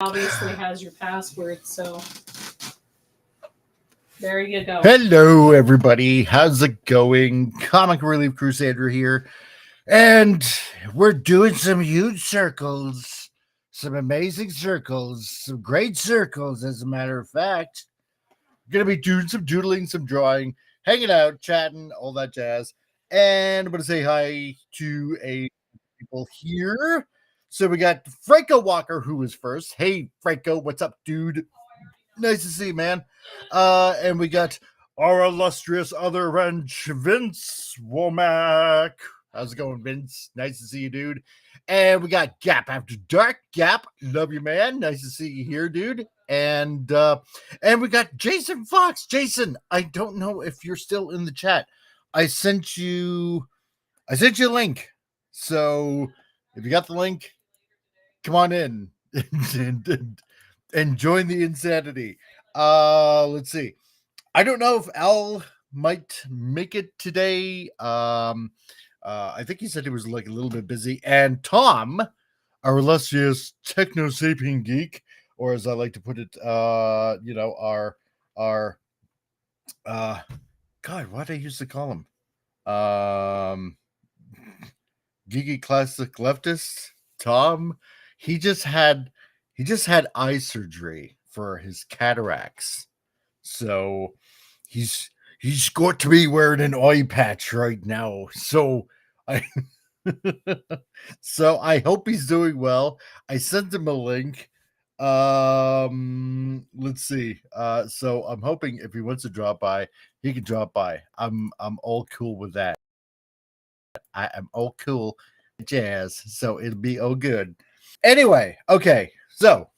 obviously has your password, so there you go. Hello, everybody. How's it going? Comic Relief Crusader here. And we're doing some huge circles, some amazing circles, some great circles, as a matter of fact. We're going to be doing some doodling, some drawing, hanging out, chatting, all that jazz. And I'm going to say hi to a people here. So we got Franco Walker, who was first. Hey, Franco, what's up, dude? Nice to see you, man. And we got our illustrious other wrench, Vince Womack. How's it going, Vince? Nice to see you, dude. And we got Gap After Dark. Gap, love you, man. Nice to see you here, dude. And we got Jason Fox. Jason, I don't know if you're still in the chat. I sent you a link. So if you got the link, come on in and join the insanity. Let's see. I don't know if Al might make it today. I think he said he was like a little bit busy. And Tom, our illustrious techno sapien geek, or as I like to put it, our God, what I used to call him, geeky classic leftist Tom. He just had eye surgery for his cataracts, so he's got to be wearing an eye patch right now. So I hope he's doing well. I sent him a link. Let's see. So I'm hoping if he wants to drop by, he can drop by. I'm all cool with that. I am all cool jazz, so it'll be all good. Anyway, okay, so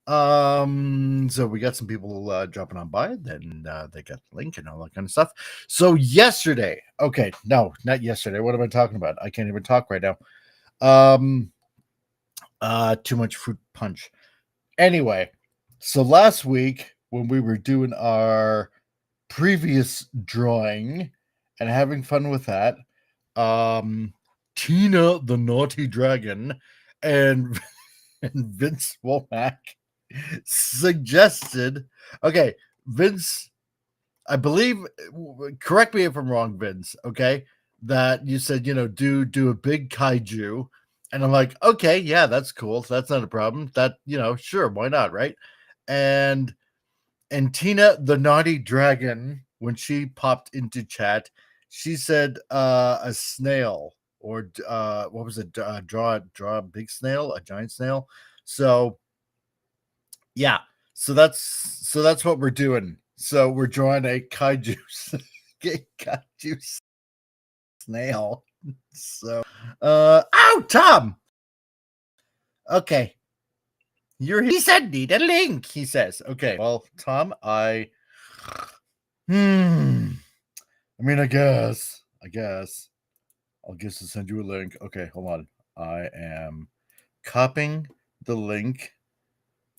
we got some people dropping on by, then they got the link and all that kind of stuff. So yesterday, okay, no, not yesterday. What am I talking about? I can't even talk right now. Too much fruit punch. Anyway, so last week when we were doing our previous drawing and having fun with that, Tina the Naughty Dragon and Vince Womack suggested, okay, Vince, I believe, correct me if I'm wrong, Vince, okay, that you said, do a big kaiju. And I'm like, okay, yeah, that's cool. That's not a problem. That, sure, why not, right? And Tina the Naughty Dragon, when she popped into chat, she said a snail, or what was it? Draw a big snail, a giant snail. So yeah, so that's what we're doing. So we're drawing a kaiju snail. So ow, Tom. Okay. He said need a link, he says. Okay. Well, Tom, I mean, I guess I'll just send you a link. Okay, hold on. I am copying the link.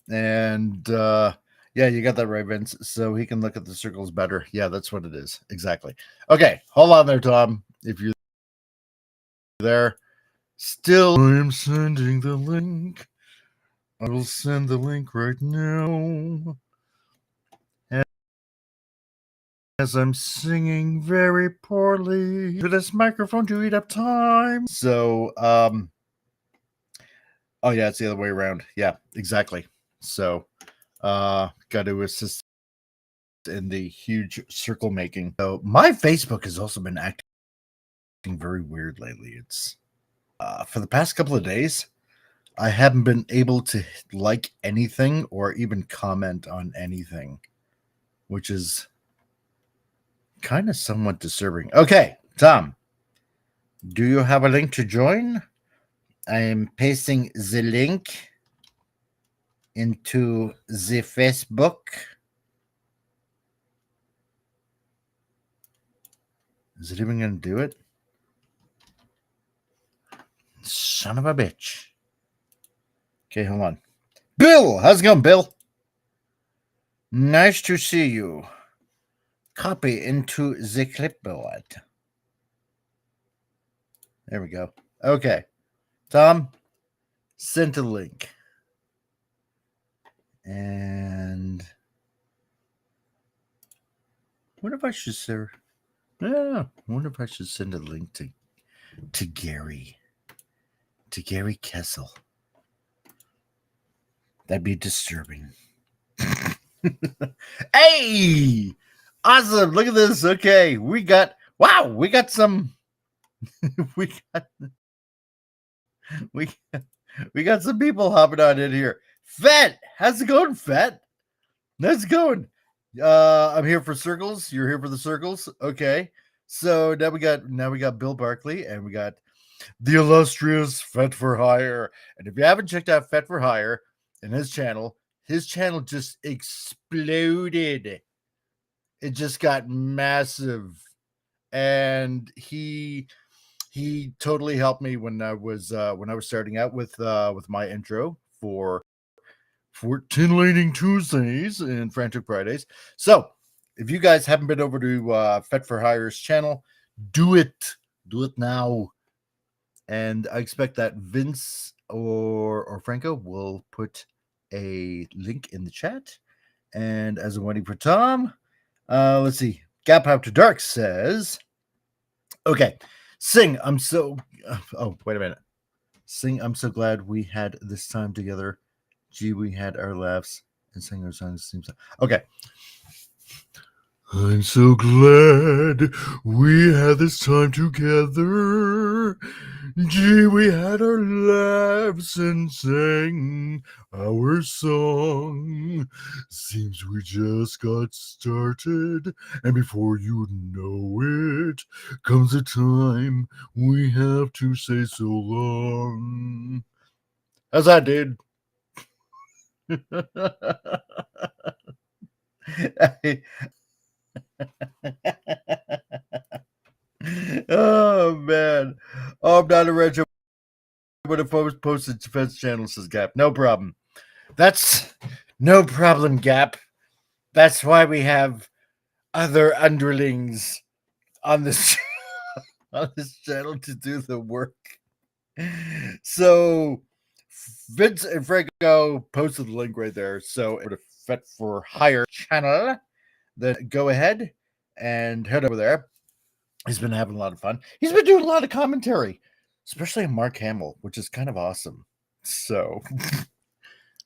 And yeah, you got that right, Vince. So he can look at the circles better. Yeah, that's what it is. Exactly. Okay, hold on there, Tom. If you're there, still, I'm sending the link. I will send the link right now. As I'm singing very poorly to this microphone to eat up time. So, oh yeah, it's the other way around. Yeah, exactly. So, got to assist in the huge circle making. So my Facebook has also been acting very weird lately. It's for the past couple of days, I haven't been able to like anything or even comment on anything, which is kind of somewhat disturbing. Okay, Tom, do you have a link to join? I am pasting the link into the Facebook. Is it even going to do it? Son of a bitch. Okay, hold on. Bill, how's it going, Bill? Nice to see you. Copy into the clipboard. There we go. Okay. Tom, sent a link. And wonder if I should send. Yeah, wonder if I should send a link to Gary Kessel. That'd be disturbing. Hey, awesome! Look at this. Okay, we got some. we got we got some people hopping on in here. Fet, how's it going, Fet? How's it going? I'm here for circles. You're here for the circles. Okay. So now we got Bill Barkley and we got the illustrious Fet for Hire. And if you haven't checked out Fet for Hire and his channel just exploded. It just got massive. And he totally helped me when I was starting out with my intro for Titillating Tuesdays and Frantic Fridays. So if you guys haven't been over to Fet for Hire's channel, do it now. And I expect that Vince or Franco will put a link in the chat. And as I'm waiting for Tom, let's see. Gap After Dark says, okay, Sing, I'm so wait a minute. Sing, I'm so glad we had this time together. Gee, we had our laughs and sang our songs. Okay. I'm so glad we had this time together. Gee, we had our laughs and sang our song. Seems we just got started, and before you know it, comes a time we have to say so long. How's that, dude? Oh man. Oh, I'm not a retro, but a posted defense channel, says Gap. No problem. That's no problem, Gap. That's why we have other underlings on this on this channel to do the work. So Vince and Franco posted the link right there. So to Fet for Hire channel, then go ahead and head over there. He's been having a lot of fun. He's been doing a lot of commentary, especially on Mark Hamill, which is kind of awesome. So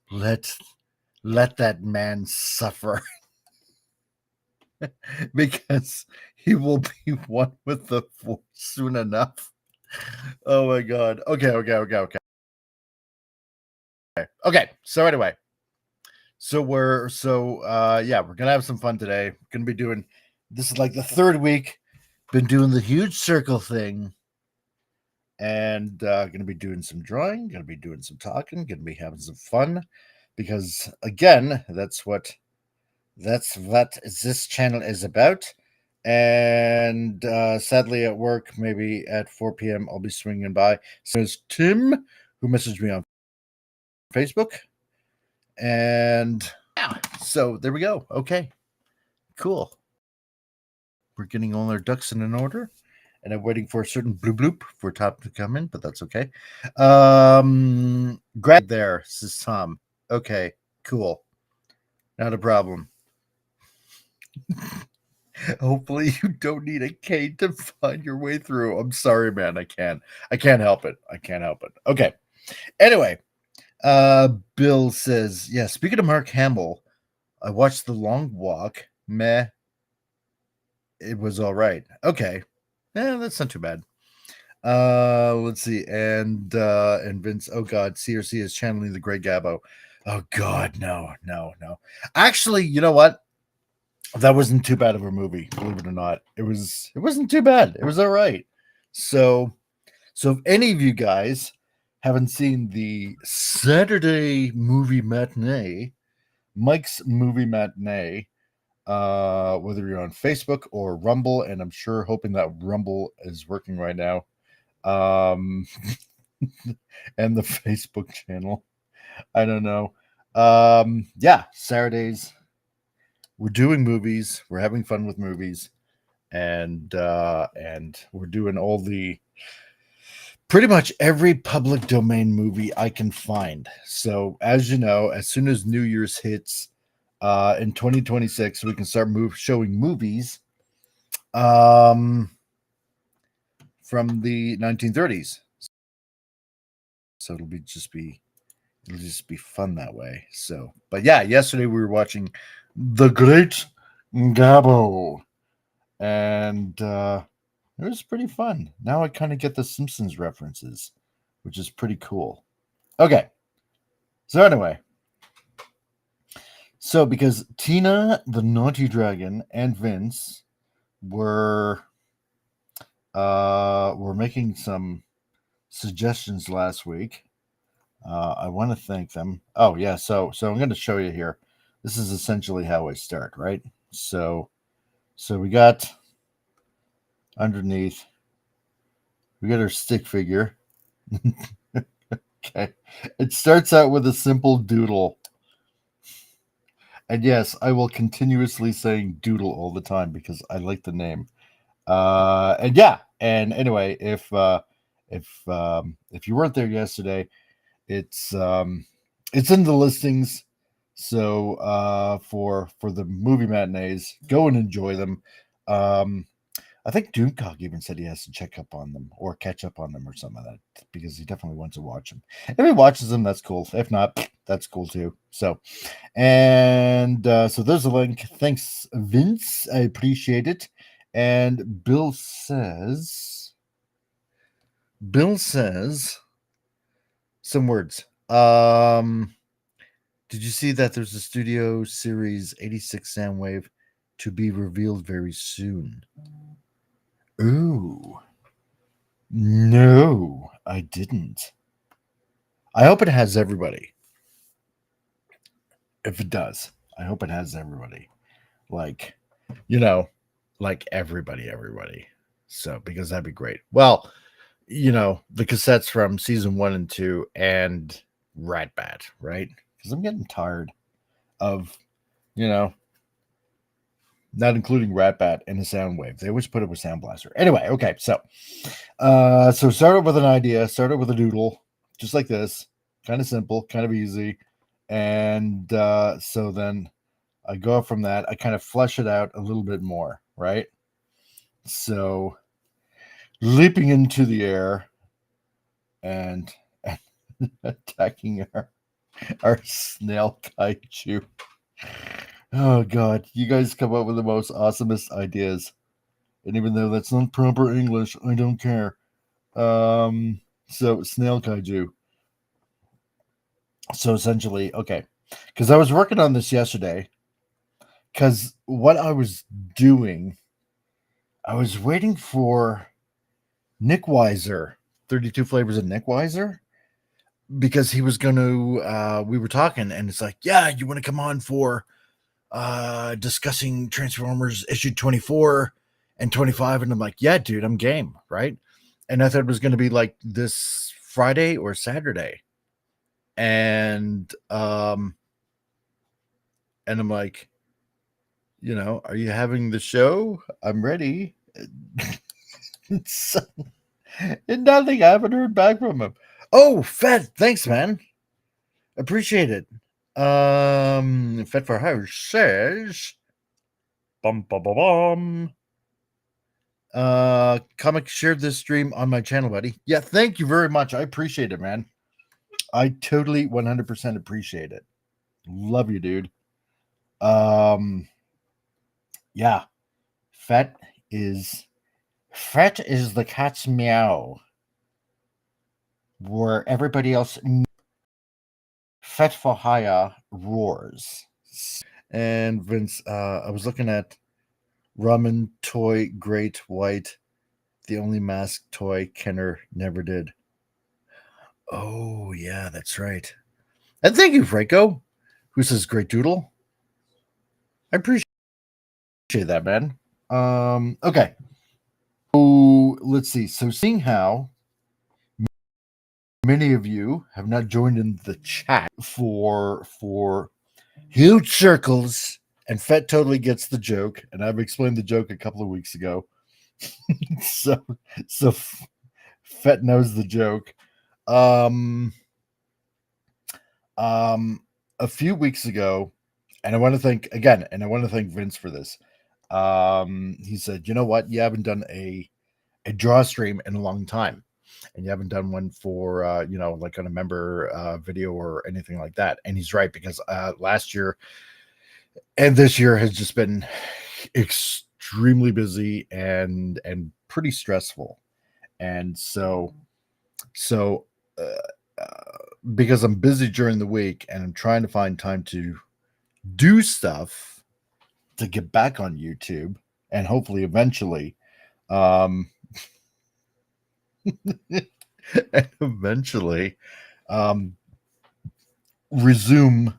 let that man suffer. Because he will be one with the Force soon enough. Oh my god. Okay. So anyway. We're gonna have some fun today. Gonna be doing this is like the third week. Been doing the huge circle thing. And gonna be doing some drawing, gonna be doing some talking, gonna be having some fun. Because again, that's what this channel is about. And sadly at work, maybe at 4 p.m. I'll be swinging by. So there's Tim, who messaged me on Facebook. And yeah, so there we go. Okay, cool. We're getting all our ducks in an order. And I'm waiting for a certain bloop for Tom to come in, but that's okay. Grab there, says Tom. Okay, cool. Not a problem. Hopefully you don't need a cane to find your way through. I'm sorry, man. I can't help it. Okay. Anyway, Bill says, yeah, speaking of Mark Hamill, I watched The Long Walk. Meh. It was all right. Okay. Yeah, that's not too bad. Let's see. And Vince, oh God, CRC is channeling the Great Gabbo. Oh God, no. Actually, you know what? That wasn't too bad of a movie, believe it or not. It wasn't too bad. It was all right. So if any of you guys haven't seen the Saturday movie matinee, Mike's movie matinee, whether you're on Facebook or Rumble, and I'm sure hoping that Rumble is working right now, and the Facebook channel, I don't know. Yeah, Saturdays. We're doing movies. We're having fun with movies, and we're doing all the pretty much every public domain movie I can find. So, as you know, as soon as New Year's hits in 2026, we can start showing movies from the 1930s. So it'll just be fun that way. So, but yeah, yesterday we were watching The Great Gabo, and it was pretty fun. Now I kind of get the Simpsons references, which is pretty cool. Okay. So anyway, because Tina, the Naughty Dragon, and Vince were making some suggestions last week. I want to thank them. Oh yeah, so I'm going to show you here. This is essentially how I start, right? So we got underneath, we got our stick figure. Okay, it starts out with a simple doodle. And yes, I will continuously saying doodle all the time because I like the name. And yeah, and anyway, if you weren't there yesterday, it's in the listings. So for the movie matinees, go and enjoy them. I think Doomcock even said he has to check up on them or catch up on them or something like that because he definitely wants to watch them. If he watches them, that's cool. If not, that's cool too. So, and so there's a link. Thanks, Vince. I appreciate it. And Bill says some words. Did you see that there's a Studio Series 86 Soundwave to be revealed very soon? Ooh. No, I didn't. I hope it has everybody. If it does, I hope it has everybody. Like, like everybody. So, because that'd be great. Well, the cassettes from season 1 and 2 and Rat Bat, right? Because I'm getting tired of, not including Rat Bat and the Soundwave. They always put it with Sound Blaster. Anyway, okay, so started with an idea, started with a doodle, just like this, kind of simple, kind of easy, and so then I go from that. I kind of flesh it out a little bit more, right? So leaping into the air and attacking our snail kaiju. Oh God, you guys come up with the most awesomest ideas. And even though that's not proper English, I don't care. So snail kaiju. So essentially, okay. Because I was working on this yesterday. Because what I was doing, I was waiting for Nick Weiser, 32 Flavors of Nick Weiser. Because he was going to, we were talking, and it's like, yeah, you want to come on for discussing Transformers issue 24 and 25? And I'm like, yeah, dude, I'm game, right? And I thought it was going to be like this Friday or Saturday. And I'm like, are you having the show? I'm ready. So, and nothing. I haven't heard back from him. Oh, Fed, thanks, man. Appreciate it. Fed for Hire says, bum bum bum bum. Comic shared this stream on my channel, buddy. Yeah, thank you very much. I appreciate it, man. I totally 100% appreciate it. Love you, dude. Yeah. Fat is the cat's meow. Where everybody else Fet for Hire roars. And Vince, I was looking at Ramen Toy Great White, the only masked toy Kenner never did. Oh, yeah, that's right. And thank you, Franco, who says great doodle. I appreciate that, man. Okay. So let's see. So seeing how many of you have not joined in the chat for huge circles, and Fett totally gets the joke, and I've explained the joke a couple of weeks ago. so Fett knows the joke. A few weeks ago, and I want to thank Vince for this. He said, "You know what? You haven't done a draw stream in a long time, and you haven't done one for like on a member video or anything like that." And he's right, because last year and this year has just been extremely busy and pretty stressful, and so because I'm busy during the week and I'm trying to find time to do stuff to get back on YouTube and hopefully eventually um and eventually resume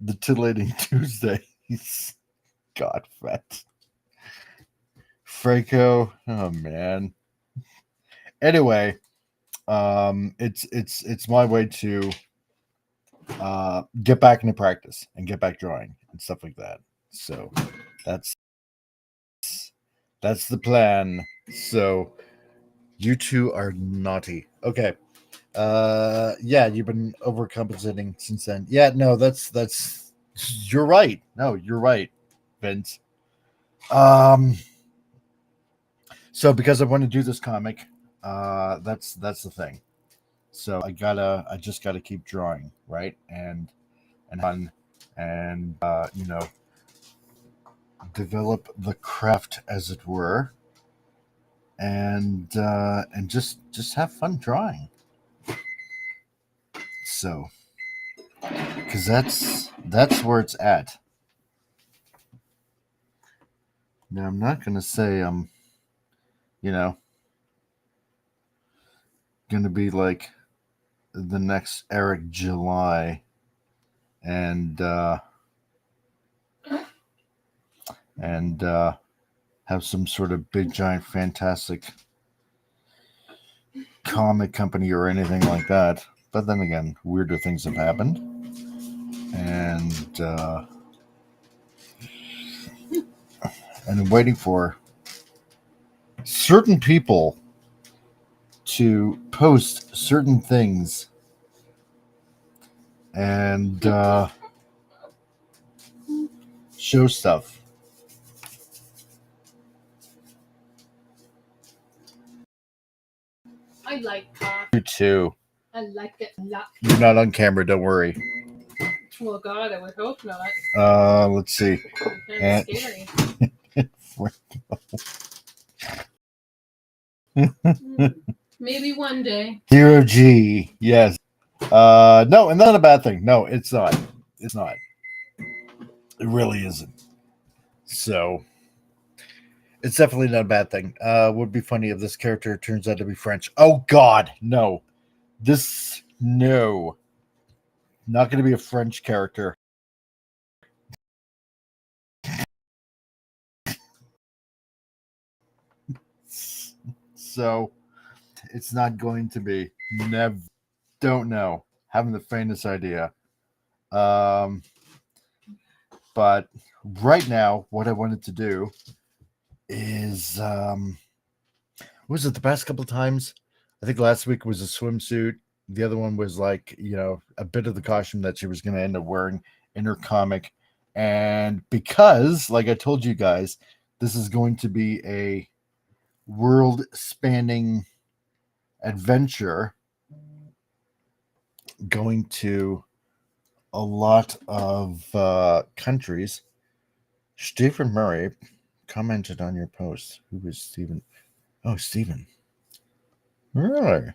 the titillating Tuesdays. God, Fett. Franco, oh man. Anyway, it's my way to get back into practice and get back drawing and stuff like that. So that's the plan. So you two are naughty. Okay. Yeah, you've been overcompensating since then. Yeah, no, that's you're right. No, you're right, Vince. So because I want to do this comic, that's the thing. So I just gotta keep drawing, right? And develop the craft, as it were, and just have fun drawing. So, because that's where it's at. Now, I'm not gonna say I'm, gonna be like the next Eric July, and have some sort of big giant fantastic comic company or anything like that. But then again, weirder things have happened, and I'm waiting for certain people to post certain things, and show stuff. I like coffee. You too. I like it a lot. You're not on camera, don't worry. Well, God, I would hope not. Let's see. Kind of scary. Maybe one day. Hero G, yes. No, and not a bad thing. No, it's not. It's not. It really isn't. So it's definitely not a bad thing. Would be funny if this character turns out to be French. Oh God, no. No. Not going to be a French character. So it's not going to be. Never. Don't know. Haven't the faintest idea. But right now, what I wanted to do is was it the past couple of times? I think last week was a swimsuit. The other one was like, a bit of the costume that she was going to end up wearing in her comic. And because, like I told you guys, this is going to be a world spanning adventure, going to a lot of countries. Stephen Murray commented on your post. Who was Stephen? Oh, Stephen. Really?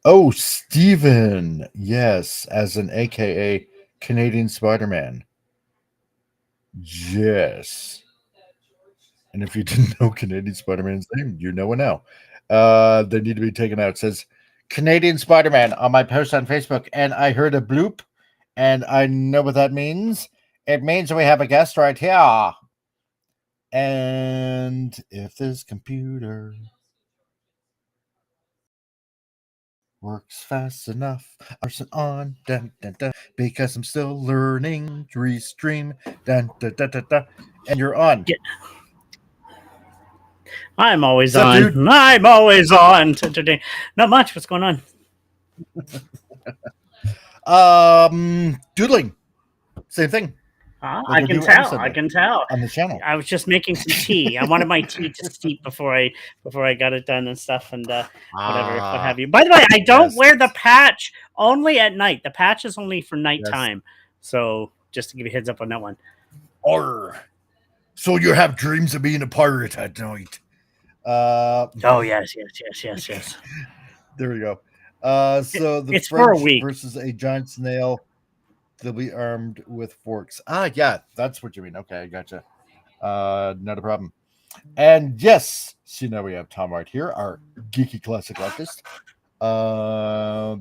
Oh, Stephen. Yes, as an AKA Canadian Spider-Man. Yes. And if you didn't know Canadian Spider-Man's name, you know it now. They need to be taken out. It says Canadian Spider-Man on my post on Facebook, and I heard a bloop, and I know what that means. It means we have a guest right here. And if this computer works fast enough, I'm on, dun, dun, dun, because I'm still learning to restream, dun, dun, dun, dun, dun, and you're on. I'm always What's up, on. dude? I'm always on to entertain. Not much. What's going on? Doodling. Same thing. I I can do tell. episode I like can tell. on the channel. I was just making some tea. I wanted my tea to steep before I got it done and stuff and whatever, what have you. By the way, I don't wear the patch only at night. The patch is only for nighttime. So just to give you a heads up on that one. Or so you have dreams of being a pirate at night. Oh yes. There we go. So the It's for a French week. versus a giant snail. They'll be armed with forks. Yeah, that's what you mean. Okay, I gotcha. Not a problem. And yes, so now we have Tom right here, our geeky classic leftist.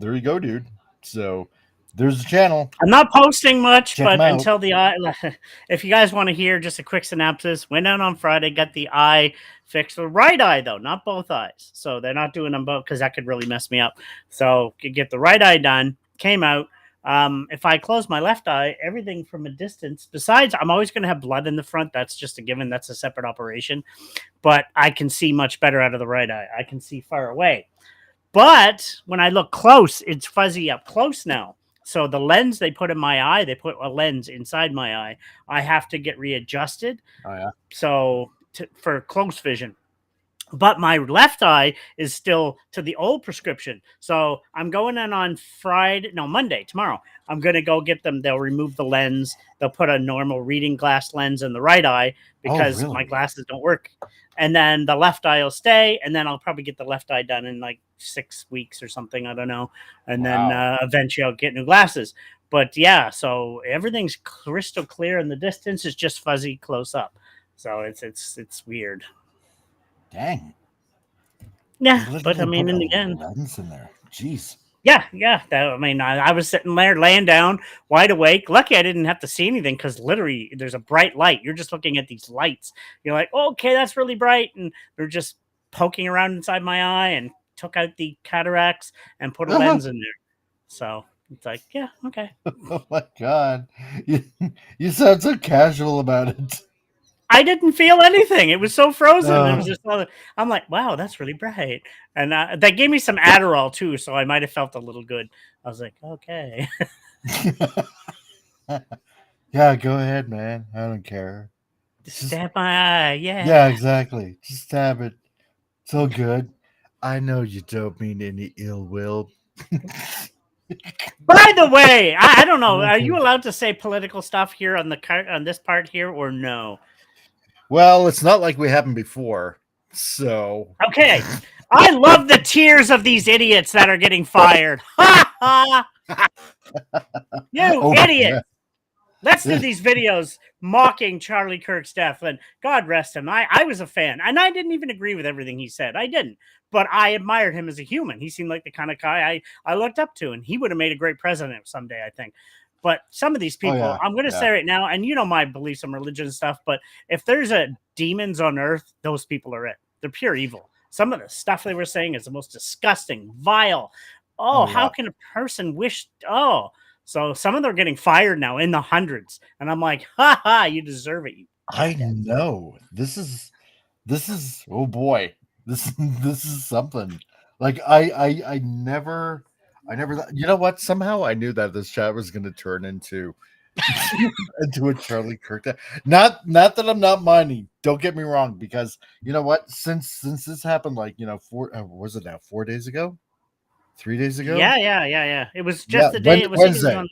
There you go, dude. So there's the channel. I'm not posting much, Check but 'em out. until the eye, if you guys want to hear just a quick synopsis, went out on Friday, got the eye fixed. The right eye, though, not both eyes. So they're not doing them both because that could really mess me up. So you get the right eye done, came out. If I close my left eye, everything from a distance, besides, I'm always going to have blood in the front. That's just a given. That's a separate operation. But I can see much better out of the right eye. I can see far away. But when I look close, it's fuzzy up close now. So the lens they put in my eye, they put a lens inside my eye. I have to get readjusted. Oh, yeah. So for close vision. But my left eye is still to the old prescription. So I'm going in on Monday, tomorrow. I'm going to go get them. They'll remove the lens. They'll put a normal reading glass lens in the right eye because my glasses don't work. And then the left eye will stay. And then I'll probably get the left eye done in like 6 weeks or something. I don't know. And then eventually I'll get new glasses. But yeah, so everything's crystal clear in the distance. It's just fuzzy close up. So it's weird. Dang. Yeah, but I mean, in the end, lens in there. Jeez. Yeah. I mean, I was sitting there laying down, wide awake. Lucky I didn't have to see anything because literally there's a bright light. You're just looking at these lights. You're like, okay, that's really bright, and they're just poking around inside my eye and took out the cataracts and put a lens in there. So it's like, yeah, okay. Oh my god, you sound so casual about it. I didn't feel anything. It was so frozen. It was just, I'm like, wow, that's really bright. And they gave me some Adderall too, so I might have felt a little good. I was like, okay. Yeah, go ahead, man. I don't care. Just stab my eye. Yeah. Yeah, exactly. Just stab it. It's all good. I know you don't mean any ill will. By the way, I don't know. Are you allowed to say political stuff here on this part here or no? Well, it's not like we haven't before. So okay. I love the tears of these idiots that are getting fired. Ha ha! You idiot! Yeah. Let's do these videos mocking Charlie Kirk's death. And God rest him. I was a fan, and I didn't even agree with everything he said. I didn't, but I admired him as a human. He seemed like the kind of guy I looked up to, and he would have made a great president someday, I think. But some of these people, I'm going to say right now, and you know my beliefs on religion and stuff, but if there's demons on earth, those people are it. They're pure evil. Some of the stuff they were saying is the most disgusting, vile. How can a person wish? So some of them are getting fired now in the hundreds. And I'm like, ha ha, you deserve it. I know. This is oh boy. This is something. Like I never you know what? Somehow I knew that this chat was gonna turn into a Charlie Kirk. Not that I'm not minding. Don't get me wrong, because you know what? Since this happened, like, 4 days ago? 3 days ago? Yeah. It was just the day. Wednesday. It was on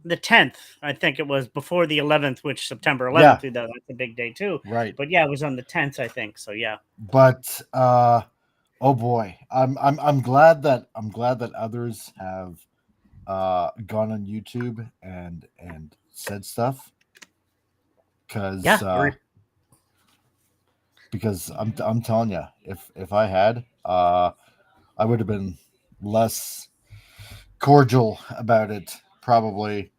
the 10th, I think it was, before the 11th, which September 11th, that's a big day too. Right. But yeah, it was on the 10th, I think. So yeah. But oh boy, I'm glad that others have gone on YouTube and said stuff, because I'm telling you, if I had, I would have been less cordial about it, probably.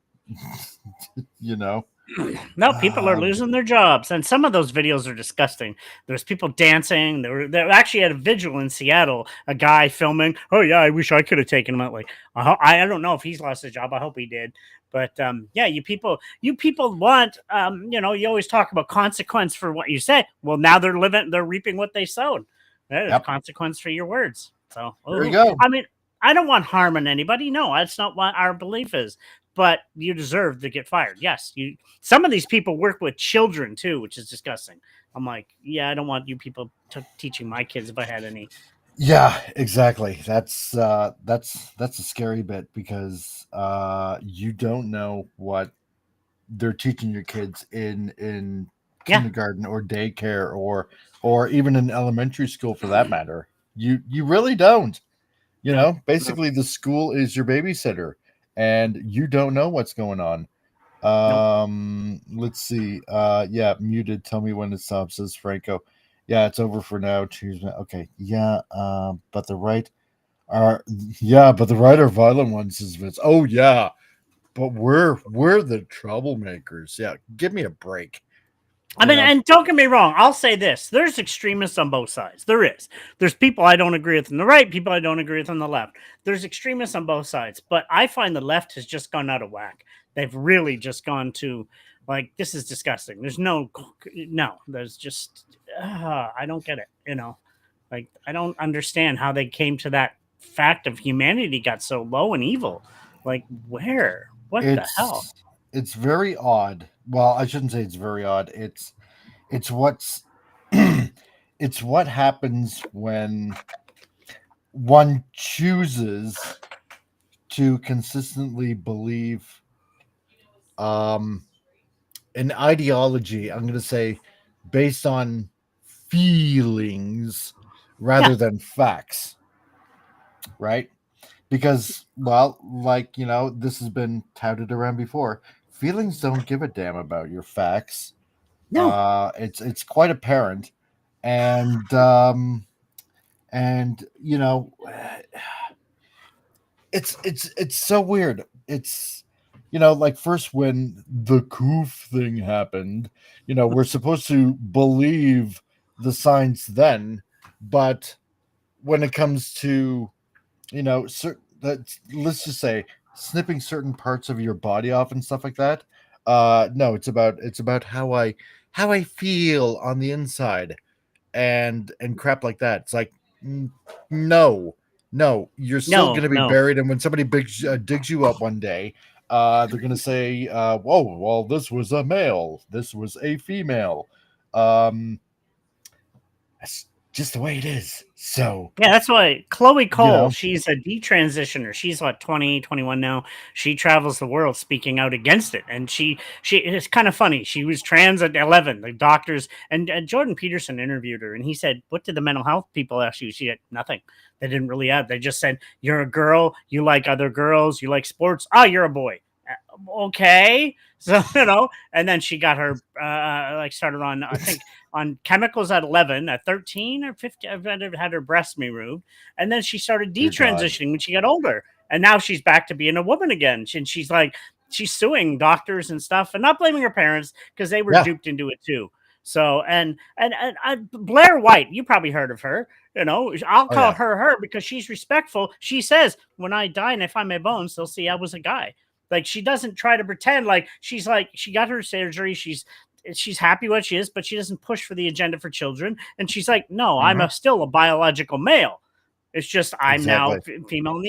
No, people are losing their jobs, and some of those videos are disgusting. There's people dancing. They actually had a vigil in Seattle. A guy filming. Oh yeah, I wish I could have taken him out. Like I don't know if he's lost his job. I hope he did. But yeah, you people want. You always talk about consequence for what you say. Well, now they're reaping what they sowed. There's Yep. consequence for your words. So There you go. I mean, I don't want harming anybody. No, that's not what our belief is. But you deserve to get fired. Yes, you. Some of these people work with children too, which is disgusting. I'm like, yeah, I don't want you people teaching my kids if I had any. Yeah, exactly. That's a scary bit because you don't know what they're teaching your kids in kindergarten or daycare or even in elementary school for that matter. You really don't. You know, basically the school is your babysitter and you don't know what's going on. Let's see. Yeah, muted. Tell me when it stops, says Franco. Yeah, it's over for now. Tuesday. Okay. Yeah. But the right are violent ones, says Vince. Oh yeah. But we're the troublemakers. Yeah. Give me a break. I mean, and don't get me wrong. I'll say this: there's extremists on both sides. There is. There's people I don't agree with on the right, people I don't agree with on the left. There's extremists on both sides, but I find the left has just gone out of whack. They've really just gone to, like, this is disgusting. There's no. There's just, I don't get it. Like I don't understand how they came to that fact of humanity got so low and evil. Like where? What the hell? It's very odd. Well, I shouldn't say it's very odd. It's what's it's what happens when one chooses to consistently believe an ideology, I'm going to say, based on feelings rather than facts, right? Because, well, like, this has been touted around before. Feelings don't give a damn about your facts. No. It's quite apparent. And it's so weird. It's, like first when the Coof thing happened, we're supposed to believe the science then, but when it comes to, let's just say snipping certain parts of your body off and stuff like that. No, it's about how I feel on the inside and crap like that. It's like, no, you're still going to be buried. And when somebody digs you up one day, they're going to say, whoa, well, this was a male, this was a female. That's just the way it is. So yeah, that's why Chloe Cole, she's a detransitioner. She's what, 20, 21 now. She travels the world speaking out against it. And she it's kind of funny. She was trans at 11. The doctors and Jordan Peterson interviewed her, and he said, what did the mental health people ask you? She had nothing. They didn't really have. They just said, you're a girl, you like other girls, you like sports. Oh, you're a boy. Okay. So, and then she got her started on, I think, on chemicals at 11, at 13 or 15. I've had her breast removed. And then she started detransitioning when she got older. And now she's back to being a woman again. And she's like, she's suing doctors and stuff and not blaming her parents because they were duped into it too. So, and Blair White, you probably heard of her. I'll call her because she's respectful. She says, when I die and I find my bones, they'll see I was a guy. Like, she doesn't try to pretend like she got her surgery. She's happy what she is, but she doesn't push for the agenda for children. And she's like, no, I'm still a biological male. It's just I'm now female.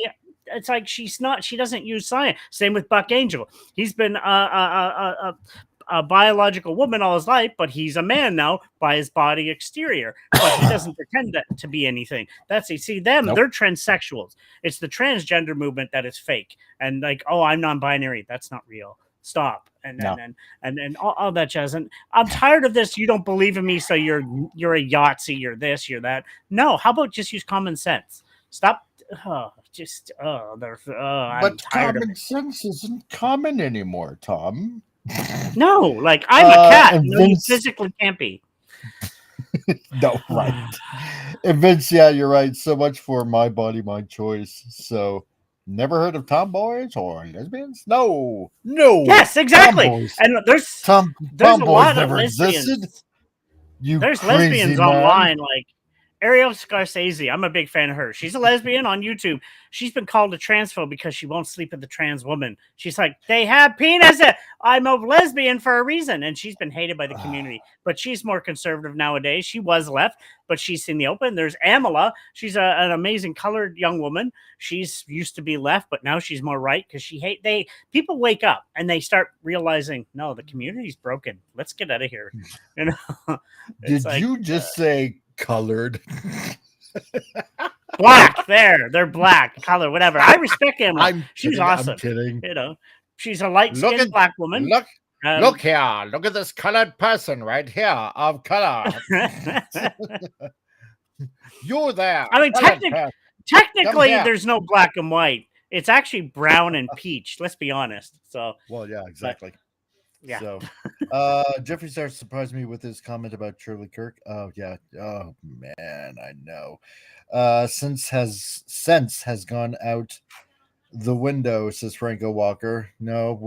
It's like she doesn't use science. Same with Buck Angel. He's been a biological woman all his life, but he's a man now by his body exterior. But he doesn't pretend to be anything. They're transsexuals. It's the transgender movement that is fake. And like, oh, I'm non-binary. That's not real. Stop. And all that jazz. And I'm tired of this. You don't believe in me, so you're a Yahtzee, you're this, you're that. No, how about just use common sense? Stop. But common sense isn't common anymore, Tom. No, like I'm a cat. You physically can't be. No, right. And Vince, yeah, you're right. So much for my body, my choice. So Never heard of tomboys or lesbians? No. Yes, exactly. Tomboys. And there's Tomboys a lot of never lesbians. existed. You There's crazy lesbians man. online, like Ariel Scorsese. I'm a big fan of her. She's a lesbian on YouTube. She's been called a transphobe because she won't sleep with the trans woman. She's like, they have penises. I'm a lesbian for a reason. And she's been hated by the community. But she's more conservative nowadays. She was left, but she's seen the open. There's Amala. She's an amazing colored young woman. She's used to be left, but now she's more right because people wake up and they start realizing, no, the community's broken. Let's get out of here. You know? Did you just say colored? Black. They're black, color, whatever. I respect him. She's awesome. I'm kidding. You know, she's a light-skinned black woman. Look here. Look at this colored person right here of color. You're there. I mean, technically, there's no black and white. It's actually brown and peach. Let's be honest. So, well, yeah, exactly. Yeah. So, Jeffrey Star surprised me with his comment about Charlie Kirk. Oh yeah. Oh man, I know. Sense has gone out the window, says Franco Walker. No,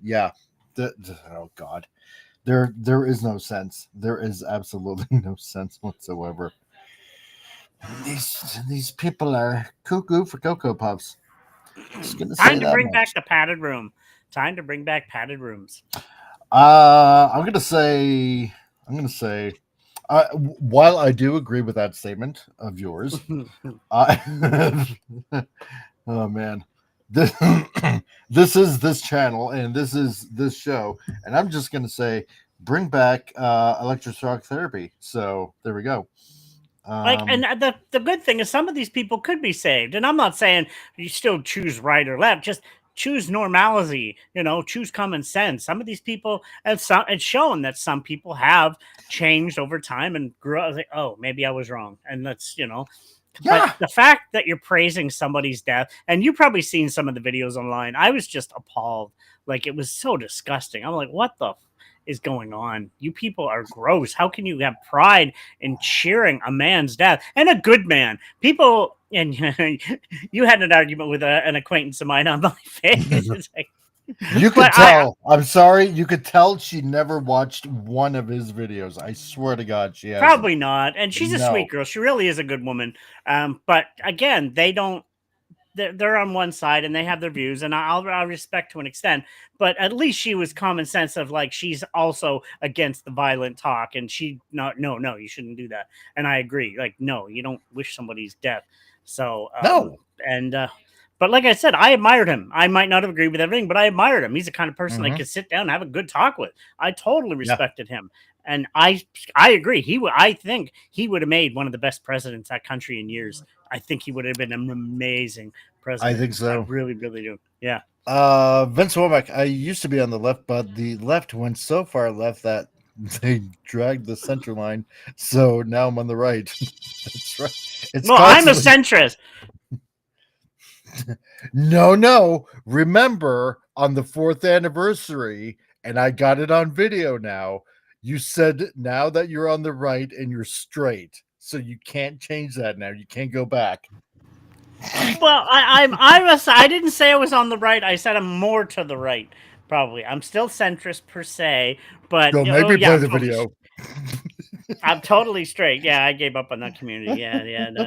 yeah. Oh God, there is no sense. There is absolutely no sense whatsoever. These people are cuckoo for Cocoa Puffs. Time to bring back the padded room. Time to bring back padded rooms. I'm gonna say, while I do agree with that statement of yours, oh man, this is this channel and this is this show, and I'm just gonna say, bring back electroshock therapy. So there we go. And the good thing is some of these people could be saved, and I'm not saying you still choose right or left, just choose normality, choose common sense. Some of these people, it's shown that some people have changed over time and grew up like, oh, maybe I was wrong. And that's, but the fact that you're praising somebody's death, and you've probably seen some of the videos online, I was just appalled. Like, it was so disgusting. I'm like, what the is going on? You people are gross. How can you have pride in cheering a man's death, and a good man? People, and you had an argument with an acquaintance of mine on my face. Like, you could tell. I'm sorry. You could tell she never watched one of his videos. I swear to God, she has. Probably not. And she's a sweet girl. She really is a good woman. But again, they don't. They're on one side and they have their views, and I'll respect to an extent, but at least she was common sense of like, she's also against the violent talk, and no, you shouldn't do that. And I agree. Like, no, you don't wish somebody's death. So, no. And, but like I said, I admired him. I might not have agreed with everything, but I admired him. He's the kind of person I could sit down and have a good talk with. I totally respected him. And I agree. I think he would have made one of the best presidents that country in years. I think he would have been an amazing president. I think so. I really, really do. Yeah. Vince Womack, I used to be on the left, but the left went so far left that they dragged the center line. So now I'm on the right. That's right. I'm a centrist. No. Remember, on the 4th anniversary, and I got it on video now, you said now that you're on the right and you're straight. So you can't change that now. You can't go back. Well, I didn't say I was on the right. I said I'm more to the right. Probably. I'm still centrist per se, but so maybe play the video. I'm totally straight. Yeah, I gave up on that community. Yeah.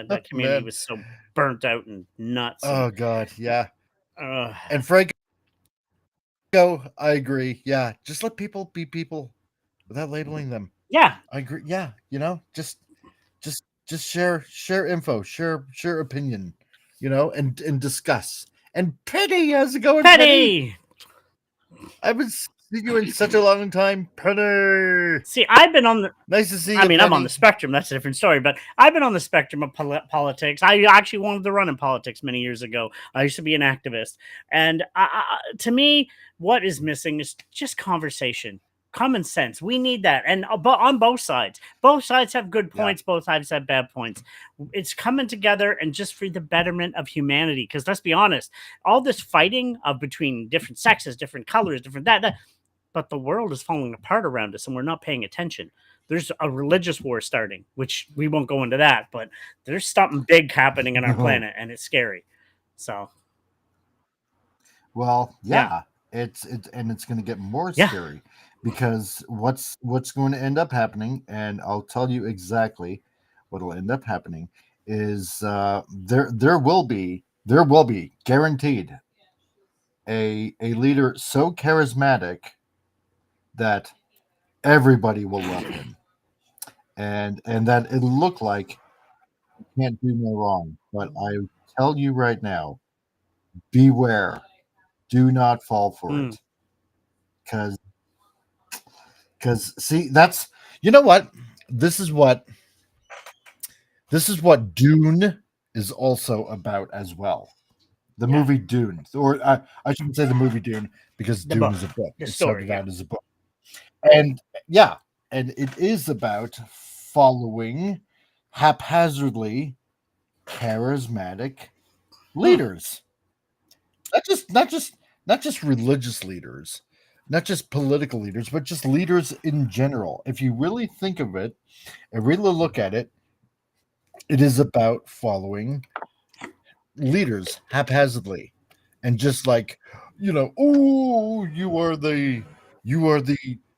That community was so burnt out and nuts. Oh God, yeah. And Franco, I agree. Yeah, just let people be people without labeling them. Yeah, I agree. Yeah, just share info, share opinion, and discuss. And Penny, how's it going, Penny? I haven't seen you in such a long time, Penny. See, I've been on the. Nice to see you. I mean, Penny. I'm on the spectrum. That's a different story. But I've been on the spectrum of politics. I actually wanted to run in politics many years ago. I used to be an activist, and to me, what is missing is just conversation. Common sense. We need that. And on both sides have good points. Both sides have bad points. It's coming together and just for the betterment of humanity. Because let's be honest, all this fighting between different sexes, different colors, different that, but the world is falling apart around us and we're not paying attention. There's a religious war starting, which we won't go into that, but there's something big happening on our planet and it's scary. So Well, Yeah. yeah, it's going to get more Yeah. scary because what's going to end up happening, and I'll tell you exactly what'll end up happening is there will be guaranteed a leader so charismatic that everybody will love him, and that it'll look like he can't do no wrong. But I tell you right now, beware, do not fall for Mm. it, because see, that's, you know what, this is what this is what Dune is also about as well. The Yeah. movie Dune, or I shouldn't say the movie Dune because The Dune book, is a book. the It started story. Yeah. out as a book, and yeah, and it is about following haphazardly charismatic Hmm. leaders, not just religious leaders, not just political leaders, but just leaders in general. If you really think of it and really look at it, it is about following leaders haphazardly and just like, oh, you are the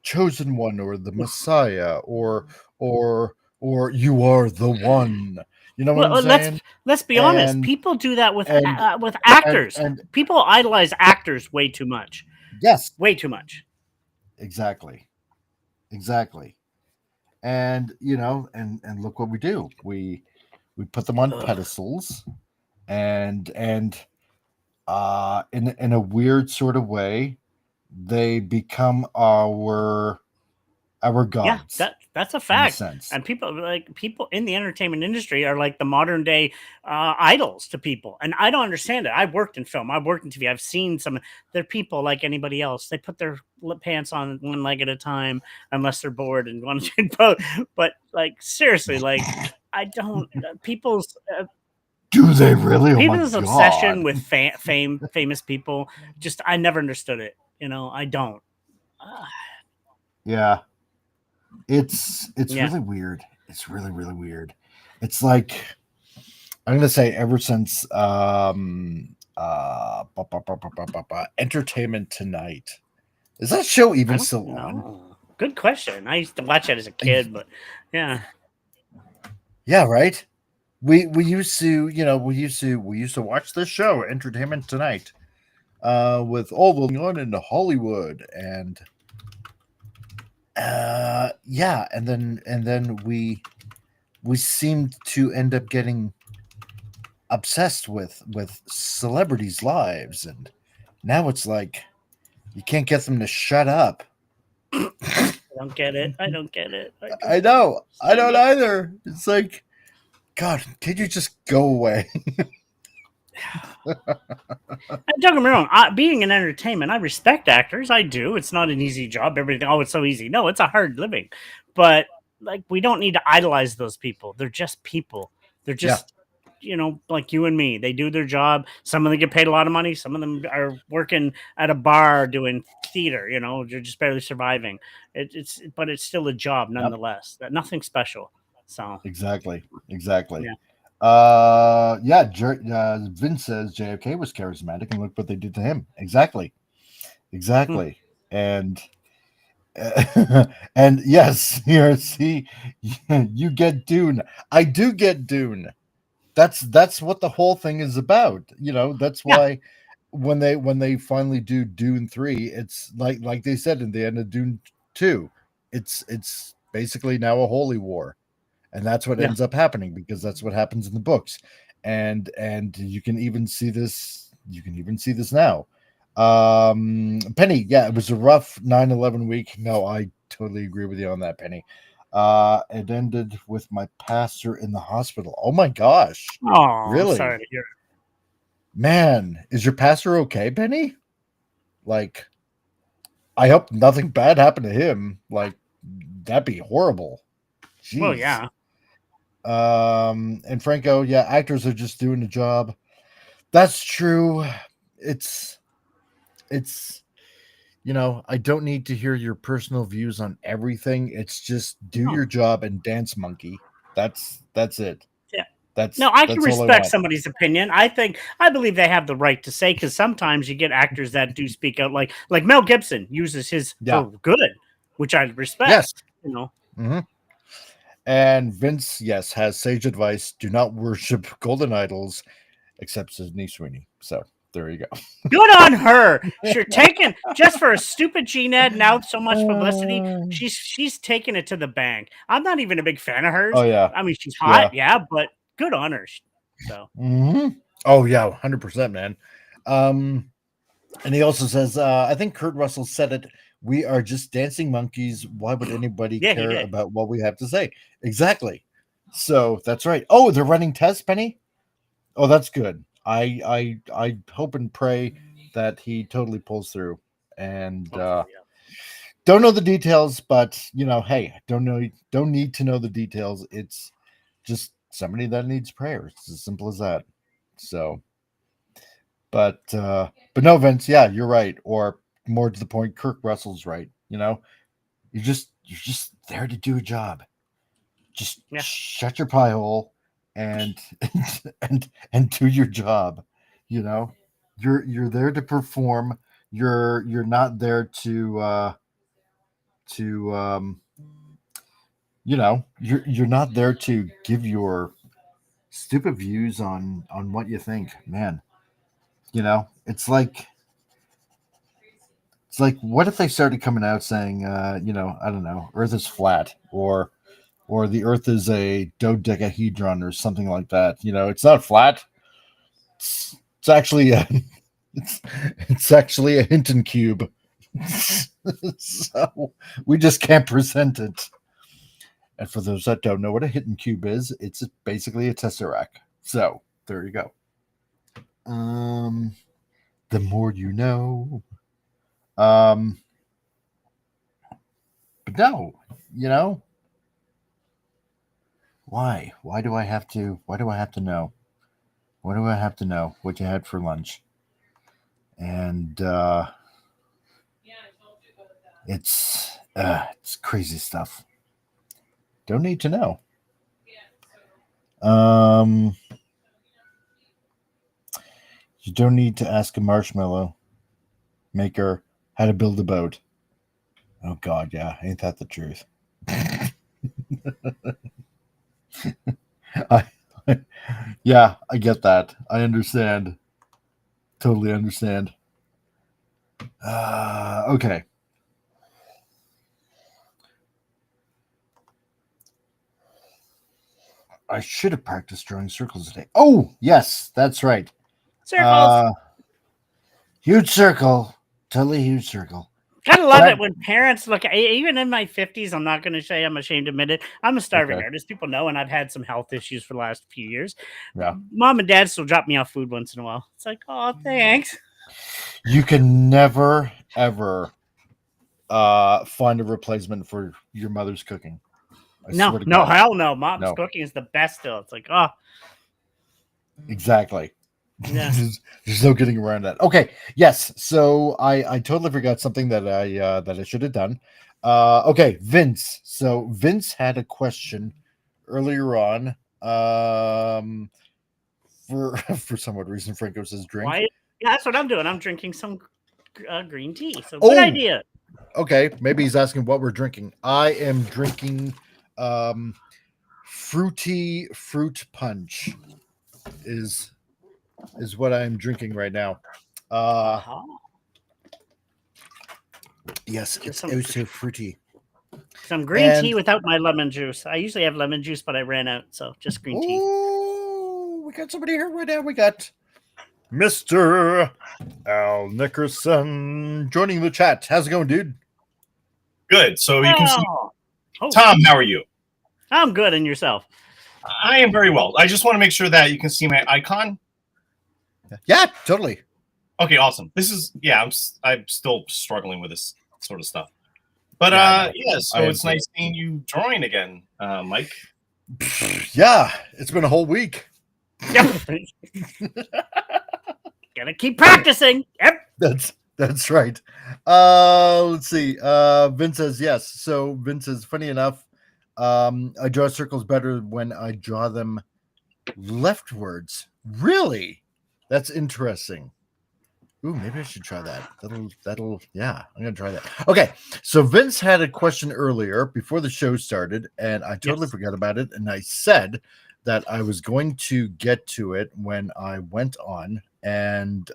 chosen one, or the Messiah, or you are the one. You know what I'm Well, saying? let's be honest. And People do that and with and actors. and People idolize actors way too much. yes, Way too much. exactly, exactly. And and look what we do. We put them on Ugh. pedestals, and in a weird sort of way, they become our Yeah, gods that's a in a fact. sense. And people in the entertainment industry are like the modern day idols to people. And I don't understand it. I've worked in film. I've worked in TV. I've seen some. They're people like anybody else. They put their pants on one leg at a time unless they're bored and want to do both. But like seriously, like I don't. Do they really? Oh my People's obsession god! with famous people. Just I never understood it. I don't. Ah, Yeah, it's yeah. really weird. It's really really weird. It's like, I'm gonna say, ever since Entertainment Tonight. Is that show I even don't still on? know. Good question. I used to watch it as a kid, but yeah. Yeah, right. We used to, we used to watch this show, Entertainment Tonight, with all the going on in Hollywood, and yeah, and then we seemed to end up getting obsessed with celebrities' lives, and now it's like you can't get them to shut up. I don't get it. I don't get it. I I just don't know, I understand don't it. either. It's like, God, can you just go away? And don't get me wrong. Being in entertainment, I respect actors. I do. It's not an easy job. Everything. Oh, it's so easy. No, it's a hard living. But like, we don't need to idolize those people. They're just people. They're Yeah, just like you and me. They do their job. Some of them get paid a lot of money. Some of them are working at a bar doing theater. They're just barely surviving. But it's still a job yep, nonetheless. That nothing special. So exactly, exactly. yeah. Yeah, Vince says JFK was charismatic, and look what they did to him. Exactly, Hmm. exactly. And and yes, here, see, you get Dune. I do get Dune. That's what the whole thing is about. That's Yeah. why when they finally do Dune 3, it's like they said in the end of Dune 2, it's basically now a holy war, and that's what Yeah. ends up happening because that's what happens in the books, and you can even see this now. Penny, yeah, it was a rough 9/11 week. No, I totally agree with you on that, Penny. It ended with my pastor in the hospital. Oh my gosh, Oh, I'm really? sorry to hear. Man, is your pastor okay, Penny? Like, I hope nothing bad happened to him. Like, that'd be horrible. Well, Jeez. yeah. And Franco, yeah, actors are just doing the job. That's true. It's I don't need to hear your personal views on everything. It's just do No. your job and dance, monkey. That's it. Yeah. That's No, I can that's all respect want. somebody's opinion. I believe they have the right to say, because sometimes you get actors that do speak out, like Mel Gibson uses his Yeah. for good, which I respect. Yes. You know. Mm-hmm. And Vince, yes, has sage advice: do not worship golden idols, except Sydney Sweeney. So there you go. Good on her. She's taking, just for a stupid GNED now so much publicity. She's taking it to the bank. I'm not even a big fan of hers. Oh yeah. I mean, she's hot, yeah, but good on her. So. Mm-hmm. Oh yeah, 100%, man. And he also says, I think Kurt Russell said it. We are just dancing monkeys. Why would anybody care about what we have to say? Exactly. So that's right. Oh, they're running tests, Penny. Oh, that's good. I hope and pray that he totally pulls through. And don't know the details, but hey, don't need to know the details. It's just somebody that needs prayer. It's as simple as that. So, but no, Vince, yeah, you're right. Or more to the point, Kirk Russell's right. You're just there to do a job. Just shut your pie hole and do your job. You're there to perform. You're not there to you're not there to give your stupid views on what you think, man. It's like what if they started coming out saying I don't know, Earth is flat, or the Earth is a dodecahedron or something like that. It's not flat. It's actually it's actually a Hinton cube. So we just can't present it. And for those that don't know what a Hinton cube is, it's basically a tesseract. So there you go. The more you know. But no, why? Why do I have to know? Why do I have to know what you had for lunch? And it's crazy stuff. Don't need to know. You don't need to ask a marshmallow maker how to build a boat. Oh God, yeah, ain't that the truth? Yeah, I get that. I understand. Totally understand. Okay. I should have practiced drawing circles today. Oh, yes, that's right. Circles. Huge circle. Totally huge circle. Kind of love it when parents look at, even in my 50s, I'm not going to say, I'm ashamed to admit it, I'm a starving artist. People know, and I've had some health issues for the last few years. Yeah. Mom and dad still drop me off food once in a while. It's like, oh, thanks. You can never, ever find a replacement for your mother's cooking. No, hell no. Mom's cooking is the best still. It's like, oh. Exactly. Yeah. There's no getting around that. Okay. Yes. So I totally forgot something that I should have done. Okay, Vince. So Vince had a question earlier on. For some odd reason, Franco says drink. Why? Yeah, that's what I'm doing. I'm drinking some green tea. So good idea. Okay, maybe he's asking what we're drinking. I am drinking fruity fruit punch. Is what I'm drinking right now. Yes, it's so fruity. Some green tea without my lemon juice. I usually have lemon juice, but I ran out, so just green tea. Oh, we got somebody here right now. We got Mr. Al Nickerson joining the chat. How's it going, dude? Good. So you can see. Tom, how are you? I'm good, and yourself? I am very well. I just want to make sure that you can see my icon. Yeah, totally. Okay, awesome. This is I'm still struggling with this sort of stuff, but so it's nice seeing you drawing again, Mike. Yeah, it's been a whole week. Yep. Gotta keep practicing. Yep. That's right. Let's see. Vince says yes. So Vince says, funny enough, I draw circles better when I draw them leftwards. Really? That's interesting. Ooh, maybe I should try that. Yeah, I'm gonna try that. Okay, so Vince had a question earlier before the show started, and I totally forgot about it. And I said that I was going to get to it when I went on. And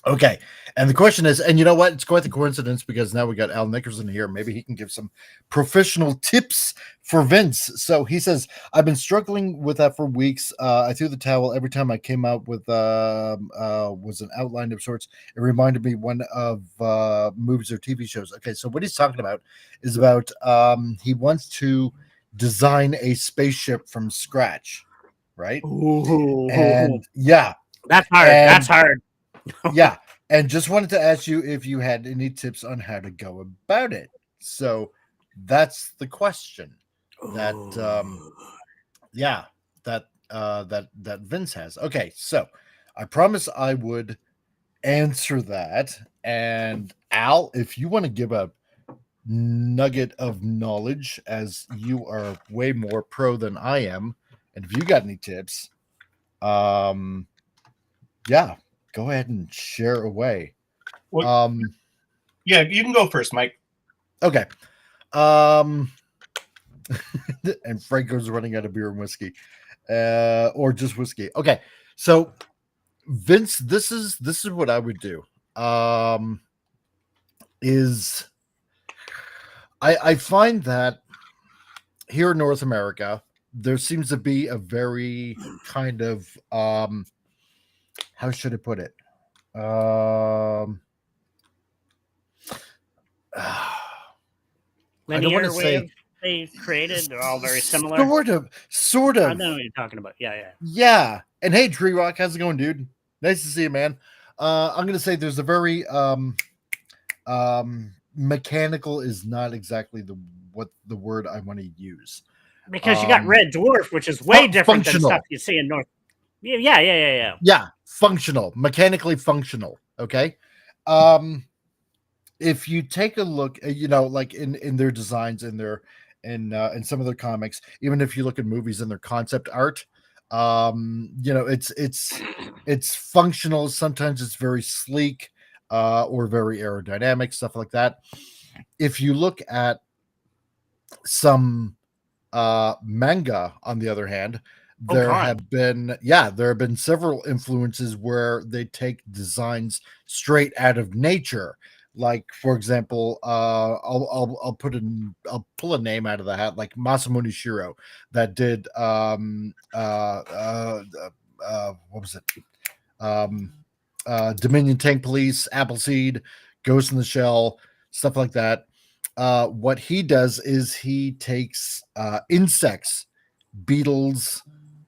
okay, and the question is, and you know what? It's quite the coincidence because now we got Al Nickerson here. Maybe he can give some professional tips for Vince. So he says, I've been struggling with that for weeks. I threw the towel every time I came out with was an outline of sorts. It reminded me one of movies or TV shows. Okay, so what he's talking about is about he wants to design a spaceship from scratch, right? Ooh. And yeah, that's hard. That's hard. Yeah, and just wanted to ask you if you had any tips on how to go about it. So that's the question that that Vince has. Okay, so I promise I would answer that. And Al, if you want to give a nugget of knowledge, as you are way more pro than I am, and if you got any tips, yeah, go ahead and share away. Well, yeah, you can go first, Mike. Okay. And Franco's running out of beer and whiskey, or just whiskey. Okay, so Vince, this is what I would do. Is I find that here in North America there seems to be a very kind of how should I put it? Linear way they created. They're all very similar. Sort of. I know what you're talking about. Yeah. And hey, Tree Rock, how's it going, dude? Nice to see you, man. I'm gonna say there's a very mechanical is not exactly the word I want to use. Because you got Red Dwarf, which is way different than stuff you see in North. Yeah. Yeah, functional, mechanically functional. Okay. If you take a look, like in their designs, in some of their comics, even if you look at movies and their concept art, it's functional. Sometimes it's very sleek, or very aerodynamic, stuff like that. If you look at some manga, on the other hand, there have been several influences where they take designs straight out of nature. Like, for example, I'll pull a name out of the hat, like Masamune Shiro, that did what was it? Dominion Tank Police, Appleseed, Ghost in the Shell, stuff like that. What he does is he takes insects, beetles,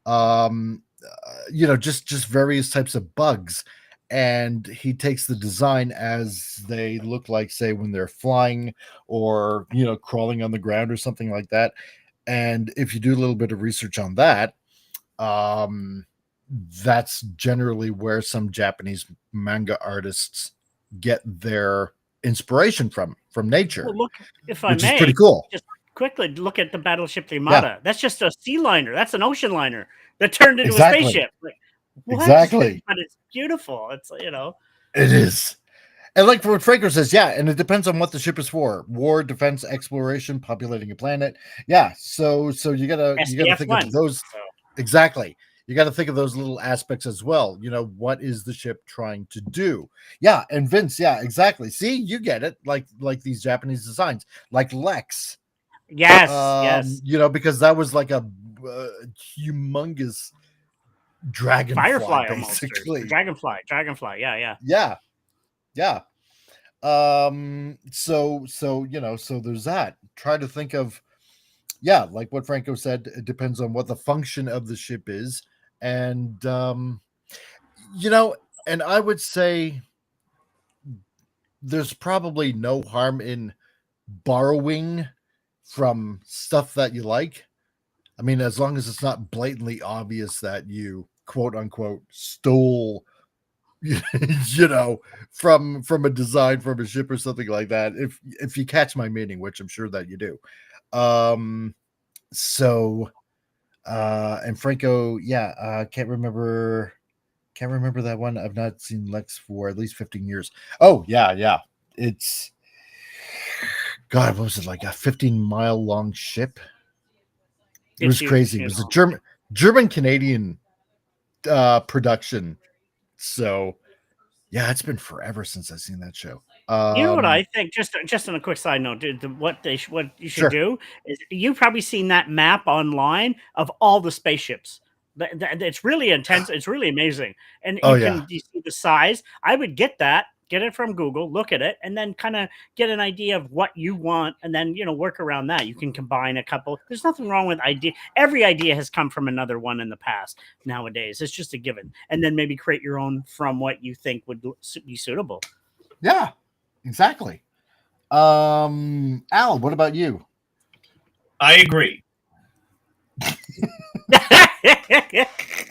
just various types of bugs, and he takes the design as they look like, say, when they're flying or crawling on the ground or something like that. And if you do a little bit of research on that, that's generally where some Japanese manga artists get their inspiration from nature. Well, look, if I which may, is pretty cool. Just quickly look at the battleship Yamada. Yeah. That's just a sea liner. That's an ocean liner that turned into a spaceship. Like, what? Exactly. But it's beautiful. It's It is. And like what Franco says, yeah, and it depends on what the ship is for: war, defense, exploration, populating a planet. Yeah, so you gotta think of those. Exactly. You got to think of those little aspects as well. What is the ship trying to do? Yeah, and Vince, yeah, exactly. See, you get it. Like these Japanese designs, like Lex. Yes. Because that was like a humongous dragonfly, firefly, basically. Dragonfly. Yeah. So there's that. Try to think of, like what Franco said, it depends on what the function of the ship is. And, and I would say there's probably no harm in borrowing from stuff that you like. I mean, as long as it's not blatantly obvious that you quote unquote stole, from a design from a ship or something like that. If you catch my meaning, which I'm sure that you do. So And Franco, yeah, can't remember that one. I've not seen Lex for at least 15 years. Oh, yeah. It's God, what was it, like a 15-mile long ship? It was crazy. It was a German Canadian production. So yeah, it's been forever since I've seen that show. You know what I think? Just on a quick side note, dude, what you should do is you've probably seen that map online of all the spaceships. It's really intense. It's really amazing, and you see the size. I would get it from Google, look at it, and then kind of get an idea of what you want, and then work around that. You can combine a couple. There's nothing wrong with idea. Every idea has come from another one in the past. Nowadays, it's just a given, and then maybe create your own from what you think would be suitable. Yeah. Exactly. Al, what about you? I agree.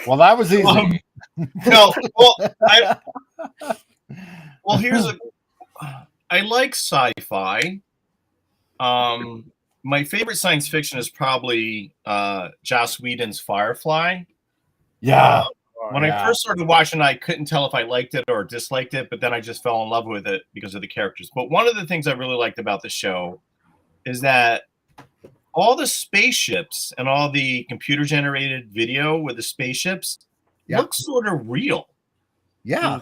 Well, that was easy. Here's I like sci-fi. My favorite science fiction is probably Joss Whedon's Firefly. Yeah. When I first started watching, I couldn't tell if I liked it or disliked it, but then I just fell in love with it because of the characters. But one of the things I really liked about the show is that all the spaceships and all the computer-generated video with the spaceships look sort of real. Yeah.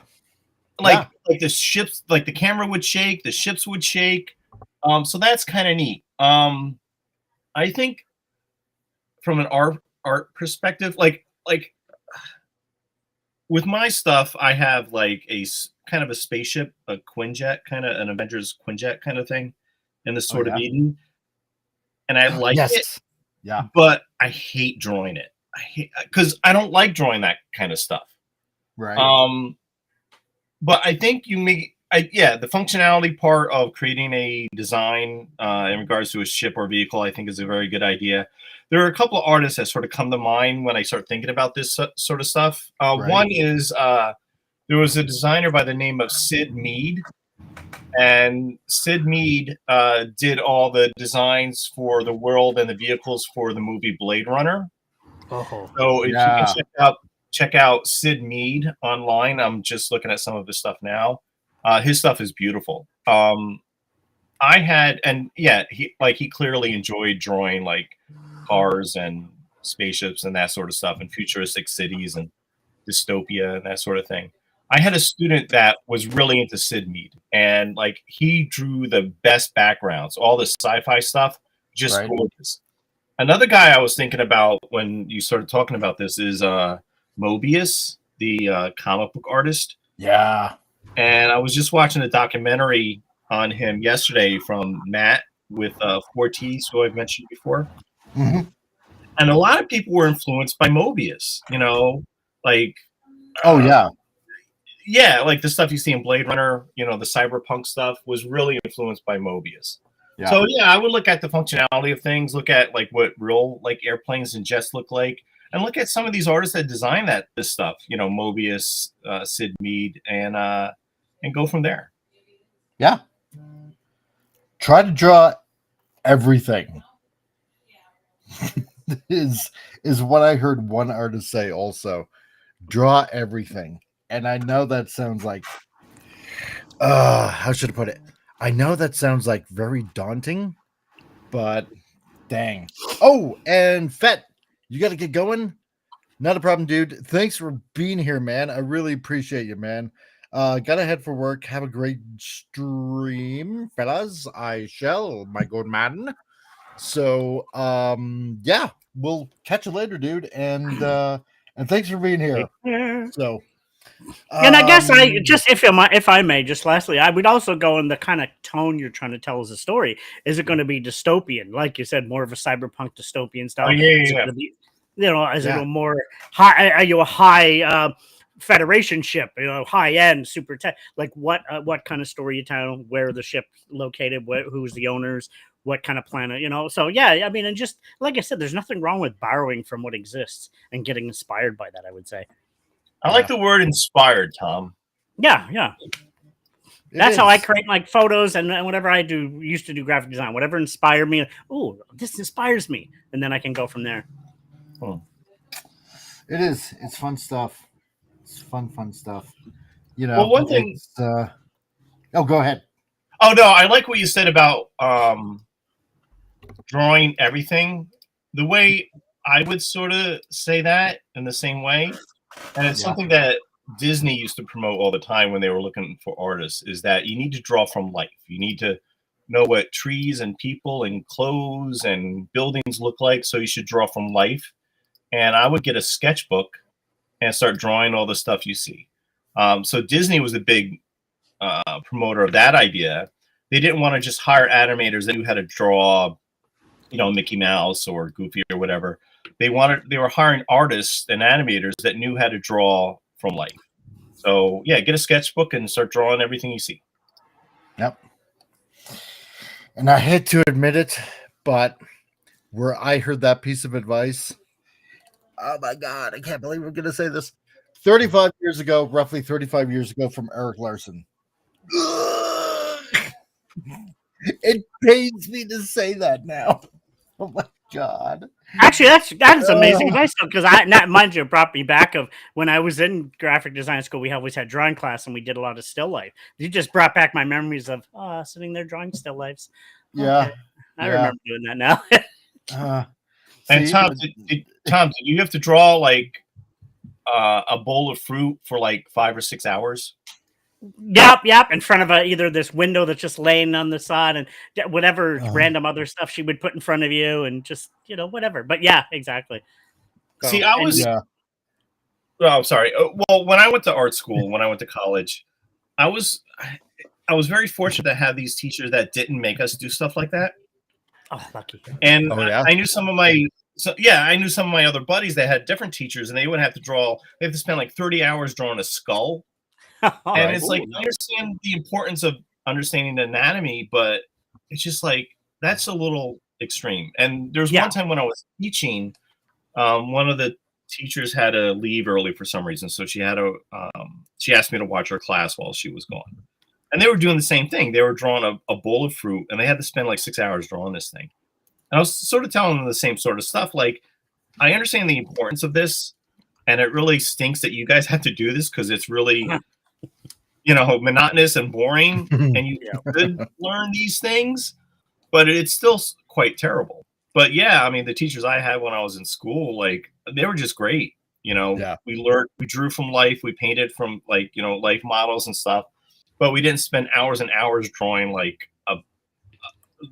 Like the ships, like the camera would shake, the ships would shake. So that's kind of neat. I think from an art perspective, like with my stuff, I have like a kind of a spaceship, a Quinjet, kind of an Avengers Quinjet kind of thing in the Sword of Eden. And I like it. Yeah. But I hate drawing it. Because I don't like drawing that kind of stuff. Right. But I think the functionality part of creating a design in regards to a ship or vehicle, I think is a very good idea. There are a couple of artists that sort of come to mind when I start thinking about this sort of stuff. One is there was a designer by the name of Sid Mead. And Sid Mead did all the designs for the world and the vehicles for the movie Blade Runner. So if you can check out Sid Mead online. I'm just looking at some of his stuff now. His stuff is beautiful. He clearly enjoyed drawing like cars and spaceships and that sort of stuff, and futuristic cities and dystopia and that sort of thing. I had a student that was really into Sid Mead, and like he drew the best backgrounds, all the sci-fi stuff, just gorgeous. Another guy I was thinking about when you started talking about this is Mobius, the comic book artist. Yeah. And I was just watching a documentary on him yesterday from Matt with 4Ts, who I've mentioned before. Mm-hmm. And a lot of people were influenced by Mobius, like like the stuff you see in Blade Runner, the cyberpunk stuff was really influenced by Mobius. Yeah. So I would look at the functionality of things, look at like what real like airplanes and jets look like, and look at some of these artists that design this stuff, Mobius, Sid Mead, and go from there. Yeah. Try to draw everything. is what I heard one artist say also. Draw everything. And I know that sounds like how should I put it? I know that sounds like very daunting, but dang. Oh, and Fett, you got to get going. Not a problem, dude. Thanks for being here, man. I really appreciate you, man. Gotta head for work. Have a great stream, fellas. I shall, my good man. So, we'll catch you later, dude. And thanks for being here. So, and I guess I just, if I may, just lastly, I would also go in the kind of tone you're trying to tell as a story. Is it going to be dystopian, like you said, more of a cyberpunk dystopian style? Is it a more high? Are you a high Federation ship? High end, super tech. Like what kind of story you tell? Where the ship located? Who's the owners? What kind of planet? So I mean, and just like I said, there's nothing wrong with borrowing from what exists and getting inspired by that. I would say. I like the word inspired, Tom. Yeah. That's how I create like photos and whatever I used to do graphic design. Whatever inspired me. Oh, this inspires me, and then I can go from there. Hmm. It is. It's fun stuff. It's fun stuff. You know. Well, one thing. It's, oh, go ahead. Oh no, I like what you said about drawing everything. The way I would sort of say that in the same way, and it's something that Disney used to promote all the time when they were looking for artists, is that you need to draw from life. You need to know what trees and people and clothes and buildings look like, so you should draw from life. And I would get a sketchbook and start drawing all the stuff you see. So Disney was a big promoter of that idea. They didn't want to just hire animators that knew how to draw, you know, Mickey Mouse or Goofy or whatever. They were hiring artists and animators that knew how to draw from life. So yeah, get a sketchbook and start drawing everything you see. Yep. And I hate to admit it, but where I heard that piece of advice, oh my God, I can't believe I'm going to say this. 35 years ago, roughly 35 years ago, from Eric Larson. It pains me to say that now. Oh my God. Actually, that's amazing advice, because mind you, brought me back of when I was in graphic design school. We always had drawing class, and we did a lot of still life. You just brought back my memories of sitting there drawing still lifes. Yeah, okay. I remember doing that now. And Tom, did you have to draw like a bowl of fruit for like 5 or 6 hours? Yep. In front of either this window that's just laying on the side, and whatever random other stuff she would put in front of you, and just whatever. But yeah, exactly. So, see, I was. Oh, I'm sorry. Well, when I went to art school, when I went to college, I was very fortunate to have these teachers that didn't make us do stuff like that. Oh, lucky. And I knew some of my. I knew some of my other buddies that had different teachers, and they would have to draw. They have to spend like 30 hours drawing a skull. And it's like, I understand the importance of understanding the anatomy, but it's just like, that's a little extreme. And there's one time when I was teaching, one of the teachers had to leave early for some reason. So she asked me to watch her class while she was gone. And they were doing the same thing. They were drawing a bowl of fruit, and they had to spend like 6 hours drawing this thing. And I was sort of telling them the same sort of stuff. Like, I understand the importance of this, and it really stinks that you guys have to do this, because it's really... monotonous and boring, and you could learn these things, but it's still quite terrible. But yeah, I mean, the teachers I had when I was in school, like, they were just great. We drew from life, we painted from life models and stuff, but we didn't spend hours and hours drawing like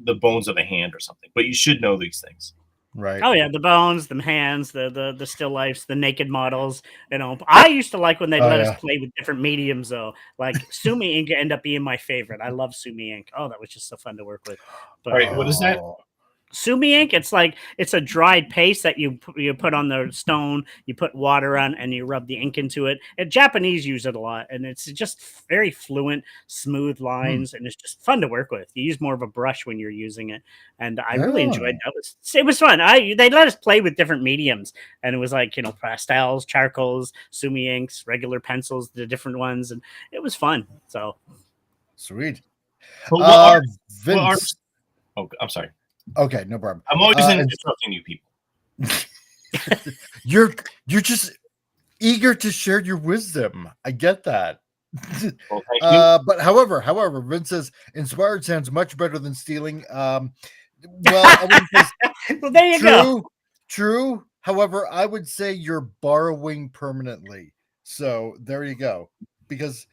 the bones of a hand or something. But you should know these things. Right. Oh yeah, the bones, the hands, the still lifes, the naked models. I used to like when they'd let us play with different mediums, though. Like Sumi ink ended up being my favorite. I love Sumi ink. Oh, that was just so fun to work with. But, all right, what is that? Sumi ink, it's a dried paste that you put on the stone, you put water on, and you rub the ink into it. And Japanese use it a lot, and it's just very fluent, smooth lines, and it's just fun to work with. You use more of a brush when you're using it, and I really enjoyed that. It was fun. They let us play with different mediums, and it was like pastels, charcoals, Sumi inks, regular pencils, the different ones, and it was fun. So sweet. Vince. Oh, I'm sorry. Okay, no problem. I'm always interrupting you people. You're just eager to share your wisdom. I get that. Well, thank you. But however, Vince says inspired sounds much better than stealing. Well, I wouldn't say, well, there you go. True. However, I would say you're borrowing permanently. So there you go. Because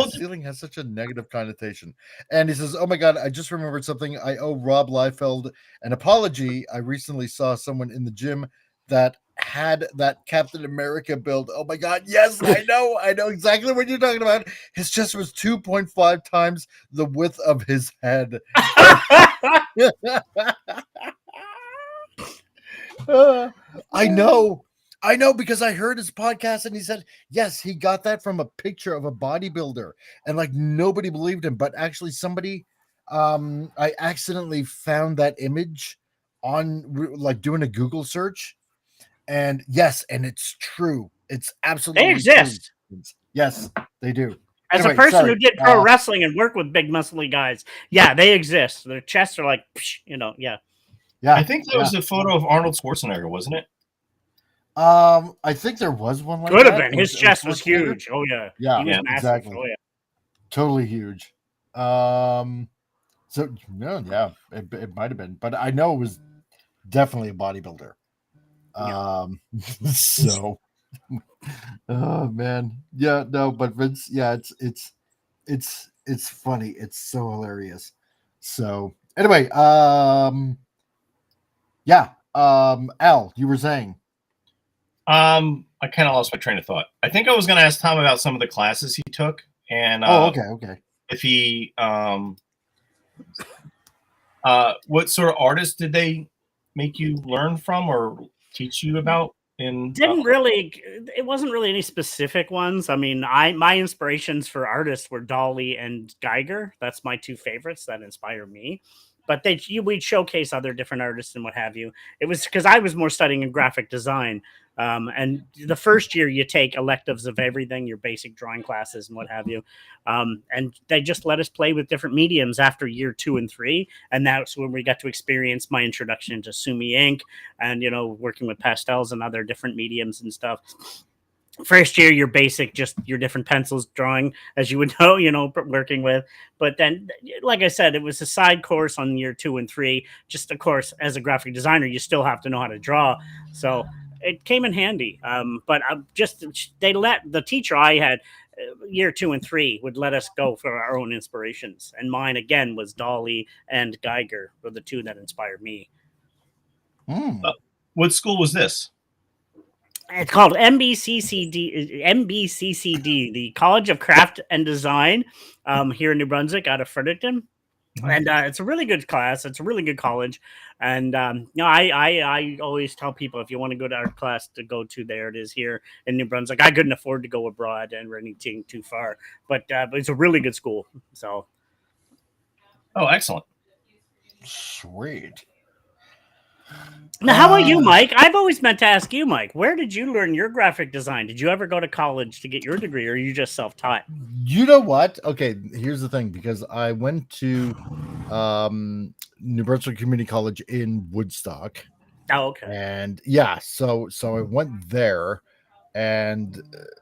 stealing has such a negative connotation. And he says, oh my God, I just remembered something. I owe Rob Liefeld an apology. I recently saw someone in the gym that had that Captain America build. Oh my God, yes, I know exactly what you're talking about. His chest was 2.5 times the width of his head. I know because I heard his podcast and he said, yes, he got that from a picture of a bodybuilder, and like nobody believed him, but actually somebody, I accidentally found that image on like doing a Google search, and yes, and it's true. It's absolutely they exist. True. Yes, they do. As a person who did pro wrestling and worked with big muscly guys, yeah, they exist. Their chests are like, yeah. I think that was a photo of Arnold Schwarzenegger, wasn't it? I think there was one like Could have that. been. His chest was huge. Oh yeah. Yeah, He was Yeah, massive. exactly. Oh yeah. Totally huge. So no, yeah, it might have been, but I know it was definitely a bodybuilder. So, oh man, yeah, no, but Vince, yeah, it's funny. It's so hilarious. So anyway, yeah, Al, you were saying, I kind of lost my train of thought. I think I was going to ask Tom about some of the classes he took, and okay. if he what sort of artists did they make you learn from or teach you about? It wasn't really any specific ones. I mean, my inspirations for artists were Dolly and Geiger. That's my two favorites that inspire me. But we'd showcase other different artists and what have you. It was because I was more studying in graphic design. And the first year you take electives of everything, your basic drawing classes and what have you. And they just let us play with different mediums after year 2 and 3. And that's when we got to experience my introduction to Sumi ink and, working with pastels and other different mediums and stuff. First year, your basic, just your different pencils drawing, as you would know, working with. But then, like I said, it was a side course on year 2 and 3. Just, of course, as a graphic designer, you still have to know how to draw. So it came in handy. But they let the teacher I had year 2 and 3 would let us go for our own inspirations. And mine, again, was Dolly and Geiger were the two that inspired me. What school was this? It's called MBCCD, the College of Craft and Design, here in New Brunswick, out of Fredericton. And it's a really good class. It's a really good college. And I always tell people, if you want to go to our class, to go to there. It is here in New Brunswick. I couldn't afford to go abroad and or anything too far, but it's a really good school. So, oh, excellent, sweet. Now, how about you, Mike? I've always meant to ask you, Mike, where did you learn your graphic design? Did you ever go to college to get your degree, or are you just self-taught? You know what? Okay, here's the thing, because I went to New Brunswick Community College in Woodstock. Oh, okay. And yeah, so I went there, and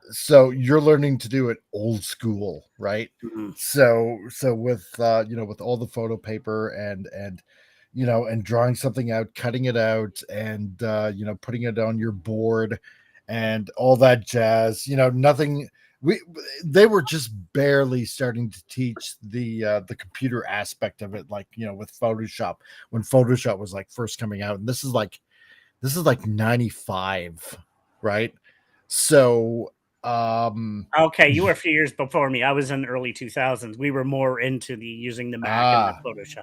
so you're learning to do it old school, right? Mm-hmm. So with with all the photo paper and and drawing something out, cutting it out, and putting it on your board and all that jazz. Nothing. They were just barely starting to teach the computer aspect of it, like with Photoshop, when Photoshop was like first coming out, and this is like 95, right? So okay, you were a few years before me. I was in the early 2000s. We were more into using the Mac and the Photoshop.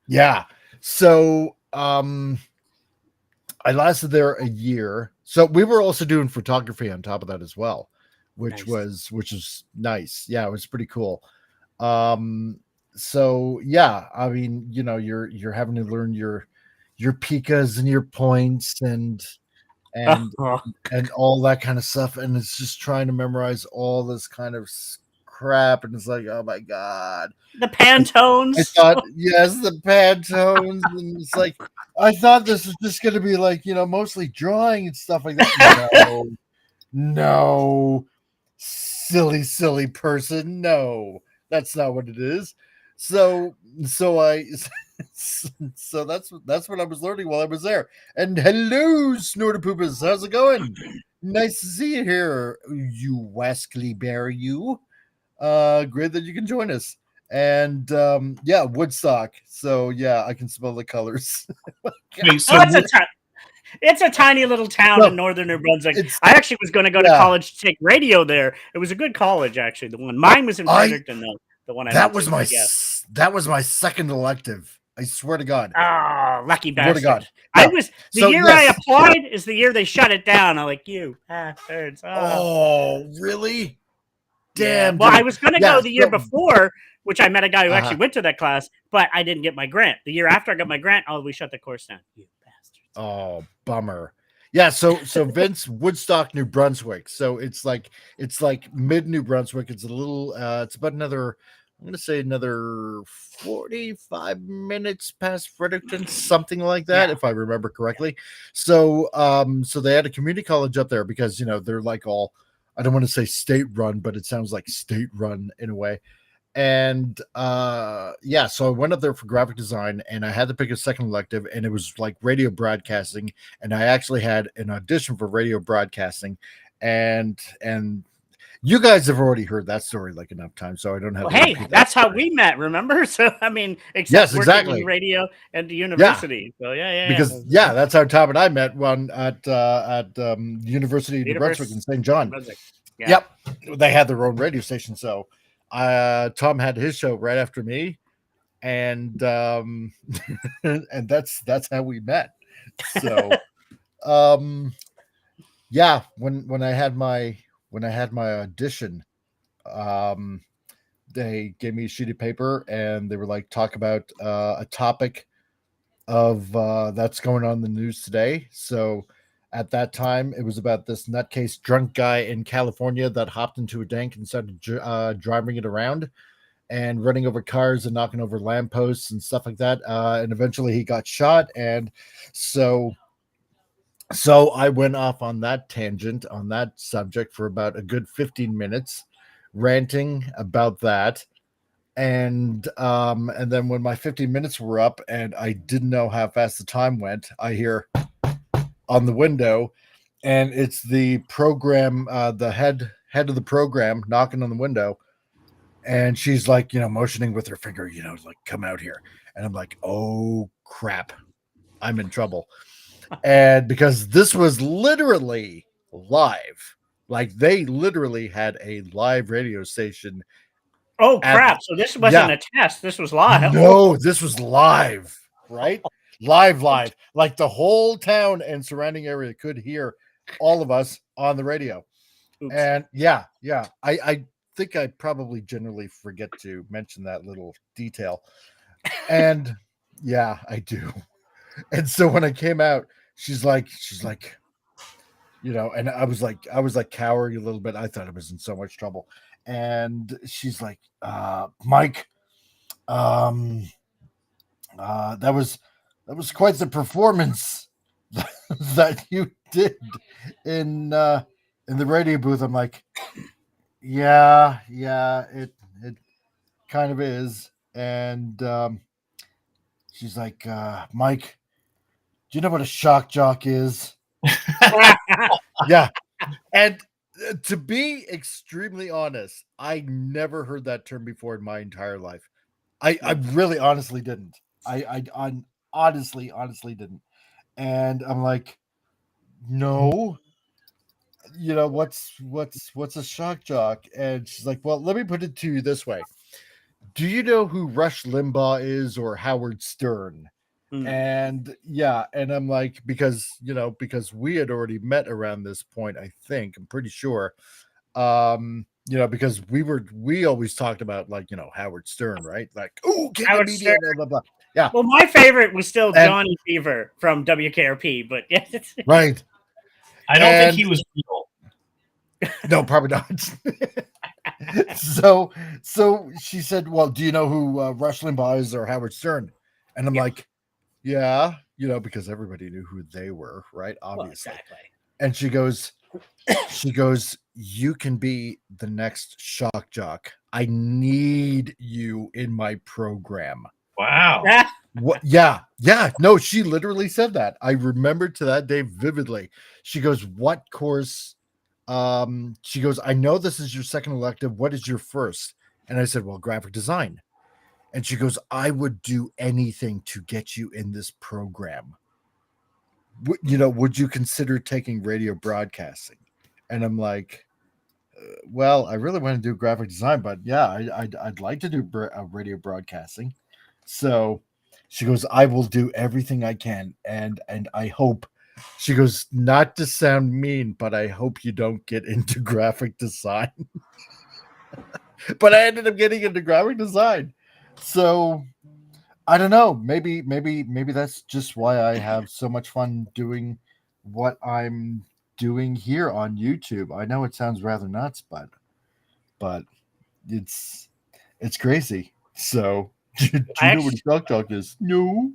Yeah. So I lasted there a year. So we were also doing photography on top of that as well, which is nice. Yeah, it was pretty cool. So yeah, I mean, you're having to learn your picas and your points and all that kind of stuff, and it's just trying to memorize all this kind of crap, and it's like, oh my god, the Pantones. I thought, yes, the Pantones, and it's like, I thought this was just going to be like mostly drawing and stuff like that. No, silly person, no, that's not what it is. So that's what I was learning while I was there. And hello, Snortapoopas, how's it going? Nice to see you here, you wascally bear, you. Great that you can join us. And yeah, Woodstock. So yeah, I can smell the colors. It's a tiny little town in northern New Brunswick. I actually was going to go to college to take radio there. It was a good college, actually. The one mine was in Fredericton, though. The one that was my second elective. I swear to God. Oh, lucky bastard! God. I was year I applied is the year they shut it down. I'm like, you bastards! Oh, really? Damn. Yeah. Well, I was going to go the year before, which I met a guy who actually went to that class, but I didn't get my grant. The year after I got my grant, we shut the course down. You bastards! Oh, bummer. Yeah, so Vince, Woodstock, New Brunswick. So it's like mid New Brunswick. It's a little it's about another I'm going to say another 45 minutes past Fredericton, something like that, if I remember correctly. So, so they had a community college up there because, you know, they're like all, I don't want to say state run, but it sounds like state run in a way. And yeah, so I went up there for graphic design, and I had to pick a second elective, and it was like radio broadcasting, and I actually had an audition for radio broadcasting, and you guys have already heard that story like enough times, so I don't have to hey, repeat that that's how story. we met, remember? So I mean, except Yes, working exactly. in radio at the university. So yeah. Because yeah, that's how Tom and I met one at the University of New Brunswick in St. John. Yeah. Yep, they had their own radio station, so Tom had his show right after me, and and that's how we met. So yeah, when I had my audition, they gave me a sheet of paper, and they were like, talk about a topic of that's going on in the news today. So at that time, it was about this nutcase drunk guy in California that hopped into a tank and started driving it around and running over cars and knocking over lampposts and stuff like that. And eventually he got shot. And so I went off on that tangent on that subject for about a good 15 minutes, ranting about that. And then when my 15 minutes were up and I didn't know how fast the time went, I hear on the window, and it's the program, the head of the program knocking on the window, and she's like, you know, motioning with her finger, you know, like, come out here. And I'm like, oh crap, I'm in trouble. And because this was literally live, like they literally had a live radio station. Oh crap! So this wasn't a test. This was live. No, this was live, right? Live. Like the whole town and surrounding area could hear all of us on the radio. Oops. And yeah. I think I probably generally forget to mention that little detail. And yeah, I do. And so when I came out, she's like, you know, and I was like cowering a little bit. I thought I was in so much trouble. And she's like, Mike, that was quite the performance that you did in the radio booth. I'm like, yeah, it kind of is. And she's like, Mike, do you know what a shock jock is? Yeah. And to be extremely honest, I never heard that term before in my entire life. I really honestly didn't. I honestly didn't. And I'm like, no, you know, what's a shock jock? And she's like, well, let me put it to you this way. Do you know who Rush Limbaugh is or Howard Stern? And yeah, and I'm like, because we had already met around this point, I think, I'm pretty sure. You know, because we always talked about, like, you know, Howard Stern, right? Like, oh, Howard Stern. Blah, blah, blah. Yeah. Well, my favorite was still Johnny Fever from WKRP, but yeah. Right. I don't think he was real. No, probably not. So she said, well, do you know who Rush Limbaugh is or Howard Stern? And I'm like, yeah, you know, because everybody knew who they were, right? Obviously. Well, exactly. And she goes, you can be the next shock jock. I need you in my program. Wow. What? Yeah. No, she literally said that. I remember to that day vividly. She goes, what course? She goes, I know this is your second elective. What is your first? And I said, well, graphic design. And she goes, I would do anything to get you in this program. You know, would you consider taking radio broadcasting? And I'm like, well, I really want to do graphic design, but yeah, I'd like to do radio broadcasting. So she goes, I will do everything I can. And I hope, she goes, not to sound mean, but I hope you don't get into graphic design. But I ended up getting into graphic design. So I don't know. Maybe that's just why I have so much fun doing what I'm doing here on YouTube. I know it sounds rather nuts, but it's It's crazy. So, do you know what a shock jock is? No.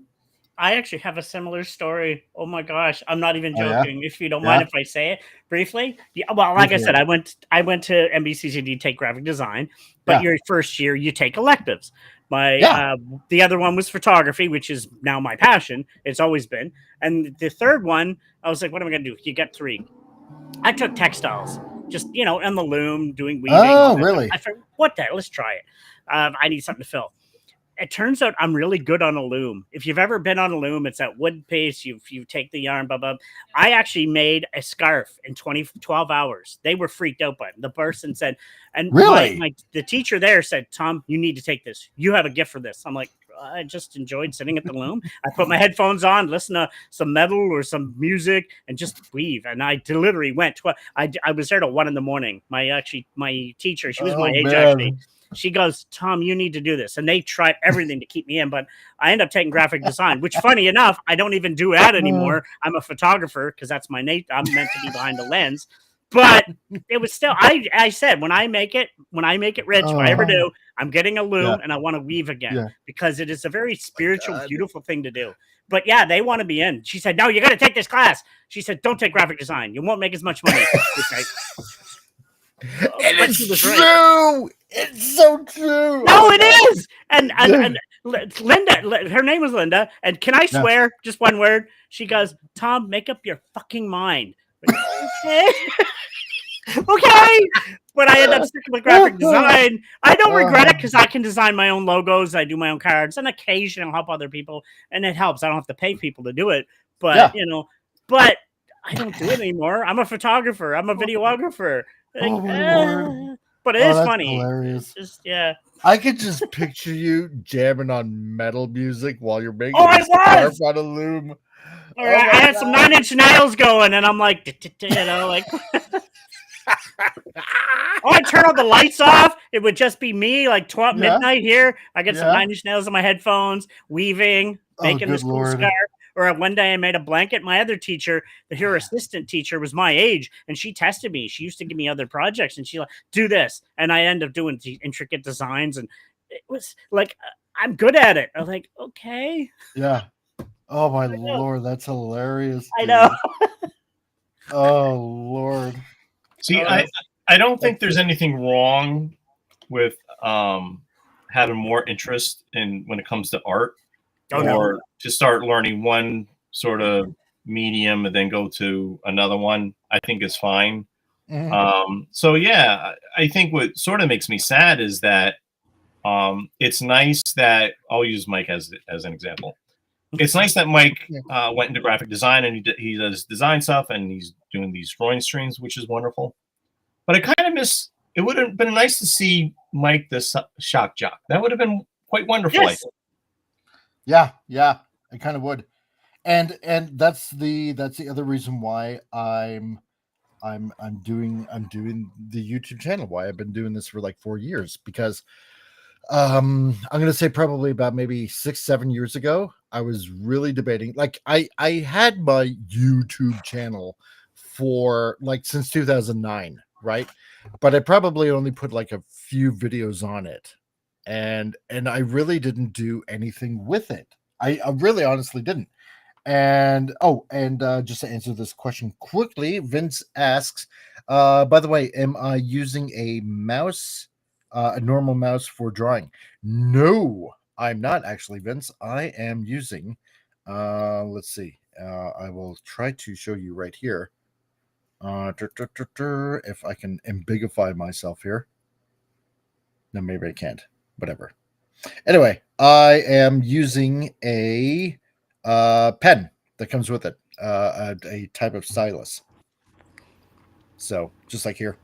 I actually have a similar story. Oh my gosh, I'm not even Oh, yeah? joking. If you don't Yeah. mind if I say it briefly. Yeah, well, like Go I for said, it. I went to NBCCD to take graphic design, but Yeah. your first year you take electives. My Yeah. the other one was photography, which is now my passion. It's always been. And the third one, I was like, what am I gonna do? You get 3. I took textiles, just on the loom, doing weaving. All Oh, that stuff. really? I figured, what the hell? Let's try it. I need something to fill. It turns out I'm really good on a loom. If you've ever been on a loom, it's that wood paste. You take the yarn, blah, blah. I actually made a scarf in 12 hours. They were freaked out by it. The person said, and Really? the teacher there said, Tom, you need to take this. You have a gift for this. I'm like, I just enjoyed sitting at the loom. I put my headphones on, listen to some metal or some music, and just weave. And I literally went. I was there till 1 a.m. My teacher, she was my age actually. She goes, Tom, you need to do this. And they tried everything to keep me in, but I end up taking graphic design, which funny enough, I don't even do that anymore. I'm a photographer because that's my nature. I'm meant to be behind the lens. But it was still, I said, when I make it rich, if I ever do, I'm getting a loom and I want to weave again because it is a very spiritual, beautiful thing to do. But yeah, they want to be in. She said, no, you got to take this class. She said, don't take graphic design. You won't make as much money. And it's true. Right. It's so true. No, it is. And Linda, her name was Linda. And can I swear just one word? She goes, Tom, make up your fucking mind. Okay. Okay. But I end up sticking with graphic design. I don't regret it because I can design my own logos. I do my own cards, and occasionally I'll help other people, and it helps. I don't have to pay people to do it. But but I don't do it anymore. I'm a photographer. I'm a videographer. Like, Lord. But it is funny. Hilarious. Just, I could just picture you jamming on metal music while you're making a scarf on a loom. I had some 9 Inch Nails going, and I'm like, like. I'd turn all the lights off. It would just be me, like 12 midnight here. I get some 9 Inch Nails on my headphones, weaving, making this cool scarf. Or one day I made a blanket. My other teacher, her assistant teacher, was my age, and she tested me. She used to give me other projects, and she like, do this. And I end up doing intricate designs, and it was like, I'm good at it. I was like, okay. Yeah. Oh, my Lord. That's hilarious. I know. Oh, Lord. See, I don't think there's anything wrong with having more interest in when it comes to art. Or to start learning one sort of medium and then go to another one, I think is fine. So yeah, I think what sort of makes me sad is that it's nice that I'll use Mike as an example. It's nice that Mike went into graphic design and he does design stuff and he's doing these drawing streams, which is wonderful. But I kind of miss. It would have been nice to see Mike the shock jock. That would have been quite wonderful. Yes. I think. Yeah, I kind of would, and that's the other reason why I'm doing the YouTube channel. Why I've been doing this for like 4 years, because I'm gonna say probably about maybe 6-7 years ago, I was really debating. Like I had my YouTube channel for like since 2009, right? But I probably only put like a few videos on it. And I really didn't do anything with it. I really honestly didn't. And just to answer this question quickly, Vince asks, by the way, am I using a mouse, a normal mouse for drawing? No, I'm not actually, Vince. I am using, let's see, I will try to show you right here. If I can ambiguify myself here. No, maybe I can't. Whatever. Anyway, I am using a pen that comes with it, a type of stylus. So just like here,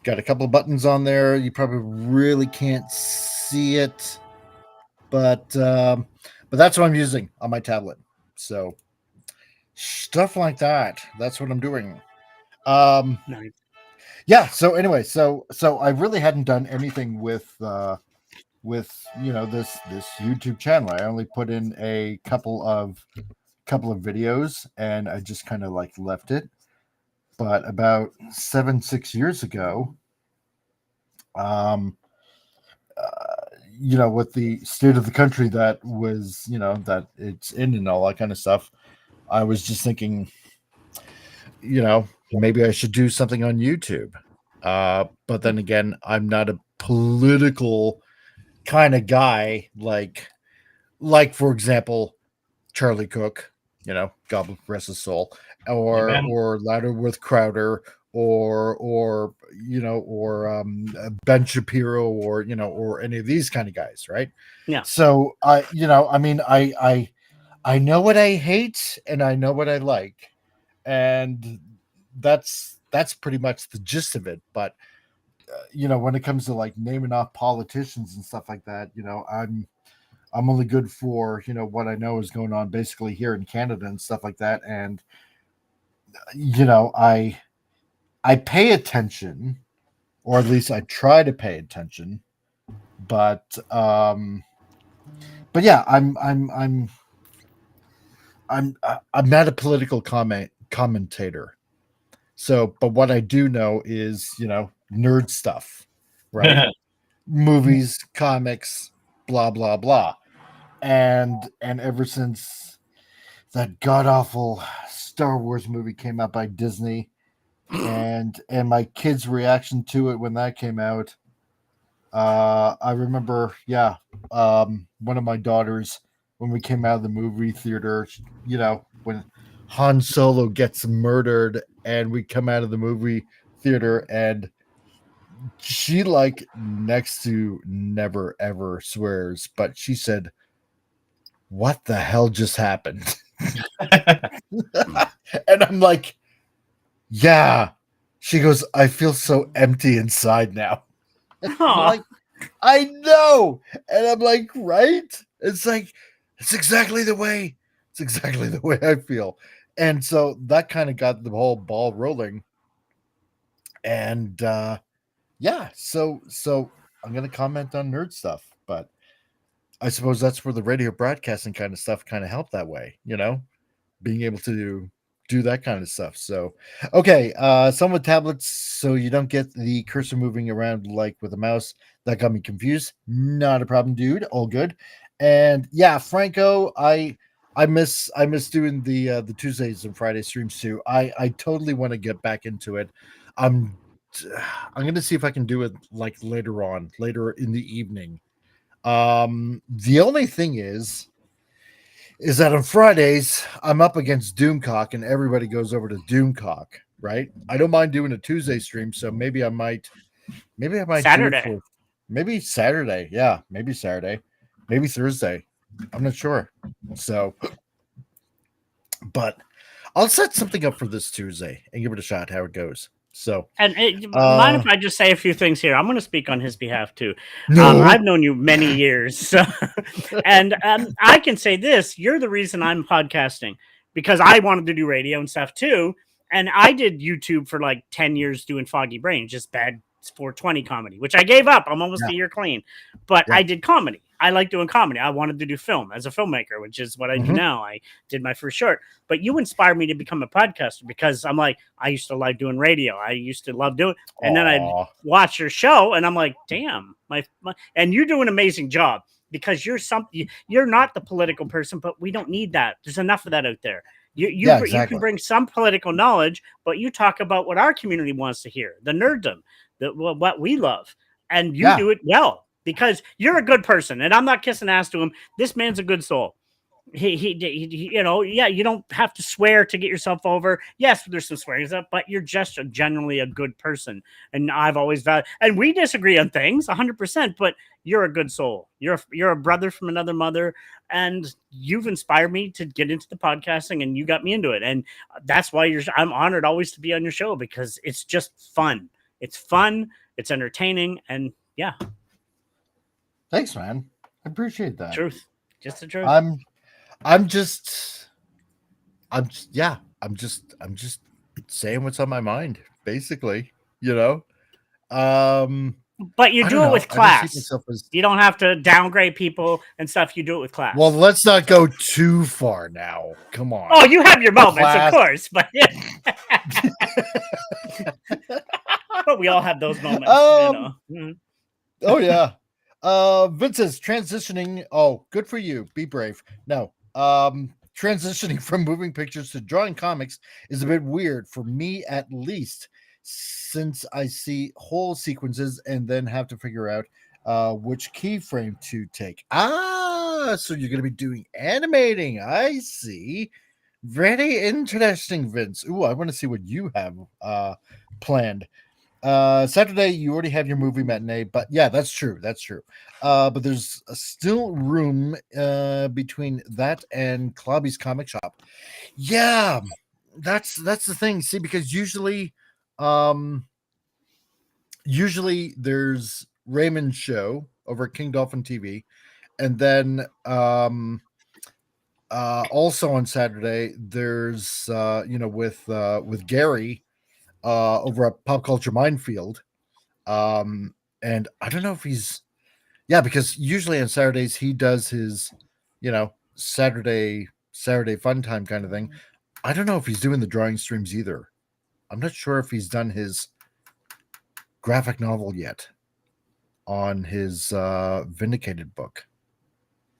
got a couple of buttons on there. You probably really can't see it, but that's what I'm using on my tablet. So stuff like that. That's what I'm doing. Nice. Yeah. So anyway, so I really hadn't done anything with this YouTube channel. I only put in a couple of videos and I just kind of like left it. But about 6 years ago, with the state of the country that was, that it's in and all that kind of stuff, I was just thinking, maybe I should do something on YouTube. But then again, I'm not a political kind of guy like for example, Charlie Cook, God rest his soul, or Louder with Crowder, or Ben Shapiro, or any of these kind of guys, right? Yeah. So I know what I hate and I know what I like, and that's pretty much the gist of it. But when it comes to like naming off politicians and stuff like that, I'm only good for what I know is going on basically here in Canada and stuff like that. And I pay attention, or at least I try to pay attention. But yeah, I'm not a political commentator. So, but what I do know is nerd stuff, right? Movies, comics, blah blah blah, and ever since that god awful Star Wars movie came out by Disney, and my kids' reaction to it when that came out, I remember, one of my daughters, when we came out of the movie theater, when Han Solo gets murdered, and we come out of the movie theater, and she like next to never ever swears, but she said, "What the hell just happened?" And I'm like, "Yeah." She goes, "I feel so empty inside now." I'm like, I know. And I'm like, right? It's like, it's exactly the way I feel. And so that kind of got the whole ball rolling. And so I'm gonna comment on nerd stuff, but I suppose that's where the radio broadcasting kind of stuff kind of helped that way, being able to do that kind of stuff. So okay, some with tablets, so you don't get the cursor moving around like with a mouse. That got me confused. Not a problem, dude. All good. And yeah, Franco, I miss doing the Tuesdays and Friday streams too. I totally want to get back into it. I'm gonna see if I can do it like later in the evening. The only thing is that on Fridays I'm up against Doomcock and everybody goes over to Doomcock, right? I don't mind doing a Tuesday stream, so maybe I might Saturday. do it for maybe Saturday. Yeah, maybe Saturday, maybe Thursday. I'm not sure. So, but I'll set something up for this Tuesday and give it a shot. How it goes. So, and mind if I just say a few things here? I'm going to speak on his behalf too. No. I've known you many years, so, and I can say this: you're the reason I'm podcasting, because I wanted to do radio and stuff too, and I did YouTube for like 10 years doing Foggy Brain, just bad 420 comedy, which I gave up. I'm almost a year clean, but I did comedy. I like doing comedy. I wanted to do film as a filmmaker, which is what I do now. I did my first short, but you inspired me to become a podcaster, because I'm like, I used to like doing radio. I used to love doing, and then I watch your show and I'm like, damn, my and you do an amazing job, because you're not the political person, but we don't need that. There's enough of that out there. You can bring some political knowledge, but you talk about what our community wants to hear, the nerddom, what we love, and you do it well, because you're a good person, and I'm not kissing ass to him. This man's a good soul. He you don't have to swear to get yourself over. Yes, there's some swearing stuff, but you're just generally a good person, and I've always valued. And we disagree on things 100%, but you're a good soul. You're a brother from another mother, and you've inspired me to get into the podcasting, and you got me into it, and that's why I'm honored always to be on your show, because it's just fun. It's fun. It's entertaining, and yeah. Thanks, man. I appreciate that. Truth. Just the truth. I'm just saying what's on my mind, basically, But you do it with class. You don't have to downgrade people and stuff. You do it with class. Well, let's not go too far now. Come on. Oh, you have your moments, of course, but but we all have those moments. Oh yeah. Vince is transitioning. Oh, good for you. Be brave. No. Transitioning from moving pictures to drawing comics is a bit weird for me, at least, since I see whole sequences and then have to figure out which keyframe to take. So you're going to be doing animating. I see. Very interesting, Vince. Ooh, I want to see what you have planned. Saturday, you already have your movie matinee, but yeah, that's true. That's true. But there's still room between that and Klobby's Comic Shop. Yeah, that's the thing. See, because usually there's Raymond's show over at King Dolphin TV, and then also on Saturday there's with Gary over at Pop Culture Minefield. And I don't know if he's because usually on Saturdays he does his Saturday fun time kind of thing. I don't know if he's doing the drawing streams either. I'm not sure if he's done his graphic novel yet on his Vindicated book.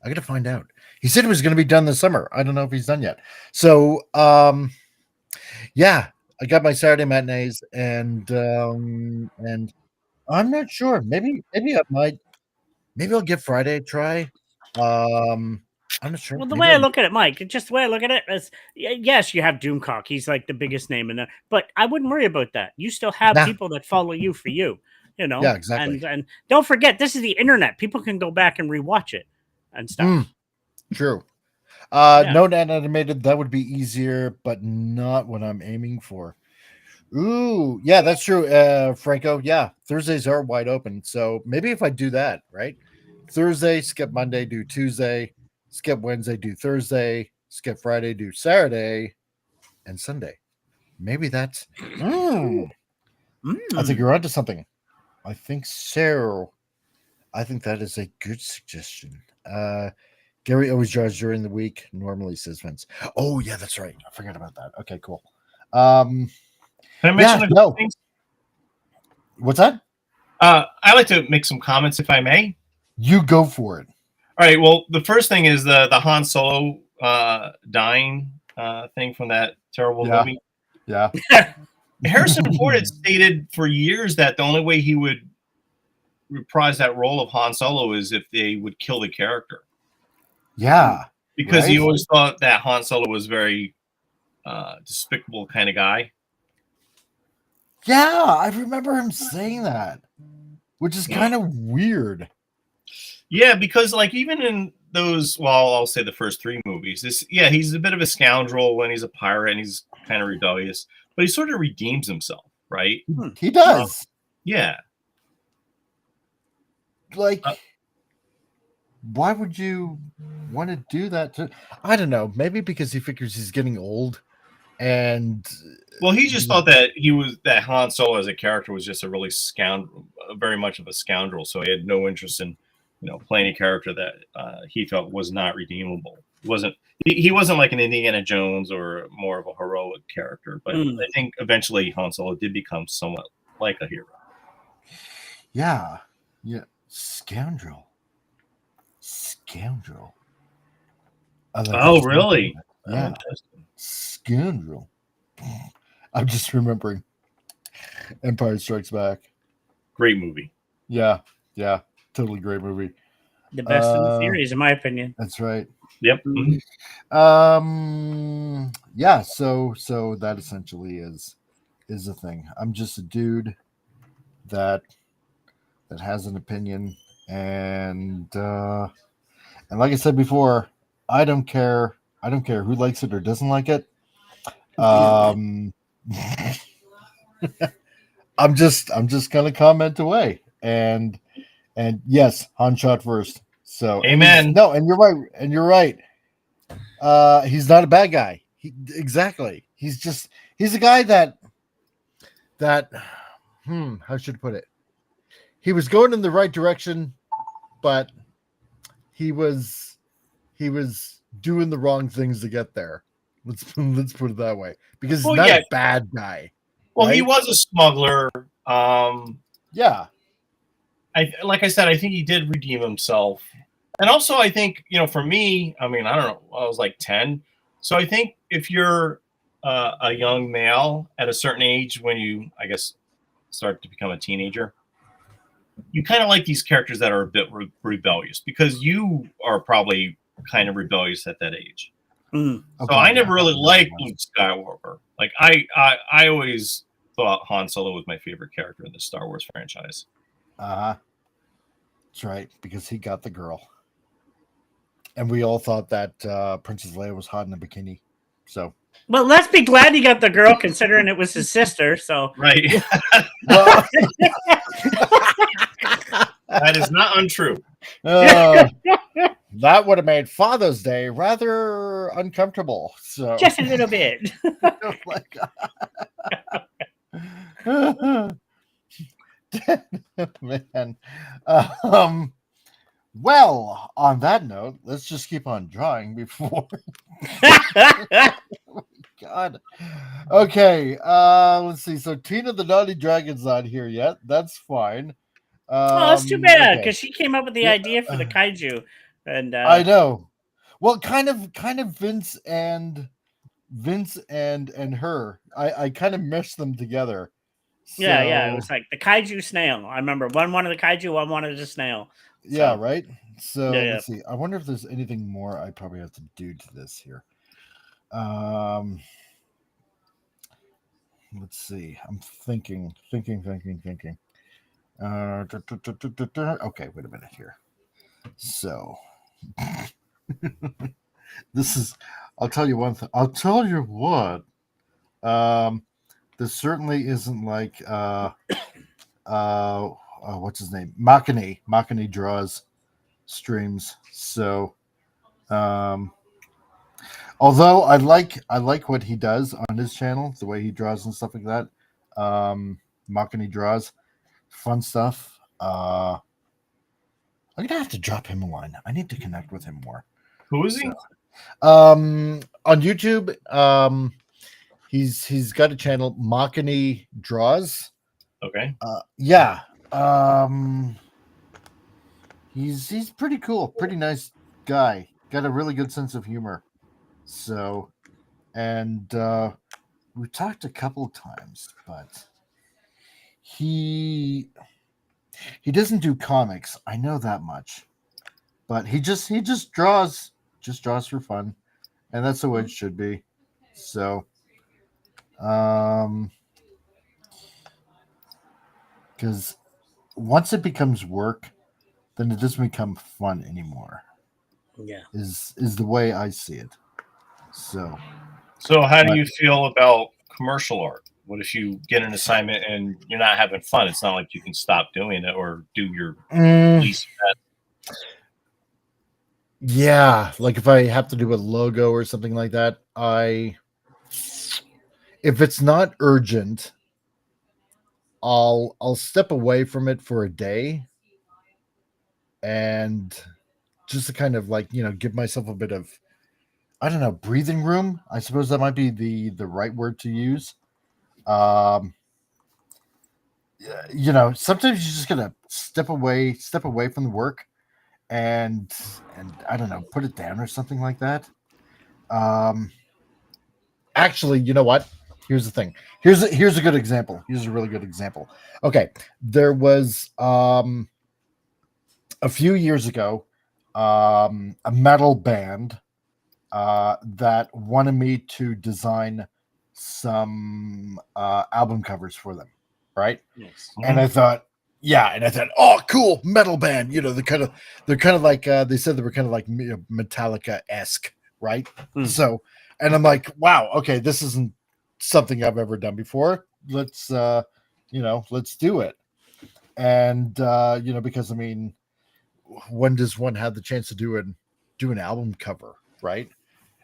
I gotta find out. He said it was going to be done this summer. I don't know if he's done yet. So yeah, I got my Saturday matinees, and I'm not sure. Maybe I might. Maybe I'll give Friday a try. I'm not sure. Well, the way I look at it, Mike, just the way I look at it is, yes, you have Doomcock. He's like the biggest name in there, but I wouldn't worry about that. You still have people that follow you for you, Yeah, exactly. And don't forget, this is the internet. People can go back and rewatch it and stuff. True. No animated, that would be easier, but not what I'm aiming for. Ooh, yeah, that's true, Franco. Yeah, Thursdays are wide open, so maybe if I do that, right? Thursday, skip Monday, do Tuesday, skip Wednesday, do Thursday, skip Friday, do Saturday, and Sunday. Maybe that's. I think you're onto something. I think so. I think that is a good suggestion. Gary always draws during the week. Normally, says Vince. Oh yeah, that's right. I forgot about that. Okay, cool. Can I mention a couple things? What's that? I like to make some comments, if I may. You go for it. All right. Well, the first thing is the Han Solo dying thing from that terrible movie. Yeah. Harrison Ford had stated for years that the only way he would reprise that role of Han Solo is if they would kill the character. Yeah. Because he always thought that Han Solo was very despicable kind of guy. Yeah, I remember him saying that, which is kind of weird. Yeah, because like even in those, well, I'll say the first three movies, he's a bit of a scoundrel when he's a pirate and he's kind of rebellious, but he sort of redeems himself, right? He does. Yeah. Like, why would you want to do that? I don't know. Maybe because he figures he's getting old. And well, he just thought that that Han Solo as a character was just a really very much of a scoundrel. So he had no interest in, playing a character that he felt was not redeemable. He wasn't like an Indiana Jones or more of a heroic character. But I think eventually Han Solo did become somewhat like a hero. Yeah. Scoundrel. Oh, really? Yeah. Scoundrel. I'm just remembering Empire Strikes Back. Great movie. Yeah, totally great movie. The best in the series, in my opinion. That's right. Yep. Yeah. So that essentially is the thing. I'm just a dude that has an opinion, and like I said before, I don't care. I don't care who likes it or doesn't like it. I'm just gonna comment away, and yes, Han shot first. So amen. And you're right. He's not a bad guy. Exactly. He's a guy that how should I put it? He was going in the right direction, but he was doing the wrong things to get there. Let's put it that way, because he's not a bad guy. Well, right? He was a smuggler. Yeah. like I said, I think he did redeem himself. And also, I think, for me, I mean, I don't know, I was like 10. So I think if you're a young male at a certain age, when you, I guess, start to become a teenager, you kind of like these characters that are a bit rebellious, because you are probably kind of rebellious at that age. Mm. So I never really liked Luke Skywalker. Like I always thought Han Solo was my favorite character in the Star Wars franchise. That's right, because he got the girl. And we all thought that Princess Leia was hot in a bikini. So, well, let's be glad he got the girl, considering it was his sister. So, right. well, that is not untrue. that would have made Father's Day rather uncomfortable. So, just a little bit. Man. Well, on that note, let's just keep on drawing before. God. Okay. Let's see. So Tina the Naughty Dragon's not here yet. That's fine. Oh, that's too bad, because okay. she came up with the idea for the kaiju, and I know. Well, kind of Vince and her. I kind of meshed them together. So, yeah, it was like the kaiju snail. I remember one wanted the kaiju, one wanted the snail. Yeah, So, right. So yeah. let's see. I wonder if there's anything more I probably have to do to this here. Let's see. I'm thinking. Okay, wait a minute here. So this is. I'll tell you one thing. I'll tell you what. This certainly isn't like what's his name? Makani draws streams. So although I like what he does on his channel, the way he draws and stuff like that. Makani draws fun stuff. I'm gonna have to drop him a line. I need to connect with him more. Who is he? On YouTube, he's got a channel, Makani Draws. Okay. Yeah. He's pretty cool, pretty nice guy. Got a really good sense of humor. So, and we talked a couple of times, but he doesn't do comics. I know that much. But he just draws for fun, and that's the way it should be. So, because once it becomes work, then it doesn't become fun anymore. Yeah, is the way I see it. So how do you feel about commercial art? What if you get an assignment and you're not having fun? It's not like you can stop doing it or do your least best. Yeah, like if I have to do a logo or something like that, if it's not urgent, I'll step away from it for a day, and just to kind of like, give myself a bit of, I don't know, breathing room. I suppose that might be the right word to use. Sometimes you just gotta step away from the work, and I don't know, put it down or something like that. Actually, you know what? Here's the thing. Here's a good example. Here's a really good example. Okay, there was a few years ago a metal band that wanted me to design some album covers for them, right? yes. And I thought, oh, cool, metal band. They're kind of like they said they were kind of like Metallica-esque, right? So, and I'm like, wow, okay, this isn't something I've ever done before. Let's let's do it. And because I mean, when does one have the chance to do an album cover, right?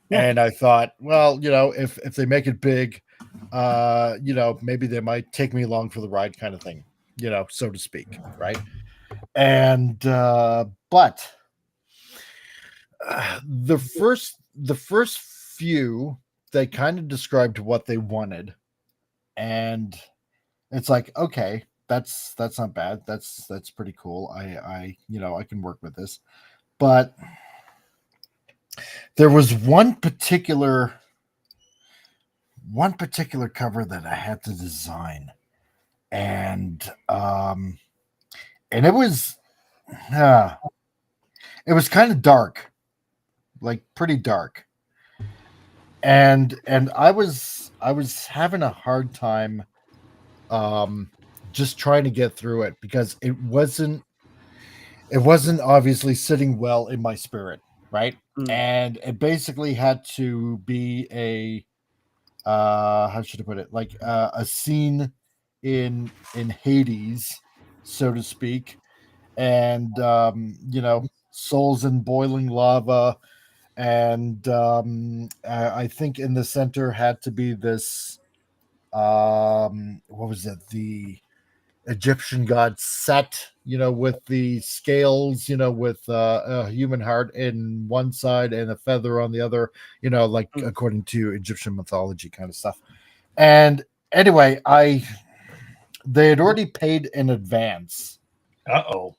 Yeah. And I thought, well, if they make it big, maybe they might take me along for the ride, kind of thing, so to speak, right? And but the first few, they kind of described what they wanted, and it's like, okay, that's not bad. That's pretty cool. I I can work with this. But there was one particular cover that I had to design, and it was kind of dark, like pretty dark, and I was having a hard time just trying to get through it because it wasn't obviously sitting well in my spirit, right? And it basically had to be a how should I put it, like a scene in Hades, so to speak, and souls in boiling lava, and I think in the center had to be this what was it, the Egyptian god Set, with the scales, with a human heart in one side and a feather on the other, like according to Egyptian mythology kind of stuff. And anyway, they had already paid in advance. Uh-oh.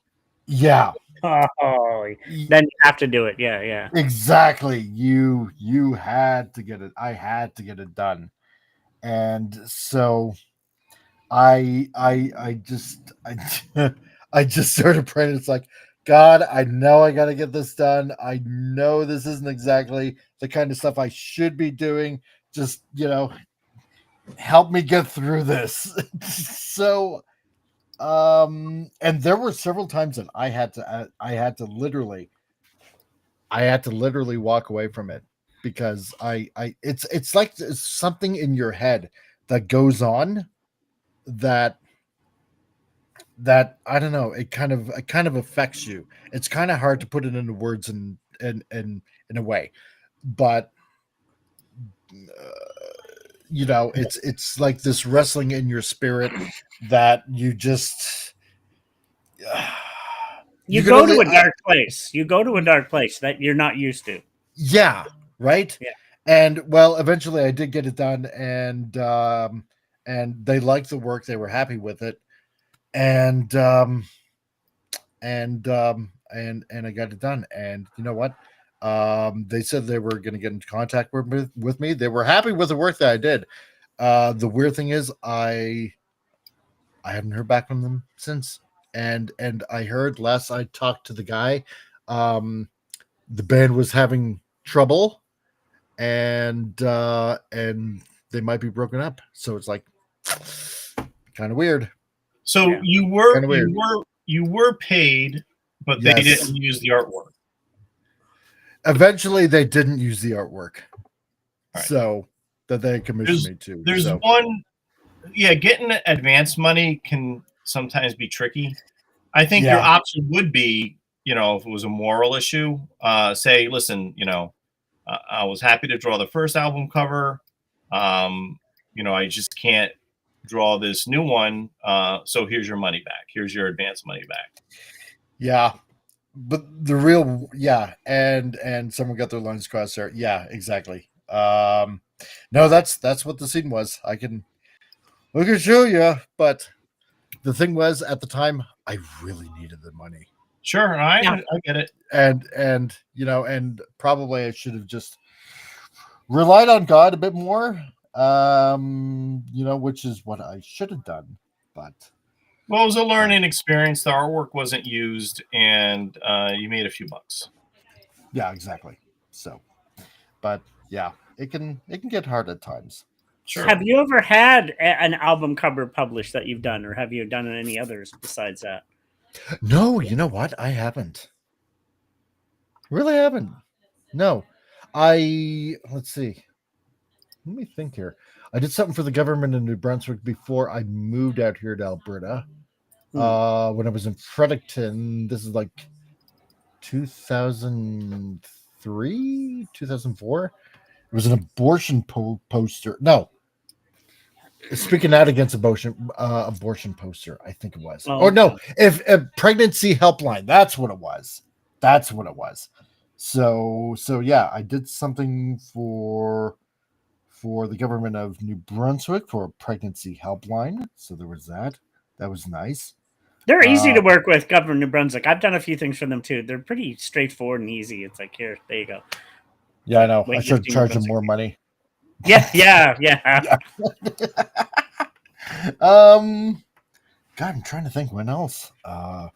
Yeah. Oh, then you have to do it. Yeah. Exactly. You had to get it. I had to get it done. And so I just I just started praying. It's like, God, I know I got to get this done. I know this isn't exactly the kind of stuff I should be doing. Just, help me get through this. So, and there were several times that I had to literally walk away from it because it's like it's something in your head that goes on that I don't know, it kind of affects you. It's kind of hard to put it into words and in a way, but it's like this wrestling in your spirit that you just you go to a dark place. You go to a dark place that you're not used to. Yeah, right. Yeah. And well, eventually I did get it done, and they liked the work. They were happy with it, and I got it done. And you know what? They said they were going to get in contact with me. They were happy with the work that I did. The weird thing is, I haven't heard back from them since. And I heard last I talked to the guy, the band was having trouble, and they might be broken up. So it's like kind of weird. So Yeah. you were paid, but they didn't use the artwork. Eventually, they didn't use the artwork, right. So that they commissioned me to. There's one, getting advance money can sometimes be tricky. I think your option would be, if it was a moral issue, say, listen, I was happy to draw the first album cover. I just can't draw this new one. So here's your money back. Here's your advance money back. Yeah. But the real, and someone got their lines crossed there. Yeah, exactly. No, that's what the scene was. I can show you, but the thing was, at the time, I really needed the money. Sure, I get it. And probably I should have just relied on God a bit more. Which is what I should have done. But well, it was a learning experience. The artwork wasn't used, and you made a few bucks. Yeah, exactly. So, but yeah, it can get hard at times. Sure. Have you ever had an album cover published that you've done, or have you done any others besides that? No, you know what? I haven't. Really haven't. No. Let's see. Let me think here. I did something for the government in New Brunswick before I moved out here to Alberta. When I was in Fredericton, this is like 2003, 2004. It was an abortion poster. No. Speaking out against abortion poster, I think it was. Oh, or no, if pregnancy helpline, that's what it was. So yeah, I did something for the government of New Brunswick for a pregnancy helpline. So there was that. That was nice. They're easy to work with, Governor New Brunswick. I've done a few things for them too. They're pretty straightforward and easy. It's like, here, there you go. Yeah, I know. I Weightlifting should charge them New more money. Yeah. God, I'm trying to think when else. Well,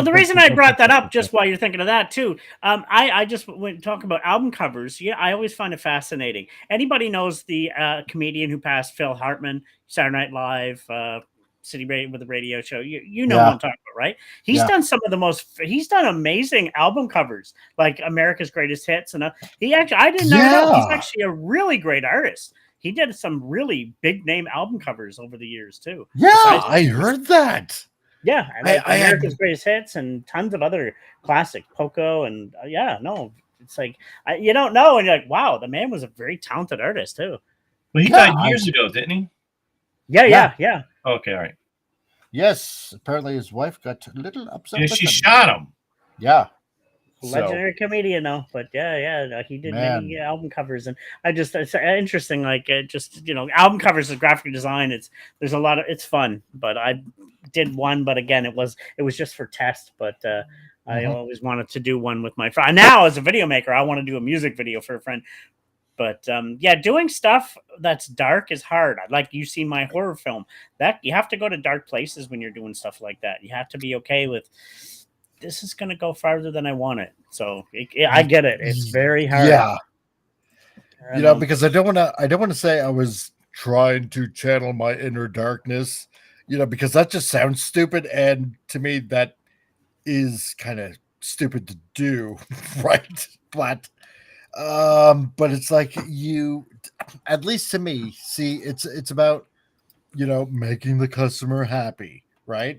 the reason I brought that up, just while you're thinking of that too, I just went talking about album covers. Yeah, I always find it fascinating. Anybody knows the comedian who passed, Phil Hartman, Saturday Night Live, City Radio with the radio show. You know what I'm talking about, right? He's done some of the most. He's done amazing album covers, like America's Greatest Hits, and he actually I didn't know he's actually a really great artist. He did some really big name album covers over the years too. Yeah, I heard that. Yeah, America's Greatest Hits and tons of other classic Poco and it's like you don't know and you're like, wow, the man was a very talented artist too. Well, he died years ago, didn't he? Yeah. Okay, all right. Yes, apparently his wife got a little upset. Yeah, she shot him. Yeah. Legendary comedian, though, but he did many album covers, and it's interesting. Like, album covers of graphic design. There's a lot of it's fun, but I did one, but again, it was just for test. But I always wanted to do one with my friend. Now, as a video maker, I want to do a music video for a friend. But doing stuff that's dark is hard. Like you see my horror film, that you have to go to dark places when you're doing stuff like that. You have to be okay with. This is going to go farther than I want it. So I get it. It's very hard. Yeah. Because I don't want to say I was trying to channel my inner darkness, because that just sounds stupid. And to me, that is kind of stupid to do. Right. But it's like at least to me, see, it's about, making the customer happy. Right.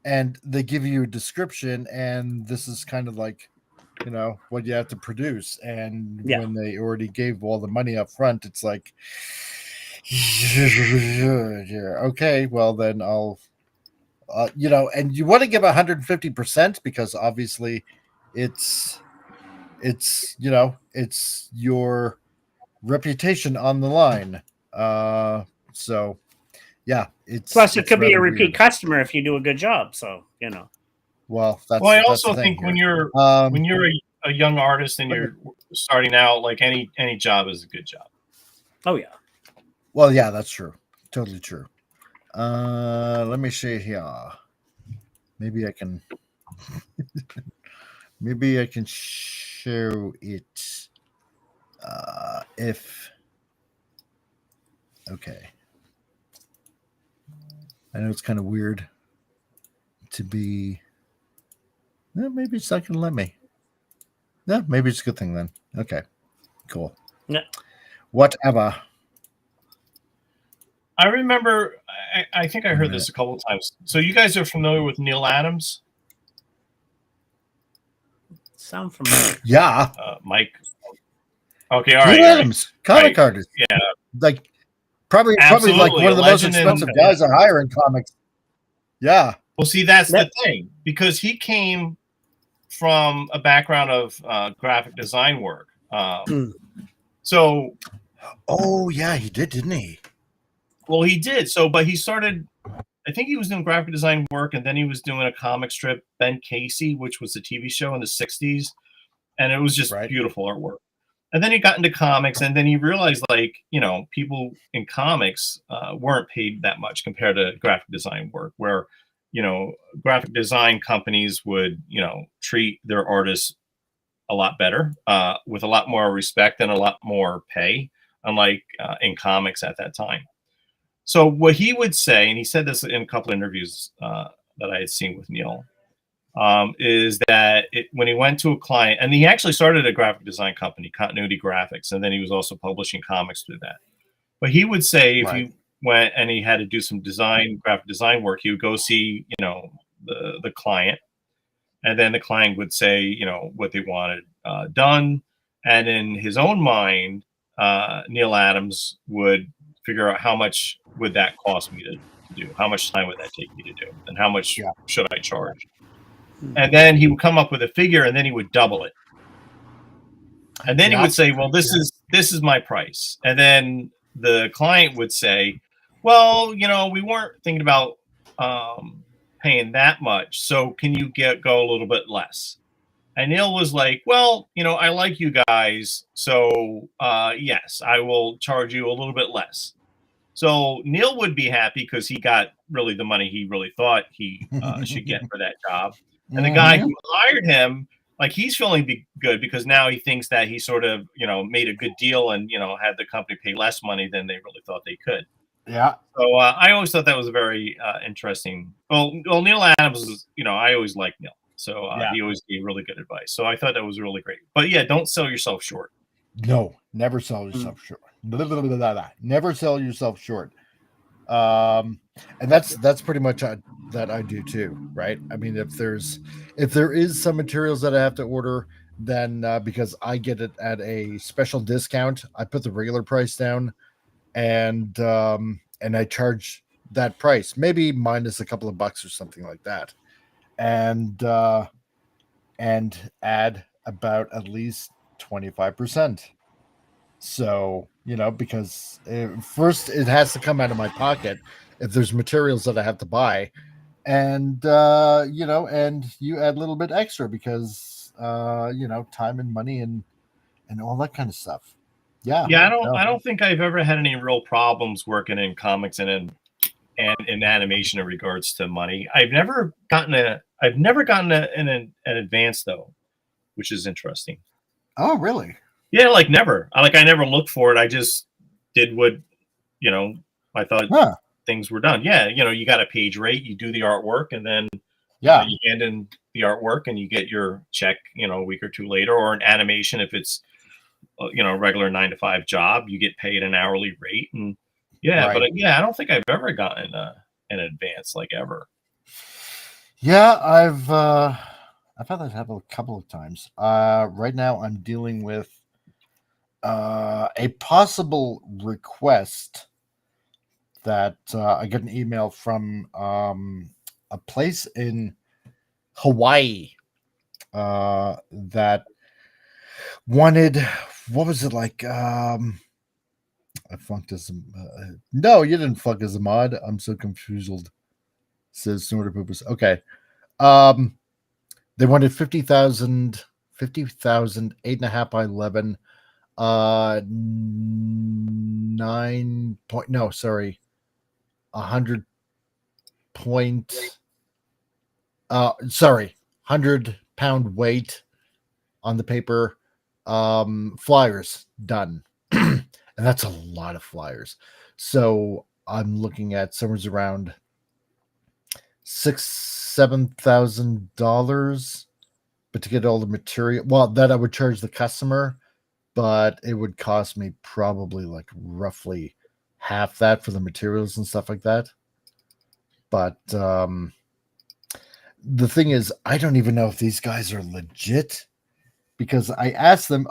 And they give you a description, and this is kind of like, what you have to produce. And when they already gave all the money up front, it's like, okay, well then I'll, and you want to give 150% because obviously it's your reputation on the line. So. Yeah, plus it could be a repeat customer if you do a good job. So Well, I also think when you're a young artist and you're starting out, like any job is a good job. Oh yeah. Well, yeah, that's true. Totally true. Let me see here. Maybe I can. Maybe I can show it. Okay. I know it's kind of weird to be. No, maybe it's not going to let me. No, maybe it's a good thing then. Okay, cool. Yeah. Whatever. I remember. I think I heard this a couple of times. So you guys are familiar with Neil Adams? Sound familiar? Yeah. Mike. Okay, all right. Neil Adams, comic artist. Yeah. Like. Probably like one of the most expensive guys to hire in comics. Yeah. Well, see, that's the thing, because he came from a background of graphic design work. So. Oh, yeah, he did, didn't he? Well, he did. So, but he started, I think he was doing graphic design work, and then he was doing a comic strip, Ben Casey, which was a TV show in the 60s. And it was just beautiful artwork. And then he got into comics, and then he realized, people in comics weren't paid that much compared to graphic design work, where, graphic design companies would, treat their artists a lot better, with a lot more respect and a lot more pay, unlike in comics at that time. So what he would say, and he said this in a couple of interviews that I had seen with Neil, is that when he went to a client, and he actually started a graphic design company, Continuity Graphics, and then he was also publishing comics through that. But he would say if he went and he had to do some graphic design work, he would go see, the client, and then the client would say, what they wanted done. And in his own mind, Neil Adams would figure out how much would that cost me to do? How much time would that take me to do? And how much should I charge? And then he would come up with a figure, and then he would double it. And then he would say, well, this is this is my price. And then the client would say, well, we weren't thinking about paying that much. So can you go a little bit less? And Neil was like, well, I like you guys. So yes, I will charge you a little bit less. So Neil would be happy because he got really the money he really thought he should get for that job. And the guy who hired him, like, he's feeling good because now he thinks that he sort of, made a good deal and, had the company pay less money than they really thought they could. Yeah. So I always thought that was a very interesting. Well, Neil Adams is, I always liked Neil. So he always gave really good advice. So I thought that was really great. But yeah, don't sell yourself short. No, never sell yourself short. Never sell yourself short. And that's pretty much that I do too, right? I mean, if there is some materials that I have to order, then because I get it at a special discount, I put the regular price down, and I charge that price, maybe minus a couple of bucks or something like that, and add about at least 25%. So, because first it has to come out of my pocket if there's materials that I have to buy, and and you add a little bit extra because time and money and all that kind of stuff. Yeah. I don't think I've ever had any real problems working in comics and in animation in regards to money. I've never gotten an advance though, which is interesting. Oh, really? Yeah, like never. I never looked for it. I just did what, I thought things were done. Yeah, you got a page rate, you do the artwork, and then you hand in the artwork and you get your check, a week or two later, or an animation if it's a regular 9-to-5 job, you get paid an hourly rate. And but I don't think I've ever gotten an advance ever. Yeah, I've had that happen a couple of times. Right now I'm dealing with a possible request that I got an email from a place in Hawaii that wanted, what was it like? I funked as no, you didn't fuck as a mod. I'm so confused. Says Snorter Poopers. Okay. They wanted 50,000, 8.5 by 11. 100 point 100-pound weight on the paper, flyers done. And that's a lot of flyers. So I'm looking at somewhere around $7,000, but to get all the material, well, that I would charge the customer, but it would cost me probably roughly half that for the materials and stuff like that. But the thing is, I don't even know if these guys are legit, because I asked them,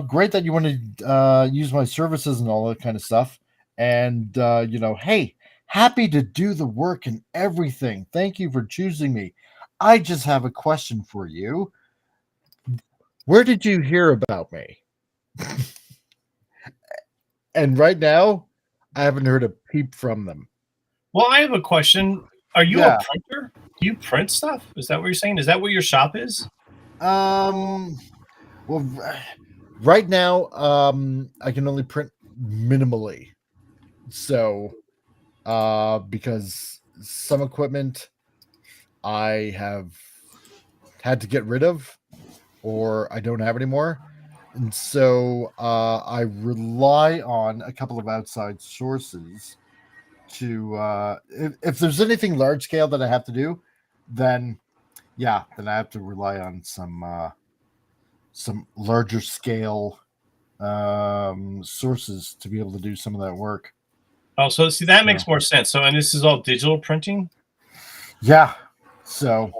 great that you want to use my services and all that kind of stuff. And, hey, happy to do the work and everything. Thank you for choosing me. I just have a question for you. Where did you hear about me? And right now, I haven't heard a peep from them. Well, I have a question. Are you a printer? Do you print stuff? Is that what you're saying? Is that what your shop is? Well, right now, I can only print minimally. So, because some equipment I have had to get rid of, or I don't have anymore. And so I rely on a couple of outside sources to, if there's anything large scale that I have to do, then I have to rely on some larger scale sources to be able to do some of that work. Oh, so see, that makes more sense. So, and this is all digital printing? Yeah. So,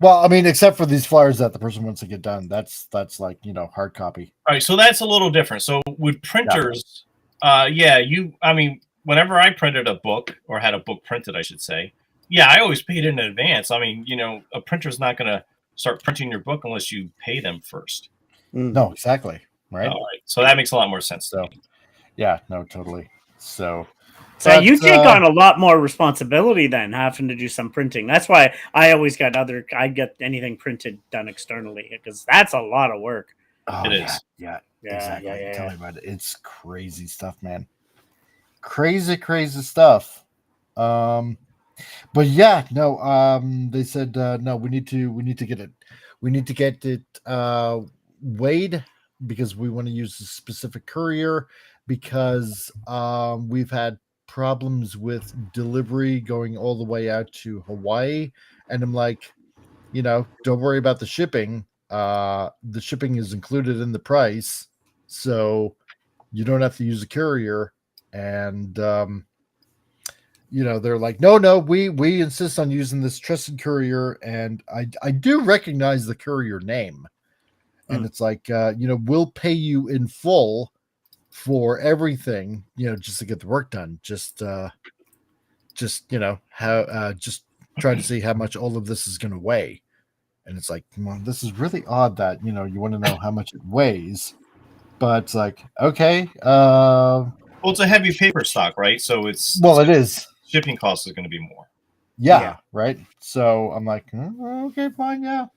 well, I mean, except for these flyers that the person wants to get done, that's hard copy. All right, so that's a little different. So with printers, whenever I printed a book, or had a book printed, I should say, I always paid in advance. I mean, a printer's not going to start printing your book unless you pay them first. No, exactly. Right. All right. So that makes a lot more sense. So, yeah, no, totally. So you take on a lot more responsibility than having to do some printing. That's why I always got I get anything printed done externally because that's a lot of work. Oh, It is. Yeah, Yeah, exactly. yeah, yeah, Tell yeah. me about it. It's crazy stuff, man. Crazy stuff. But yeah, no. They said no. We need to get it. We need to get it weighed because we want to use a specific courier because we've had problems with delivery going all the way out to Hawaii, and I'm like, don't worry about the shipping. The shipping is included in the price, so you don't have to use a courier. And they're like, no, we insist on using this trusted courier, and I do recognize the courier name, and it's like, we'll pay you in full for everything, just to get the work done. Just try to see how much all of this is going to weigh. And it's like, well, this is really odd that, you want to know how much it weighs. But it's like, okay. Well, it's a heavy paper stock, right? So it is. Shipping cost is going to be more. Yeah, right. So I'm like, okay, fine, yeah.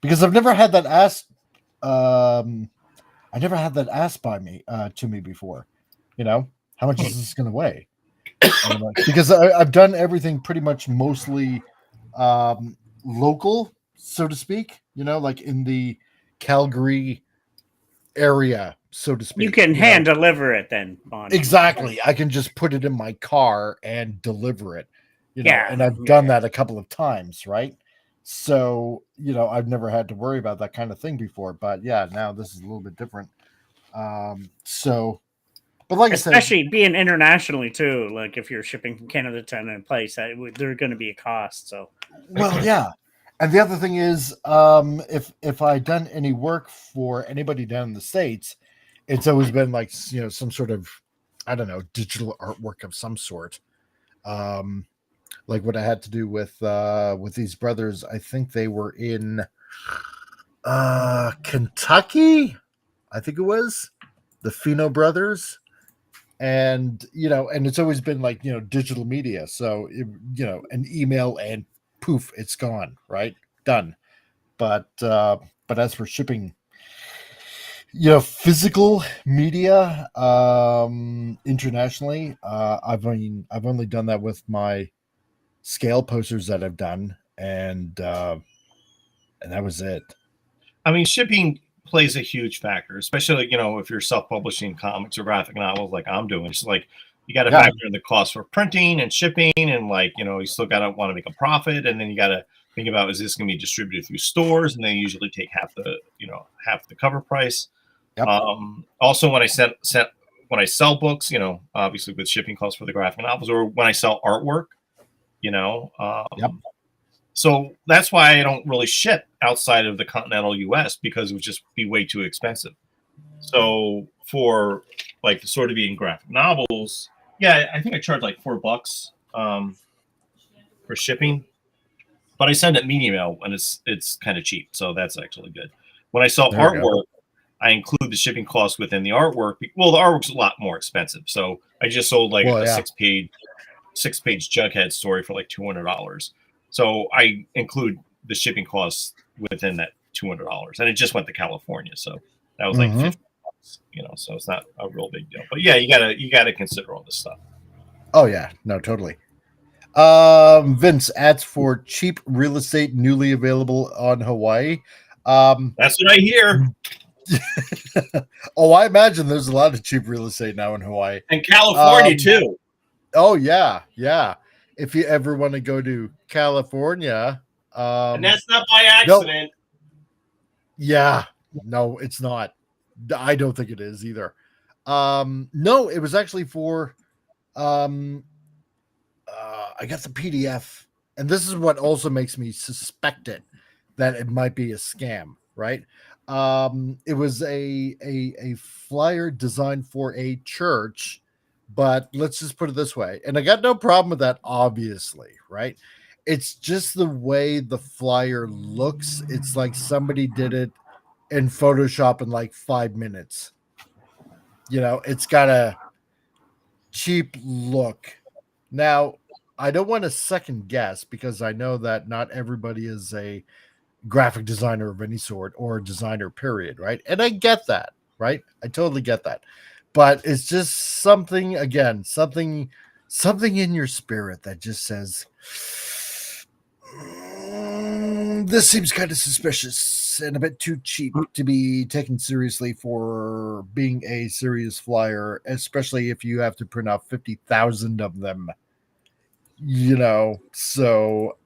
Because I've never had that asked. I never had that asked by me to me before. How much is this going to weigh? And I'm like, because I've done everything pretty much mostly local, so to speak. Like in the Calgary area, so to speak. You can hand deliver it then, Bonnie. Exactly. I can just put it in my car and deliver it. And I've done that a couple of times, right? So, I've never had to worry about that kind of thing before. But yeah, now this is a little bit different. But like especially being internationally too, like if you're shipping from Canada to another place, there's going to be a cost. So, well, yeah. And the other thing is, if I'd done any work for anybody down in the States, it's always been like, some sort of, I don't know, digital artwork of some sort. Like what I had to do with these brothers. I think they were in Kentucky. I think it was the Fino brothers. And, and it's always been like, digital media. So, an email and poof, it's gone, right? Done. But as for shipping, physical media internationally, I've only done that with my scale posters that I've done, and that was it. I mean, shipping plays a huge factor, especially if you're self-publishing comics or graphic novels like I'm doing. It's like you got to factor in the cost for printing and shipping, and you still got to want to make a profit, and then you got to think about, is this going to be distributed through stores, and they usually take half the cover price. Yep. Also, when I sell books, obviously with shipping costs for the graphic novels, or when I sell artwork, Yep. So that's why I don't really ship outside of the continental U.S. because it would just be way too expensive. So for like the sort of being graphic novels, yeah, I think I charge like $4 for shipping, but I send it media mail and it's kind of cheap, so that's actually good. When I sell artwork, I include the shipping costs within the artwork. Well, the artwork's a lot more expensive, so I just sold like a six-page Jughead story for like $200. So I include the shipping costs within that $200, and it just went to California, so that was like $50. So it's not a real big deal. But yeah, you gotta consider all this stuff. Oh yeah, no, totally. Vince, ads for cheap real estate newly available on Hawaii. That's what I hear. Oh, I imagine there's a lot of cheap real estate now in Hawaii and California too. Oh yeah. If you ever want to go to California, and that's not by accident. Yeah, no, it's not. I don't think it is either. No, it was actually for. I got the PDF, and this is what also makes me suspect that it might be a scam, right? It was a flyer designed for a church, but let's just put it this way, and I got no problem with that, obviously, right? It's just the way the flyer looks. It's like somebody did it in Photoshop in like 5 minutes. You know, it's got a cheap look. Now, I don't want to second guess because I know that not everybody is a graphic designer of any sort or a designer, period, right? And I get that, right? I totally get that. But it's just something, again, something in your spirit that just says, this seems kind of suspicious and a bit too cheap to be taken seriously for being a serious flyer, especially if you have to print out 50,000 of them. You know, so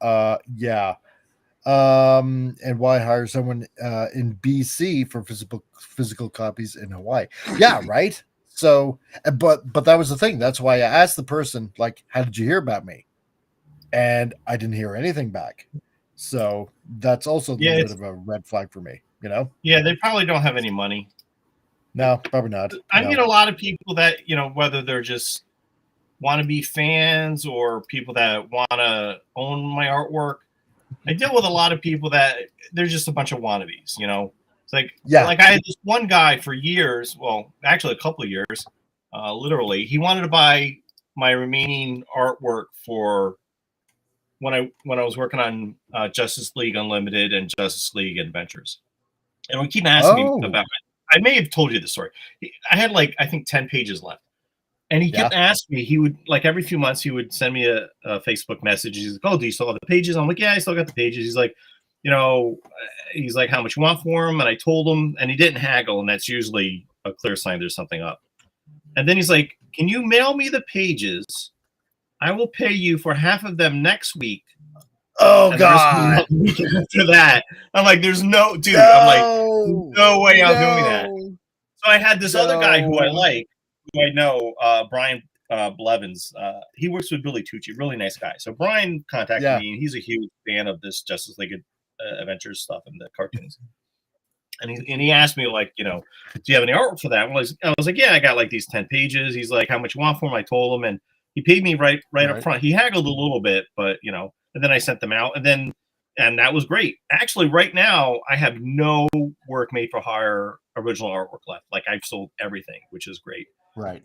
yeah. And why hire someone in BC for physical copies in Hawaii? Yeah, right. So, but that was the thing. That's why I asked the person, like, how did you hear about me? And I didn't hear anything back. So that's also a little bit of a red flag for me, you know? Yeah, they probably don't have any money. No, probably not. I meet a lot of people that, you know, whether they're just want to be fans or people that want to own my artwork. I deal with a lot of people that they're just a bunch of wannabes, you know? It's like, like I had this one guy for years, well, actually a couple of years, literally, he wanted to buy my remaining artwork for when I was working on Justice League Unlimited and Justice League Adventures. And we keep asking me about it. I may have told you the story. I had like, I think 10 pages left. And he kept asking me, he would, like every few months, he would send me a Facebook message. He's like, oh, do you still have the pages? I'm like, yeah, I still got the pages. He's like, you know, he's like, how much you want for them? And I told him, and he didn't haggle. And that's usually a clear sign there's something up. And then he's like, can you mail me the pages? I will pay you for half of them next week. Oh, God. After that, I'm like, there's no, dude, I'm like, no way I'm doing that. So I had this other guy who I like, who I know, Brian Blevins. He works with Billy Tucci, really nice guy. So Brian contacted me, and he's a huge fan of this Justice League Adventures stuff and the cartoons. And he asked me, like, you know, do you have any artwork for that? Well, I was like, yeah, I got like these 10 pages. He's like, how much you want for them? I told him, and he paid me right up front. He haggled a little bit, but, you know, and then I sent them out, and that was great. Actually, right now, I have no work made for hire original artwork left. Like, I've sold everything, which is great. Right.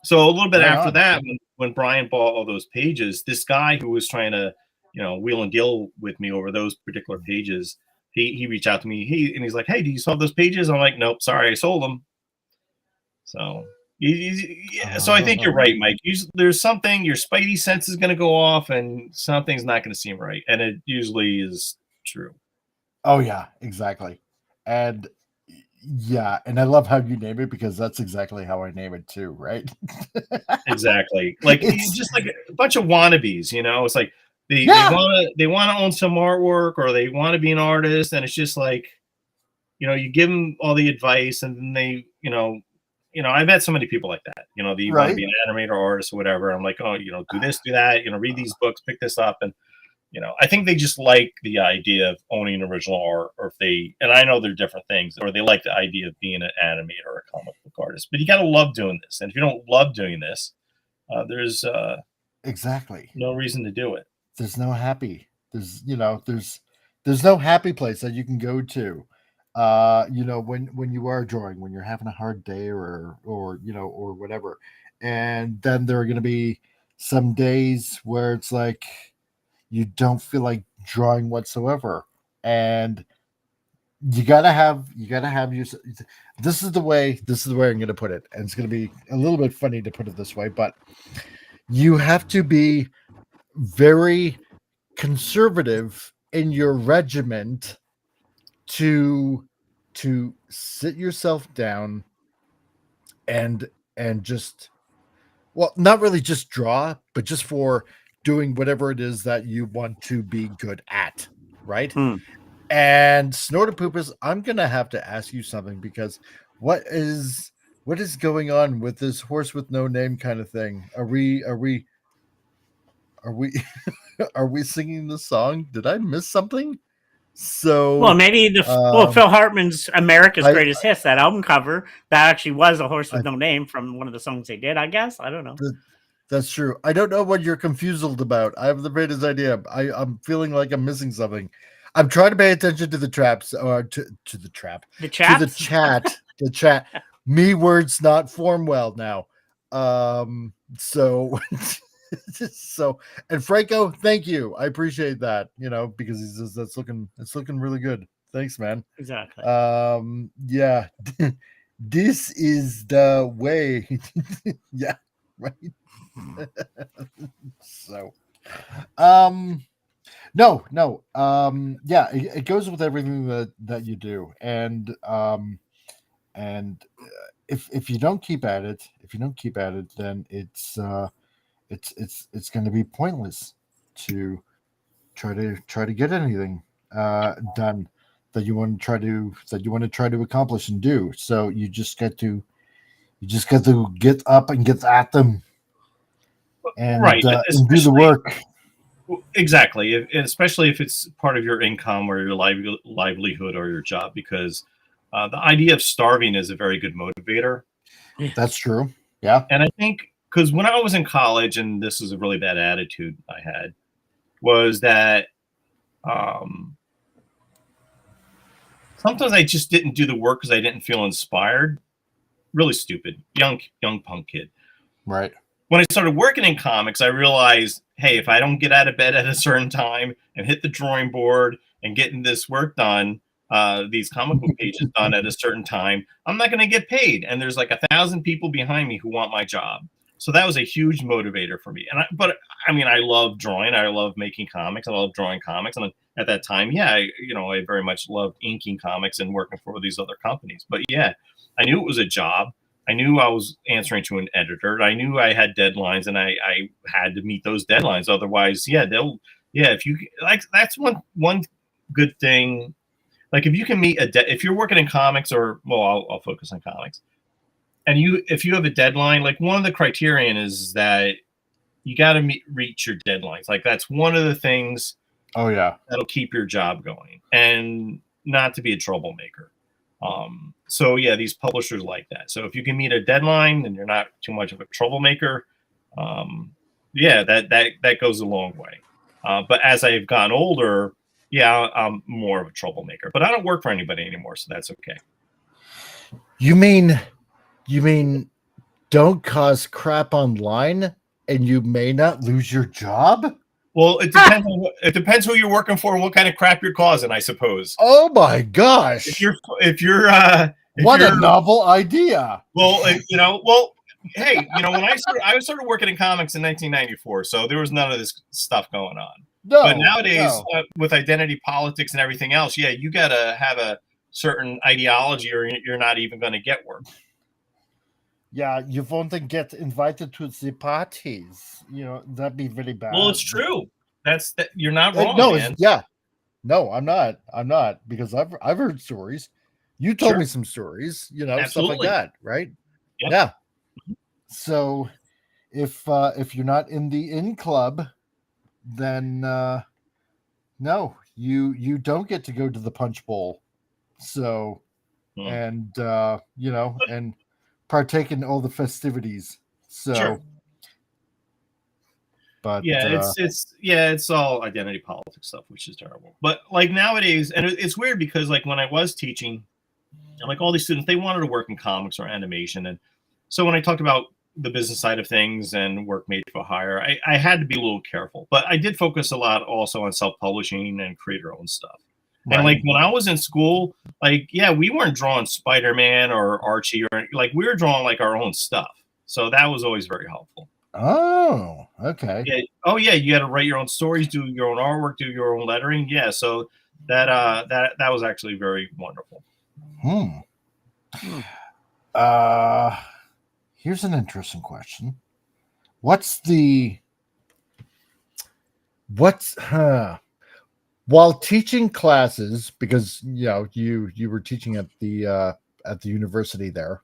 So a little bit after that, when Brian bought all those pages, this guy who was trying to, you know, wheel and deal with me over those particular pages, he reached out to me. And he's like, hey, do you still have those pages? I'm like, nope, sorry, I sold them. So so I think you're right, Mike. There's something, your spidey sense is going to go off, and something's not going to seem right, and it usually is true. Oh yeah, exactly. And yeah, and I love how you name it, because that's exactly how I name it too, right? Exactly. Like, it's just like a bunch of wannabes, you know. It's like they want to own some artwork, or they want to be an artist, and it's just like, you know, you give them all the advice, and then they, you know, I've met so many people like that. You know, they want to be an animator or artist or whatever. I'm like, oh, you know, do this, do that. You know, read these books, pick this up, and you know, I think they just like the idea of owning original art, or if they, and I know they're different things, or they like the idea of being an animator or a comic book artist. But you got to love doing this, and if you don't love doing this, there's exactly no reason to do it. There's no happy. There's no happy place that you can go to. You know, when you are drawing, when you're having a hard day or you know, or whatever, and then there are going to be some days where it's like you don't feel like drawing whatsoever, and you gotta have your. This is the way I'm going to put it, and it's going to be a little bit funny to put it this way, but you have to be very conservative in your regiment to sit yourself down and just, well, not really just draw, but just for doing whatever it is that you want to be good at, right? And Snorterpoopus, I'm gonna have to ask you something, because what is going on with this horse with no name kind of thing? Are we are we singing the song? Did I miss something? So, well, maybe Phil Hartman's America's Greatest Hits, that album cover, that actually was a horse with no name from one of the songs they did, I guess. I don't know. That's true. I don't know what you're confused about. I have the greatest idea. I'm feeling like I'm missing something. I'm trying to pay attention to the traps, or to the trap, The to the chaps? chat, the chat. Me words not form well now. So, so, and Franco, thank you. I appreciate that. You know, because he says it's looking really good. Thanks, man. Exactly. Yeah, this is the way. Yeah, right. So, no, yeah, it goes with everything that you do, and if you don't keep at it, then it's going to be pointless to try to get anything done that you want to try to accomplish and do. So you just got to get up and get at them, and Right, and do the work. Exactly, especially if it's part of your income or your livelihood or your job, because the idea of starving is a very good motivator. That's true. Yeah. And I think because when I was in college, and this is a really bad attitude I had, was that sometimes I just didn't do the work because I didn't feel inspired. Really stupid, young punk kid. Right. When I started working in comics, I realized, hey, if I don't get out of bed at a certain time and hit the drawing board and getting this work done, these comic book pages done at a certain time, I'm not going to get paid. And there's like 1,000 people behind me who want my job. So that was a huge motivator for me. But I mean, I love drawing. I love making comics. I love drawing comics. And at that time, yeah, I very much loved inking comics and working for these other companies. But yeah, I knew it was a job. I knew I was answering to an editor. I knew I had deadlines, and I had to meet those deadlines. Otherwise, if you like, that's one good thing. Like if you can meet if you're working in comics, or I'll focus on comics, and if you have a deadline, like one of the criterion is that you got to reach your deadlines. Like that's one of the things. Oh yeah, that'll keep your job going, and not to be a troublemaker. So yeah, these publishers like that. So if you can meet a deadline and you're not too much of a troublemaker, that goes a long way. But as I've gotten older, yeah, I'm more of a troublemaker. But I don't work for anybody anymore, so that's okay. You mean don't cause crap online and you may not lose your job? Well, it depends. It depends who you're working for and what kind of crap you're causing, I suppose. Oh my gosh! If you're what a novel idea. Well, hey, when I started working in comics in 1994, so there was none of this stuff going on. No, but nowadays, with identity politics and everything else, yeah, you got to have a certain ideology, or you're not even going to get work. Yeah, you won't get invited to the parties. That'd be really bad. Well, it's true. You're not wrong. No, man. No, I'm not because I've heard stories. You told me some stories, Absolutely. Stuff like that, right? Yep. Yeah. So if you're not in the in club, then no, you don't get to go to the punch bowl. So and and partake in all the festivities. So sure. But yeah, it's all identity politics stuff, which is terrible. But like nowadays, and it's weird because like when I was teaching, and like all these students, they wanted to work in comics or animation, and so when I talked about the business side of things and work made for hire, I had to be a little careful. But I did focus a lot also on self-publishing and create our own stuff. Right. And like when I was in school, like we weren't drawing Spider-Man or Archie, or like we were drawing like our own stuff. So that was always very helpful. Oh, okay. Yeah. Oh, yeah. You got to write your own stories, do your own artwork, do your own lettering. Yeah. So that was actually very wonderful. Here's an interesting question. While teaching classes, because you were teaching at the university there.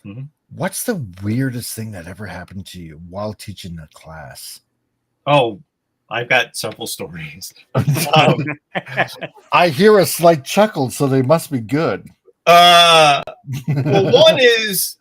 Mm-hmm. What's the weirdest thing that ever happened to you while teaching a class? Oh, I've got several stories. I hear a slight chuckle, so they must be good. Well, one is,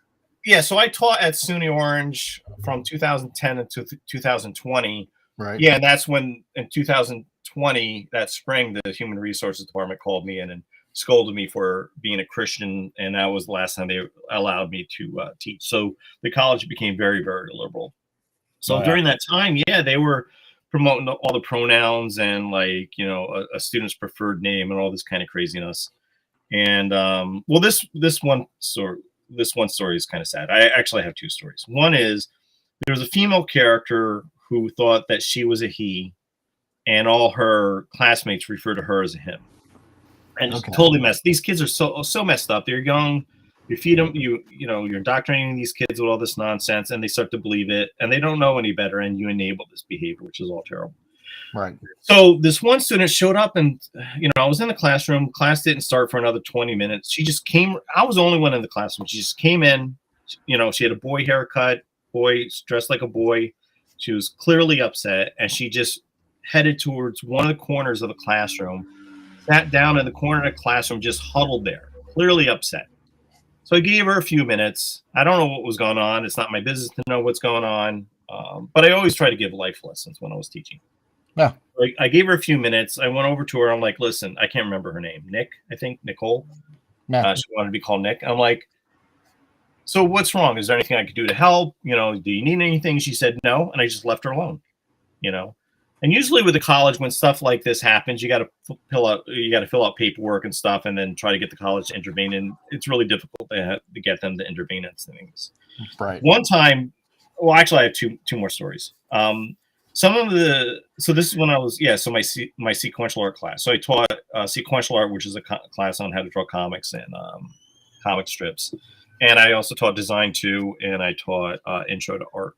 so I taught at SUNY Orange from 2010 to 2020. Right. Yeah, and that's when in 2020 20 that spring, the human resources department called me in and scolded me for being a Christian, and that was the last time they allowed me to teach. So the college became very, very liberal. So during that time, yeah, they were promoting all the pronouns and like, you know, a student's preferred name and all this kind of craziness. And well, this one story is kind of sad. I actually have two stories. One is there was a female character who thought that she was a he, and all her classmates refer to her as a him. And just totally messed. These kids are so messed up. They're young. You feed them, you're indoctrinating these kids with all this nonsense, and they start to believe it, and they don't know any better, and you enable this behavior, which is all terrible. Right. So this one student showed up, and I was in the classroom. Class didn't start for another 20 minutes. She just came. I was the only one in the classroom. She just came in. She had a boy haircut, dressed like a boy. She was clearly upset, and she just headed towards one of the corners of the classroom, sat down in the corner of the classroom, just huddled there, clearly upset. So I gave her a few minutes. I don't know what was going on. It's not my business to know what's going on. But I always try to give life lessons when I was teaching. Yeah. Like I gave her a few minutes. I went over to her. I'm like, listen, I can't remember her name. Nicole. Yeah. She wanted to be called Nick. I'm like, so what's wrong? Is there anything I could do to help? Do you need anything? She said no. And I just left her alone, And usually with the college, when stuff like this happens, you got to fill out paperwork and stuff, and then try to get the college to intervene. And it's really difficult to get them to intervene in things. Right. One time, well, actually, I have two more stories. So this is when I was my sequential art class. So I taught sequential art, which is a class on how to draw comics and comic strips, and I also taught design too, and I taught intro to art.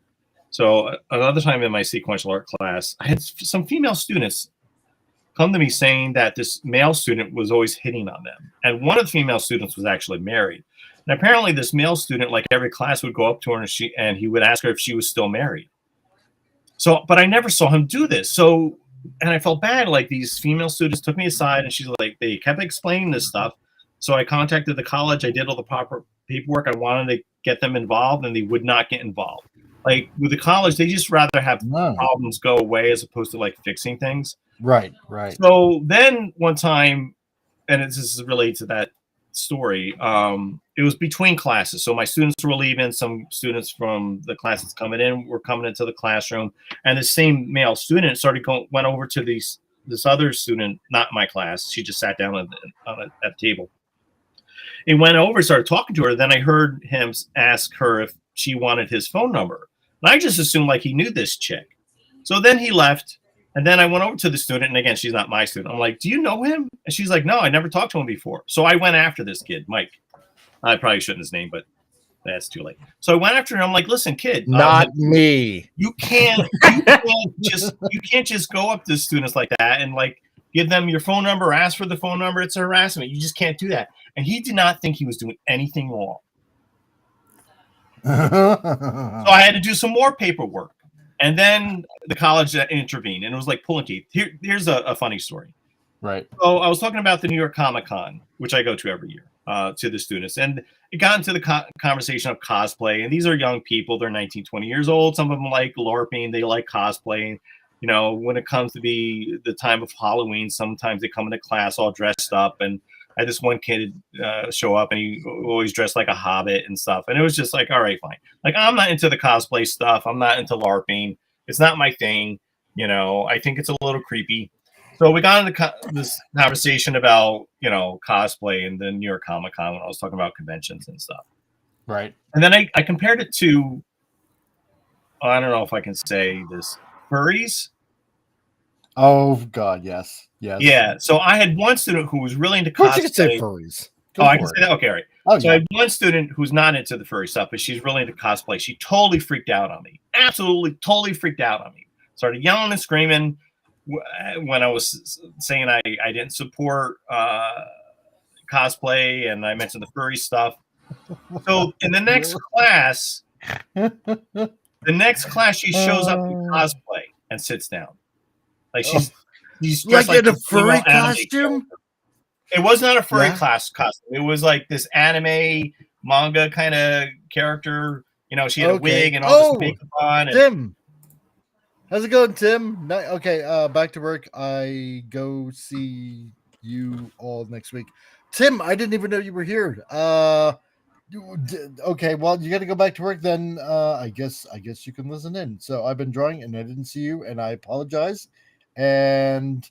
So another time in my sequential art class, I had some female students come to me saying that this male student was always hitting on them. And one of the female students was actually married. And apparently this male student, like every class, would go up to her and he would ask her if she was still married. So, but I never saw him do this. So, and I felt bad. Like these female students took me aside and she's like, they kept explaining this stuff. So I contacted the college. I did all the proper paperwork. I wanted to get them involved, and they would not get involved. Like with the college, they just rather have problems go away as opposed to like fixing things. Right. So then one time, and this is related to that story, it was between classes. So my students were leaving. Some students from the classes coming in were coming into the classroom, and the same male student went over to this other student, not my class. She just sat down at the table. He went over, started talking to her. Then I heard him ask her if she wanted his phone number. And I just assumed like he knew this chick. So then he left. And then I went over to the student. And again, she's not my student. I'm like, do you know him? And she's like, no, I never talked to him before. So I went after this kid, Mike. I probably shouldn't his name, but that's too late. So I went after him. I'm like, listen, kid. Not me. You can't just go up to students like that and like give them your phone number or ask for the phone number. It's a harassment. You just can't do that. And he did not think he was doing anything wrong. So I had to do some more paperwork. And then the college intervened, and it was like pulling teeth. Here's a funny story. Right. So I was talking about the New York Comic Con, which I go to every year, to the students. And it got into the conversation of cosplay. And these are young people. They're 19, 20 years old. Some of them like LARPing. They like cosplaying. When it comes to be the time of Halloween, sometimes they come into class all dressed up. And I had this one kid show up, and he always dressed like a hobbit and stuff. And it was just like, all right, fine. Like, I'm not into the cosplay stuff. I'm not into LARPing. It's not my thing. I think it's a little creepy. So we got into this conversation about, cosplay and the New York Comic Con when I was talking about conventions and stuff. Right. And then I compared it to, I don't know if I can say this, furries. Oh, God, yes. Yeah. So I had one student who was really into cosplay. Of course you can say furries. I can say that? Okay, all right. Oh, so yeah. I had one student who's not into the furry stuff, but she's really into cosplay. She totally freaked out on me. Absolutely, totally freaked out on me. Started yelling and screaming when I was saying I didn't support cosplay, and I mentioned the furry stuff. So in the next class, she shows up in cosplay and sits down. Like she's dressed like in a this furry female anime costume. character. It was not a furry costume. It was like this anime manga kind of character. She had a wig and all this makeup on. And, How's it going, Tim? Okay, back to work. I go see you all next week. Tim, I didn't even know you were here. Okay, well, you got to go back to work then. I guess you can listen in. So I've been drawing and I didn't see you, and I apologize. And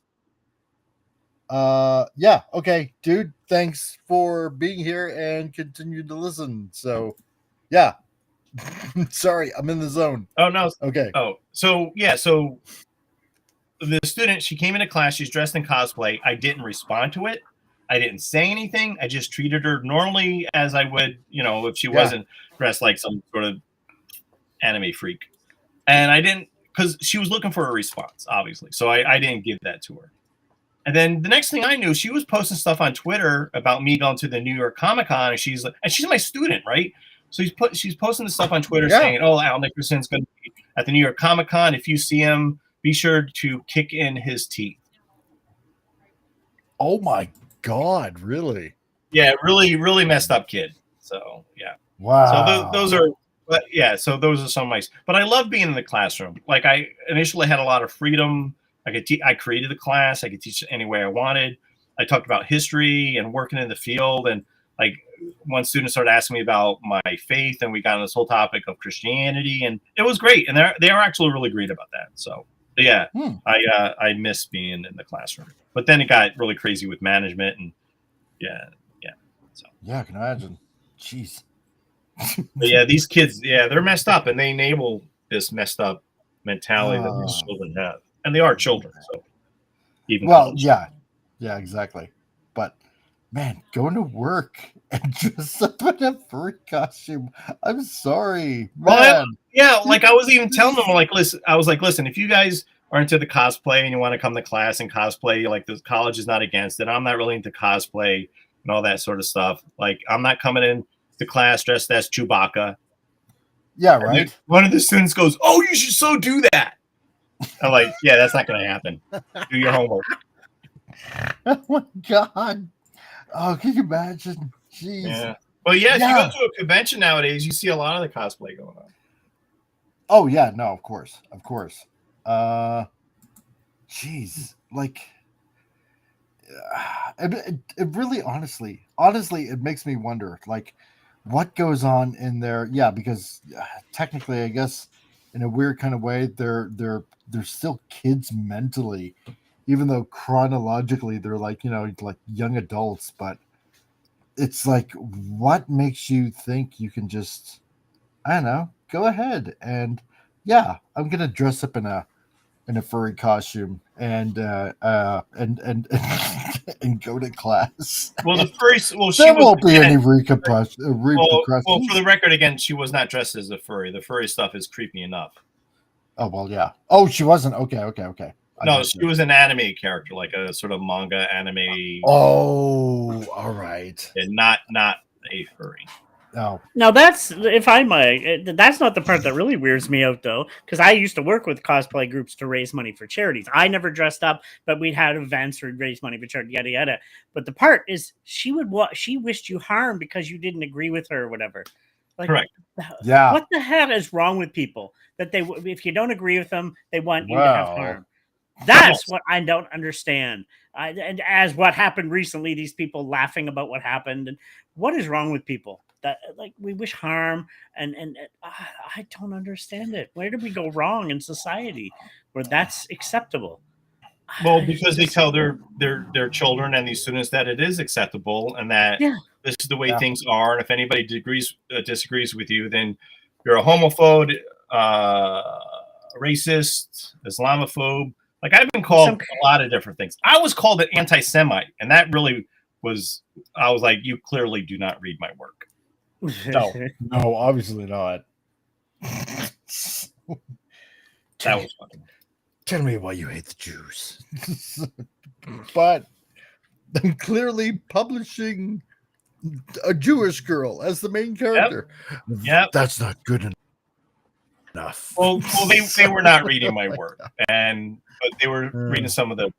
yeah, okay, dude, thanks for being here and continue to listen. So yeah. Sorry, I'm in the zone. Oh no. Okay. Oh, so yeah, so the student, she came into class, she's dressed in cosplay. I didn't respond to it. I didn't say anything. I just treated her normally as I would, if she wasn't dressed like some sort of anime freak. And I didn't, because she was looking for a response, obviously. So I didn't give that to her. And then the next thing I knew, she was posting stuff on Twitter about me going to the New York Comic Con, and she's my student, right? So she's posting the stuff on Twitter saying, "Oh, Al Nickerson's going to be at the New York Comic Con. If you see him, be sure to kick in his teeth." Oh my God, really? Yeah, really, really messed up kid. So yeah. Wow. So those are, but yeah. So those are some nice. But I love being in the classroom. Like I initially had a lot of freedom. I created the class. I could teach any way I wanted. I talked about history and working in the field, and like one student started asking me about my faith, and we got on this whole topic of Christianity, and it was great. And they are actually really great about that. So yeah, I miss being in the classroom. But then it got really crazy with management, and yeah. So yeah, I can imagine. Jeez. But yeah, these kids, they're messed up, and they enable this messed up mentality that these children have, and they are children. So even yeah, exactly. But man, going to work and dress up in a furry costume. I'm sorry, man. Well, like I was even telling them, listen, if you guys are into the cosplay and you want to come to class and cosplay, like the college is not against it. I'm not really into cosplay and all that sort of stuff. Like I'm not coming in to class dressed as Chewbacca. Yeah, right. One of the students goes, "Oh, you should so do that." I'm like, yeah, that's not going to happen. Do your homework. Oh my God. Oh, can you imagine? Jeez. Yeah. Well, yeah, if you go to a convention nowadays, you see a lot of the cosplay going on. Oh yeah, no, of course. Jeez, like it really honestly, it makes me wonder, like, what goes on in there. Yeah, because technically, I guess in a weird kind of way, they're still kids mentally, even though chronologically they're like, like young adults. But it's like, what makes you think you can just, I don't know, go ahead and I'm gonna dress up in a furry costume and and go to class. Well, There won't be any repercussions. Well, for the record, again, she was not dressed as a furry. The furry stuff is creepy enough. Oh well, yeah. Oh, she wasn't. Okay. No, she was an anime character, like a sort of manga anime. Oh, all right. And not a furry. Oh. Now that's, if I might, that's not the part that really weirds me out, though, because I used to work with cosplay groups to raise money for charities. I never dressed up, but we'd had events where we'd raise money for charity, yada yada. But the part is, she wished you harm because you didn't agree with her or whatever. Like, correct. Yeah. What the hell is wrong with people that if you don't agree with them, they want you to have harm? That's what I don't understand. And as what happened recently, these people laughing about what happened, and what is wrong with people that, like, we wish harm, and I don't understand it. Where did we go wrong in society where that's acceptable? Well, because they tell their children and these students that it is acceptable, and that this is the way things are, and if anybody disagrees with you, then you're a homophobe, racist, Islamophobe. Like, I've been called a lot of different things. I was called an anti-Semite, and that really was, I was like, you clearly do not read my work. No, obviously not. That was funny. Tell me why you hate the Jews. But I'm clearly publishing a Jewish girl as the main character. Yep. That's not good enough. Well, they were not reading my work, but they were reading some of the.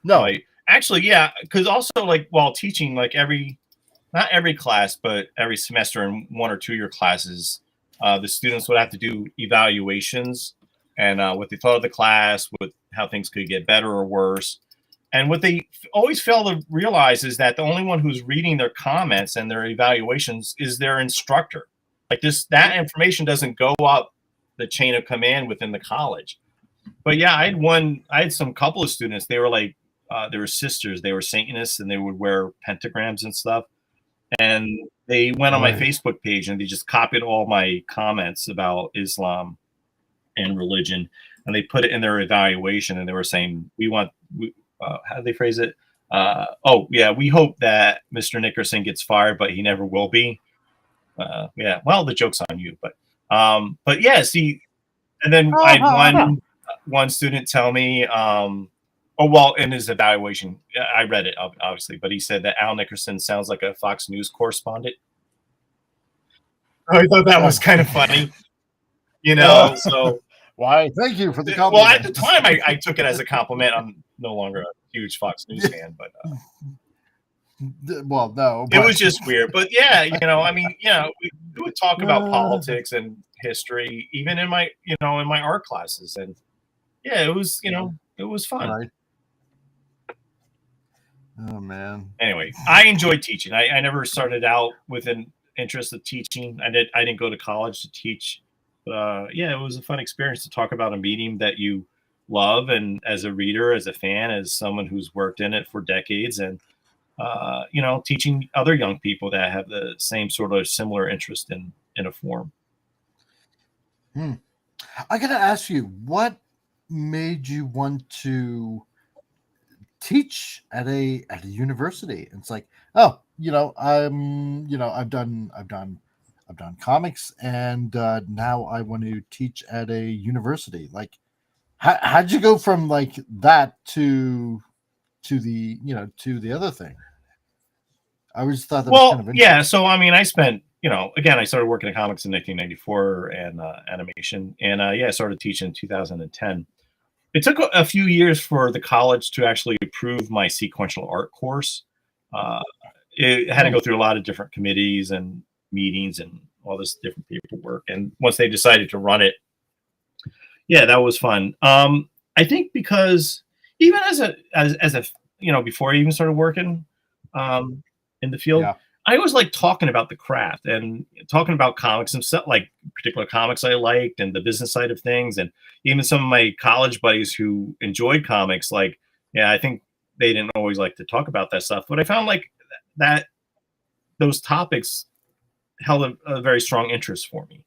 No, like, actually, yeah, because also, like, while teaching, like, not every class, but every semester in 1 or 2 year classes, the students would have to do evaluations and what they thought of the class, with how things could get better or worse. And what they always fail to realize is that the only one who's reading their comments and their evaluations is their instructor. Like that information doesn't go up the chain of command within the college. But yeah, I had some couple of students, they were like, they were sisters, they were Satanists, and they would wear pentagrams and stuff. And they went on my Facebook page and they just copied all my comments about Islam and religion, and they put it in their evaluation, and they were saying, how do they phrase it? Oh yeah, we hope that Mr. Nickerson gets fired, but he never will be. Yeah, well, the joke's on you, but yeah, see, and then I had one student tell me, oh well, in his evaluation, I read it obviously, but he said that Al Nickerson sounds like a Fox News correspondent. I thought that was kind of funny, you know. So why? Thank you for the compliment. Well, at the time, I took it as a compliment. I'm no longer a huge Fox News fan, but well, no, it was just weird. But yeah, you know, I mean, yeah, we would talk about politics and history, even in my, you know, in my art classes, and yeah, it was, you know, it was fun. Right. Oh man. Anyway, I enjoyed teaching. I never started out with an interest of teaching. I didn't go to college to teach. But yeah, it was a fun experience to talk about a medium that you love, and as a reader, as a fan, as someone who's worked in it for decades, and you know, teaching other young people that have the same sort of similar interest in a form. I gotta ask you, what made you want to teach at a university? It's like, oh, you know, I've done comics, and now I want to teach at a university. Like, how'd you go from like that to the, you know, to the other thing? I always thought that was kind of interesting. Yeah. So I mean, I spent, you know, again, I started working in comics in 1994 and animation, and yeah, I started teaching in 2010. It took a few years for the college to actually approve my sequential art course. It had to go through a lot of different committees and meetings and all this different paperwork. And once they decided to run it, yeah, that was fun. I think because even as a you know, before I even started working in the field, I always liked talking about the craft and talking about comics and stuff, like particular comics I liked and the business side of things. And even some of my college buddies who enjoyed comics, like, yeah, I think they didn't always like to talk about that stuff, but I found like that those topics held a very strong interest for me.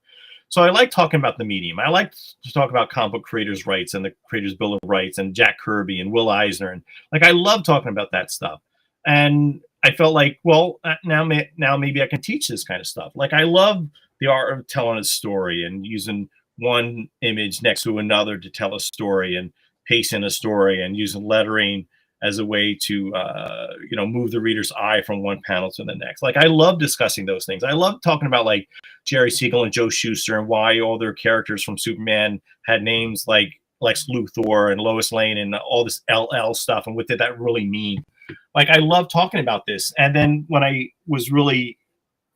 So I like talking about the medium. I like to talk about comic book creators' rights and the Creators' Bill of Rights and Jack Kirby and Will Eisner. And like, I love talking about that stuff. And I felt like, well, now maybe I can teach this kind of stuff. Like, I love the art of telling a story and using one image next to another to tell a story and pacing a story and using lettering as a way to, you know, move the reader's eye from one panel to the next. Like, I love discussing those things. I love talking about like Jerry Siegel and Joe Shuster and why all their characters from Superman had names like Lex Luthor and Lois Lane and all this LL stuff. And what did that really mean? Like, I love talking about this. And then when I was really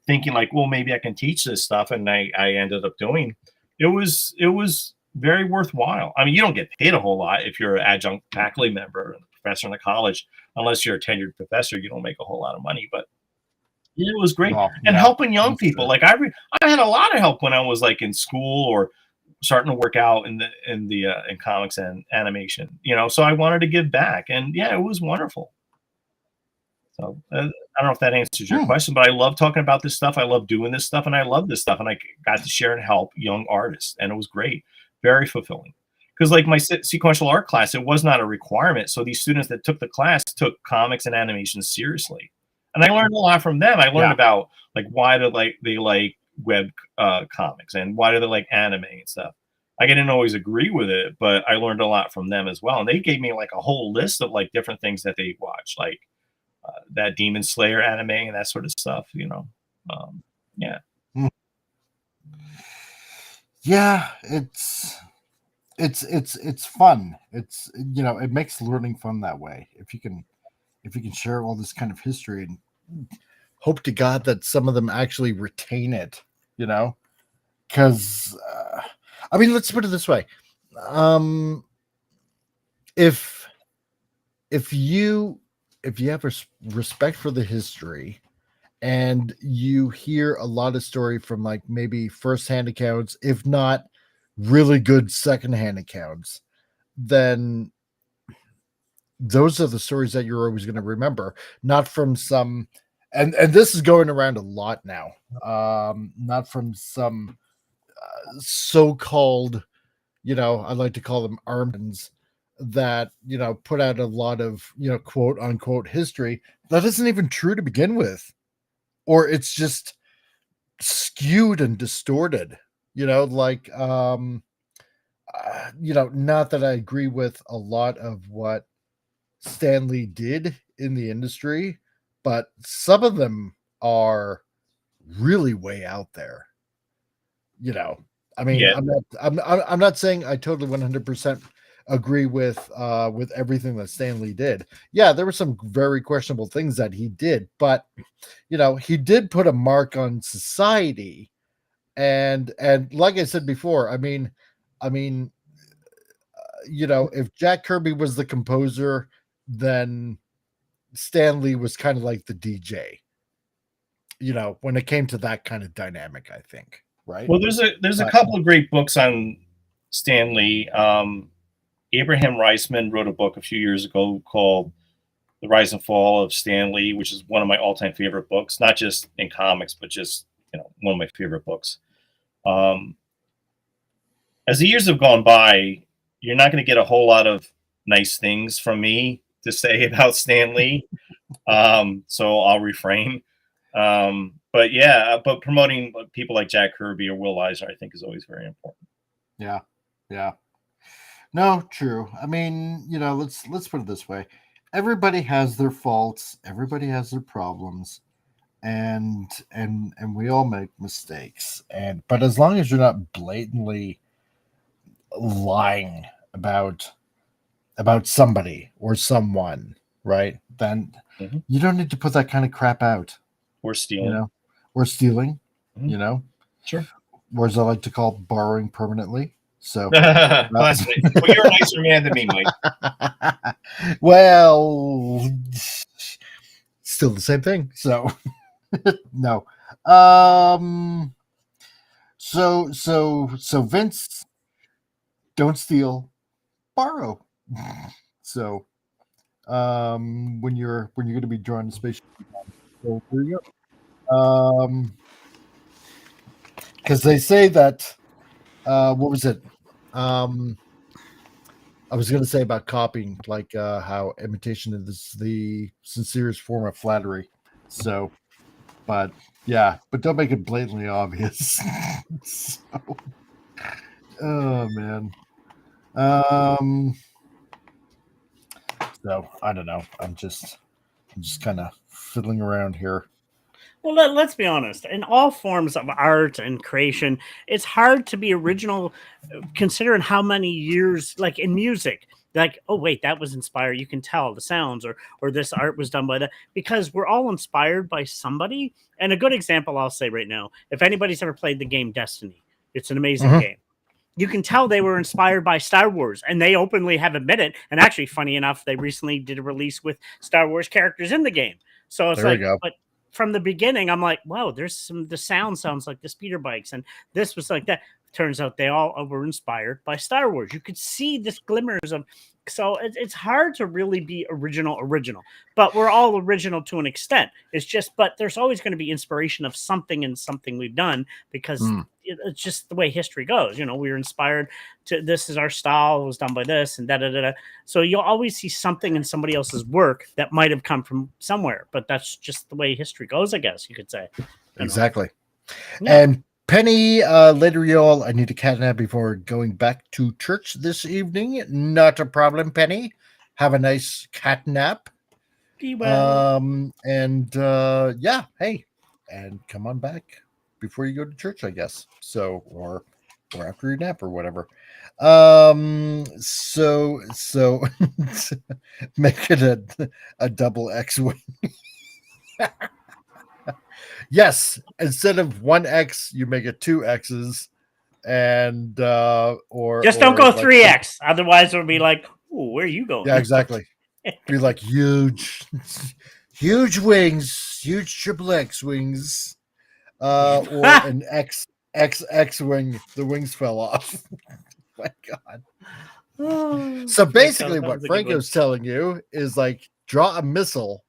thinking like, well, maybe I can teach this stuff, and I ended up doing, it was very worthwhile. I mean, you don't get paid a whole lot if you're an adjunct faculty member and professor in the college. Unless you're a tenured professor, you don't make a whole lot of money. But it was great. And helping young people. Like, I had a lot of help when I was like in school or starting to work out in comics and animation, you know, so I wanted to give back, and yeah, it was wonderful. So I don't know if that answers your question, but I love talking about this stuff. I love doing this stuff, and I love this stuff, and I got to share and help young artists, and it was great, very fulfilling. Because like my sequential art class, it was not a requirement. So these students that took the class took comics and animation seriously, and I learned a lot from them. I learned about like why they like web comics, and why do they like anime and stuff. I didn't always agree with it, but I learned a lot from them as well. And they gave me like a whole list of like different things that they watch, like that Demon Slayer anime and that sort of stuff, you know. Yeah. Yeah, it's fun. It's, you know, it makes learning fun that way. If you can share all this kind of history, and hope to God that some of them actually retain it, you know, because I mean, let's put it this way. if you have respect for the history and you hear a lot of story from like maybe firsthand accounts, if not really good secondhand accounts, then those are the stories that you're always going to remember, not from some, and this is going around a lot now, not from some so-called, I like to call them armans that, put out a lot of, quote unquote history that isn't even true to begin with, or it's just skewed and distorted, like, not that I agree with a lot of what Stan Lee did in the industry, but some of them are really way out there. I mean, Yeah. I'm not saying I totally 100% agree with everything that Stan Lee did. Yeah, there were some very questionable things that he did, but he did put a mark on society. And like I said before, I mean, if Jack Kirby was the composer, then Stan Lee was kind of like the DJ, when it came to that kind of dynamic, I think. Right. Well, there's a couple of great books on Stan Lee. Abraham Reisman wrote a book a few years ago called The Rise and Fall of Stan Lee, which is one of my all-time favorite books, not just in comics, but just, one of my favorite books. As the years have gone by, you're not going to get a whole lot of nice things from me to say about Stan Lee. So I'll refrain. But yeah, but promoting people like Jack Kirby or Will Eisner, I think, is always very important. Yeah. Yeah. No, true. I mean, let's put it this way. Everybody has their faults. Everybody has their problems. And we all make mistakes. But as long as you're not blatantly lying about somebody or someone, right? Then you don't need to put that kind of crap out. Or stealing. Or stealing, Sure. Or as I like to call, borrowing permanently. So well, that's nice. Well, you're a nicer man than me, Mike. Well, still the same thing. So no. So Vince, don't steal, borrow. So when you're going to be drawing the spaceship, so there you go. Because they say that what was it? I was going to say about copying, like how imitation is the sincerest form of flattery. So, but yeah, but don't make it blatantly obvious. So, oh man. So I don't know. I'm just kind of fiddling around here. Well, let's be honest. In all forms of art and creation, it's hard to be original, considering how many years, like in music, like, oh wait, that was inspired. You can tell the sounds, or this art was done by that, because we're all inspired by somebody. And a good example I'll say right now, if anybody's ever played the game Destiny, it's an amazing game. You can tell they were inspired by Star Wars, and they openly have admitted. And actually, funny enough, they recently did a release with Star Wars characters in the game. So it's but from the beginning, I'm like, wow, the sound sounds like the speeder bikes, and this was like that. Turns out they all were inspired by Star Wars. You could see this glimmers of, so it's hard to really be original, but we're all original to an extent. It's just, but there's always going to be inspiration of something in something we've done, because it's just the way history goes. We were inspired to, this is our style, it was done by this and da-da-da-da. So you'll always see something in somebody else's work that might have come from somewhere, but that's just the way history goes, I guess you could say. Exactly. And Penny, later y'all, I need a cat nap before going back to church this evening. Not a problem, Penny. Have a nice cat nap. Be well. Yeah, hey, and come on back before you go to church, I guess. So, or after your nap or whatever. So make it a double X-wing. Yes, instead of one X, you make it two X's. and or Just don't go like 3x. Otherwise, it'll be like, ooh, where are you going? yeah, exactly. Be like huge, huge wings, huge triple X wings, or an XX wing. The wings fell off. My God. So basically, that what was a good Franco's telling you is like draw a missile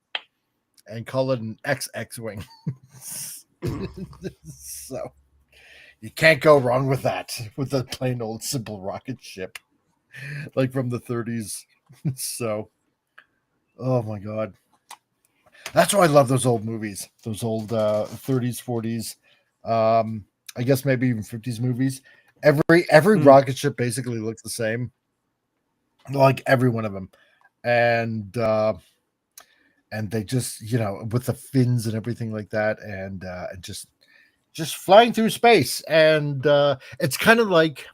and call it an XX wing. So you can't go wrong with that, with a plain old simple rocket ship, like from the 30s. So, oh my God. That's why I love those old movies, those old 30s, 40s, I guess maybe even 50s movies. Every rocket ship basically looks the same, like every one of them, and they just, you know, with the fins and everything like that, and just flying through space, and it's kind of like.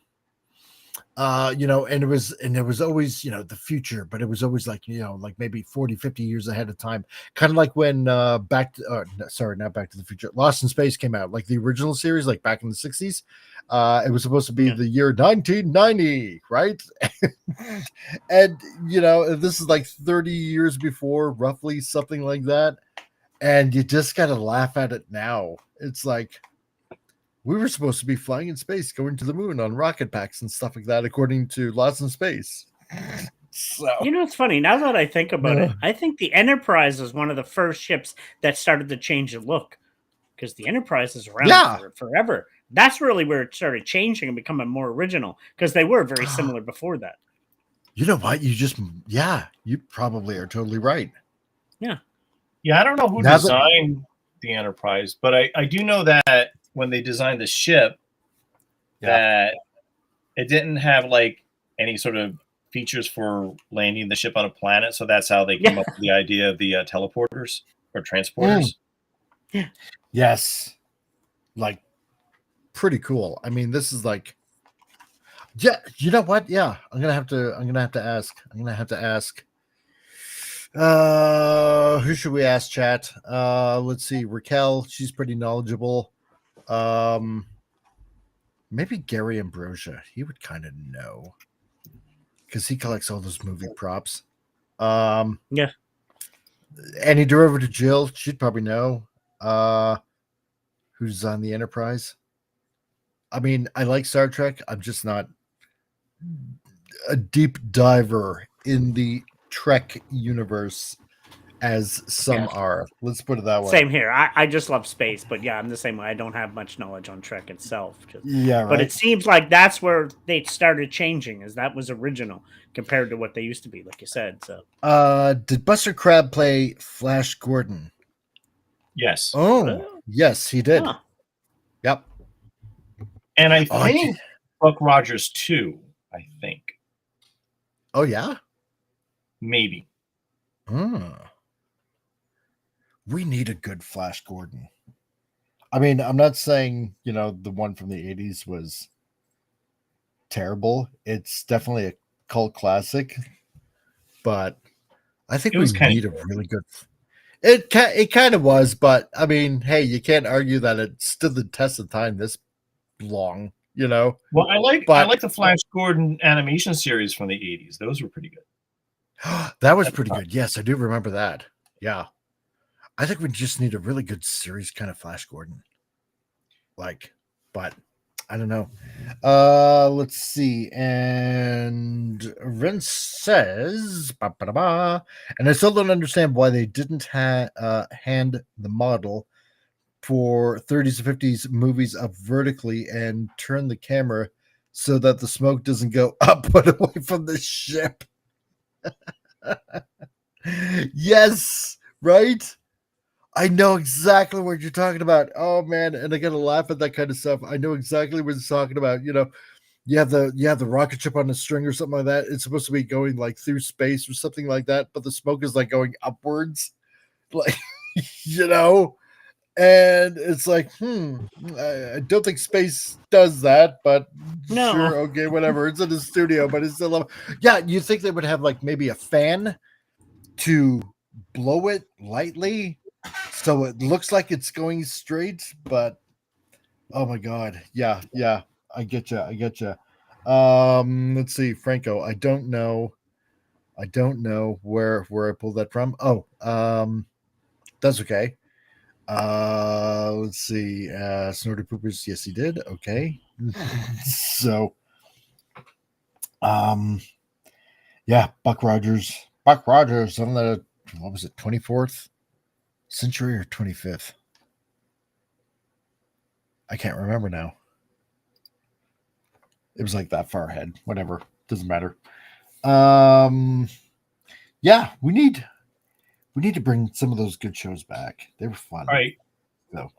You know, and it was always, you know, the future, but it was always like, you know, like maybe 40, 50 years ahead of time. Kind of like when not Back to the Future, Lost in Space came out, like the original series, like back in the 60s. It was supposed to be the year 1990, right? And, you know, this is like 30 years before, roughly, something like that. And you just got to laugh at it now. It's like, we were supposed to be flying in space, going to the moon on rocket packs and stuff like that, according to Lost in Space. So, You know, it's funny. Now that I think about it, I think the Enterprise was one of the first ships that started to change the look, because the Enterprise is around for forever. That's really where it started changing and becoming more original, because they were very similar before that. You know what? You probably are totally right. Yeah. Yeah, I don't know who designed the Enterprise, but I do know that when they designed the ship, that it didn't have like any sort of features for landing the ship on a planet, so that's how they came up with the idea of the teleporters or transporters. Yeah. Yes. Like, pretty cool. I mean, this is like, yeah, you know what? Yeah, I'm gonna have to ask. Who should we ask, chat? Let's see. Raquel, she's pretty knowledgeable. Maybe Gary Ambrosia. He would kind of know, because he collects all those movie props. Yeah. Any derivative Jill, she'd probably know. Who's on the Enterprise? I mean, I like Star Trek. I'm just not a deep diver in the Trek universe as some are. Let's put it that way. Same here. I just love space, but yeah, I'm the same way. I don't have much knowledge on Trek itself. Yeah, right. But it seems like that's where they started changing, as that was original compared to what they used to be, like you said. So, did Buster Crabbe play Flash Gordon? Yes. Oh, yes, he did. Huh. Yep. And I think Buck Rogers too. I think. Oh yeah. Maybe. We need a good Flash Gordon. I mean, I'm not saying, you know, the one from the 80s was terrible. It's definitely a cult classic, but I think we need a really good. It kind of was, but I mean, hey, you can't argue that it stood the test of time this long, you know. Well, I like the Flash Gordon animation series from the 80s. Those were pretty good. That was pretty good. Yes, I do remember that. Yeah. I think we just need a really good series kind of Flash Gordon. Like, but I don't know. Let's see. And Vince says, and I still don't understand why they didn't hand the model for 30s and 50s movies up vertically and turn the camera so that the smoke doesn't go up but away from the ship. Yes, right? I know exactly what you're talking about. Oh man, and I gotta laugh at that kind of stuff. I know exactly what he's talking about. You know, you have the rocket ship on a string or something like that. It's supposed to be going like through space or something like that, but the smoke is like going upwards, like you know. And it's like, I don't think space does that, but no. Sure, okay, whatever. It's in the studio, but it's still, yeah. You think they would have like maybe a fan to blow it lightly, so it looks like it's going straight, but oh my god, yeah. I get you. Let's see, Franco. I don't know where I pulled that from. Oh, that's okay. Let's see. Snorted Poopers. Yes, he did. Okay. So, yeah, Buck Rogers on the, what was it, 24th century or 25th? I can't remember now. It was like that far ahead. Whatever, doesn't matter. Yeah, we need to bring some of those good shows back. They were fun. All right. So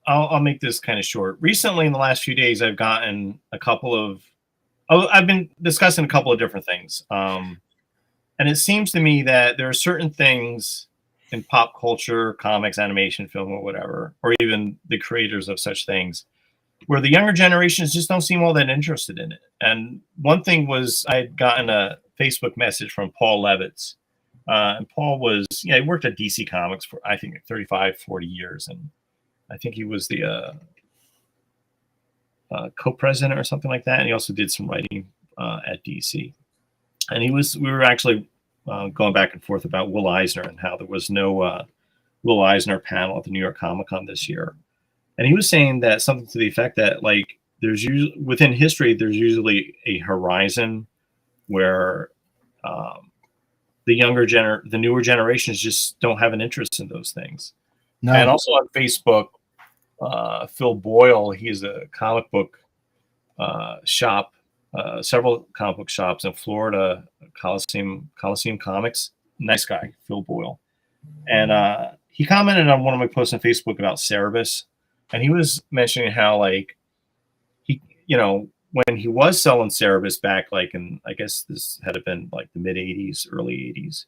I'll make this kind of short. Recently, in the last few days, I've gotten a couple of. I've been discussing a couple of different things, and it seems to me that there are certain things in pop culture, comics, animation, film, or whatever, or even the creators of such things, where the younger generations just don't seem all that interested in it. And one thing was, I had gotten a Facebook message from Paul Levitz. And Paul was, he worked at DC Comics for, I think, 35, 40 years. And I think he was the co-president or something like that. And he also did some writing at DC. And we were actually going back and forth about Will Eisner and how there was no Will Eisner panel at the New York Comic Con this year. And he was saying that something to the effect that, like, there's usually, within history, there's usually a horizon where the newer generations just don't have an interest in those things. No. And also on Facebook, Phil Boyle, he's a comic book shop, several comic book shops in Florida, Coliseum Comics. Nice guy, Phil Boyle. And he commented on one of my posts on Facebook about Cerebus. And he was mentioning how, like, he, when he was selling Cerebus back, like, in, I guess this had been like the mid 80s, early 80s,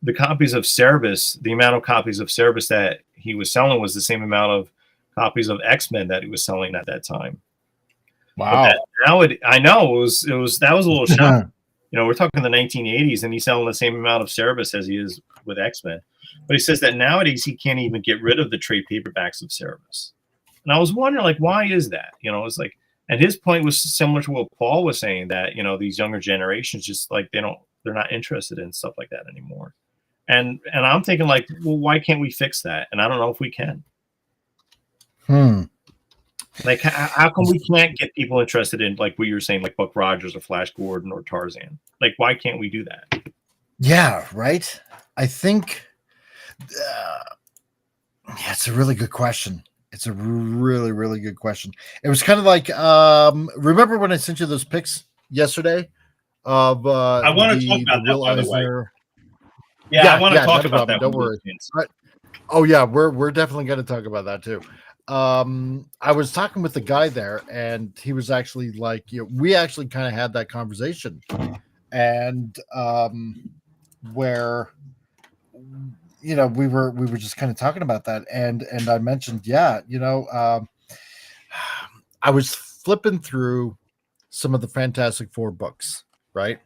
the copies of Cerebus, the amount of copies of Cerebus that he was selling was the same amount of copies of X-Men that he was selling at that time. Wow. I know that was a little shocking. We're talking the 1980s, and he's selling the same amount of Cerebus as he is with X-Men. But he says that nowadays he can't even get rid of the trade paperbacks of Cerebus. And I was wondering, like, why is that? It's like, and his point was similar to what Paul was saying, that, these younger generations just, like, they're not interested in stuff like that anymore. And I'm thinking, like, well, why can't we fix that? And I don't know if we can. Like, how come we can't get people interested in, like what you were saying, like Buck Rogers or Flash Gordon or Tarzan? Like, why can't we do that? Yeah, right. I think, it's a really good question. It's a really, really good question. It was kind of like, remember when I sent you those pics yesterday of I want to talk about that, by the way. I want to talk about that. Don't worry. But, oh yeah, we're definitely going to talk about that too. I was talking with the guy there, and he was actually like, we actually kind of had that conversation, and where we were just kind of talking about that, and I mentioned, I was flipping through some of the Fantastic Four books, right?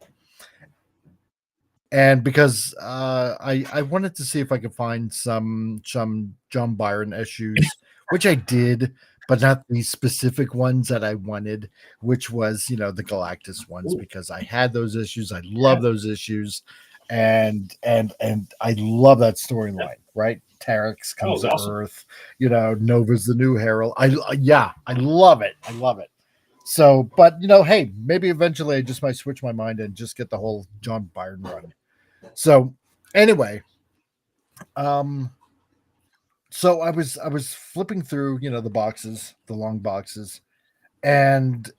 And because I wanted to see if I could find some John Byron issues, which I did, but not the specific ones that I wanted, which was, the Galactus ones, because I had those issues. I love those issues. And I love that storyline, right? Terex comes to Earth, Nova's the new Herald. I love it. I love it. So, but hey, maybe eventually I just might switch my mind and just get the whole John Byron run. So anyway, so I was flipping through, the boxes, the long boxes, and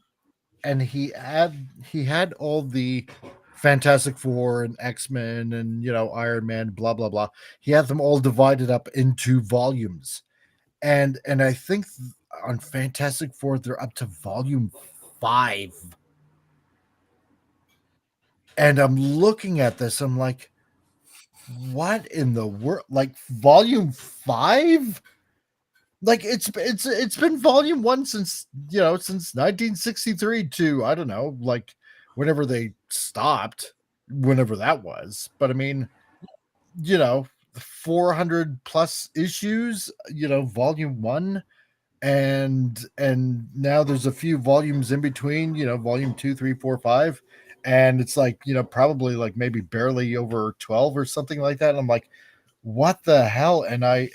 he had all the Fantastic Four and X-Men and Iron Man, blah blah blah. He had them all divided up into volumes, and I think on Fantastic Four they're up to volume 5. And I'm looking at this, I'm like, what in the world? Like, volume 5? Like, it's been volume 1 since 1963 to, I don't know, like whenever they stopped, whenever that was. But I mean, 400 plus issues, volume 1. and now there's a few volumes in between, volume 2, 3, 4, 5, and it's like, probably like maybe barely over 12 or something like that. And I'm like, what the hell? And I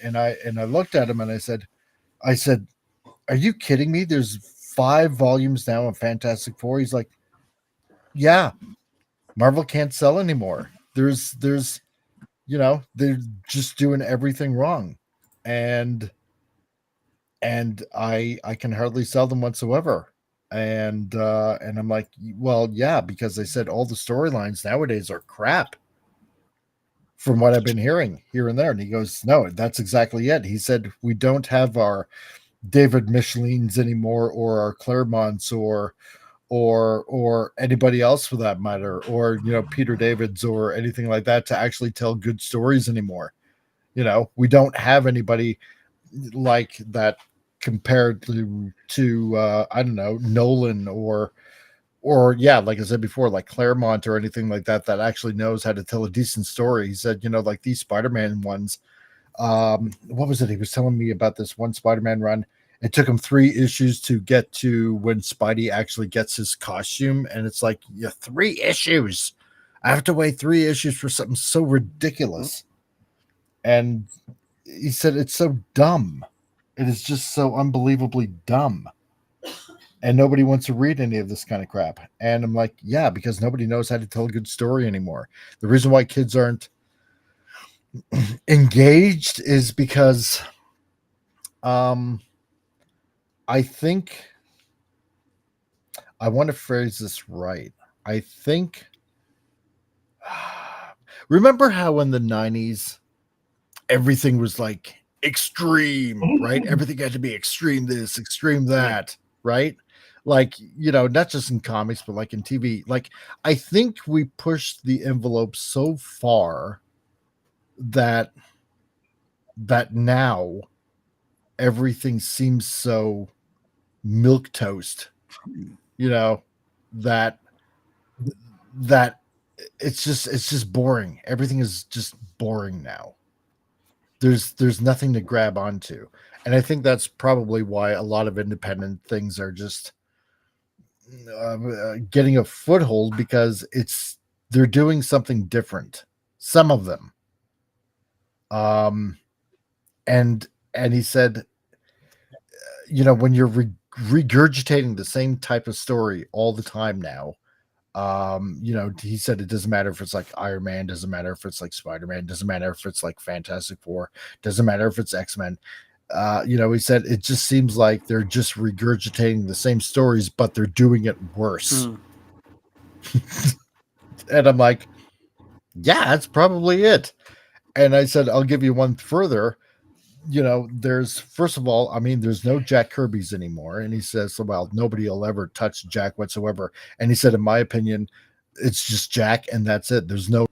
looked at him and I said, are you kidding me? There's 5 volumes now of Fantastic Four. He's like, yeah, Marvel can't sell anymore. There's they're just doing everything wrong, and I can hardly sell them whatsoever. And I'm like, well, yeah, because they said all the storylines nowadays are crap, from what I've been hearing here and there. And he goes, no, that's exactly it. He said, we don't have our David Michelins anymore, or our Claremonts, or anybody else for that matter, or Peter Davids or anything like that, to actually tell good stories anymore. We don't have anybody like that compared to I don't know, Nolan or yeah, like I said before, like Claremont or anything like that actually knows how to tell a decent story. He said, like these Spider-Man ones, what was it? He was telling me about this one Spider-Man run. It took him 3 issues to get to when Spidey actually gets his costume. And it's like, yeah, 3 issues. I have to wait 3 issues for something so ridiculous. And he said, it's so dumb. It is just so unbelievably dumb. And nobody wants to read any of this kind of crap. And I'm like, yeah, because nobody knows how to tell a good story anymore. The reason why kids aren't engaged is because I think I want to phrase this right. I think remember how in the 90s everything was like extreme, right? Everything had to be extreme this, extreme that, right? Like, not just in comics, but like in TV. Like, I think we pushed the envelope so far that now everything seems so milk toast, that it's just boring. Everything is just boring now. There's nothing to grab onto. And I think that's probably why a lot of independent things are just getting a foothold, because they're doing something different. Some of them. And he said, when you're regurgitating the same type of story all the time now, he said it doesn't matter if it's like Iron Man, doesn't matter if it's like Spider-Man, doesn't matter if it's like Fantastic Four, doesn't matter if it's X-Men. He said it just seems like they're just regurgitating the same stories, but they're doing it worse. And I'm like, yeah, that's probably it. And I said, I'll give you one further. There's, first of all, there's no Jack Kirby's anymore. And he says, well, nobody will ever touch Jack whatsoever. And he said, in my opinion, it's just Jack and that's it. There's no,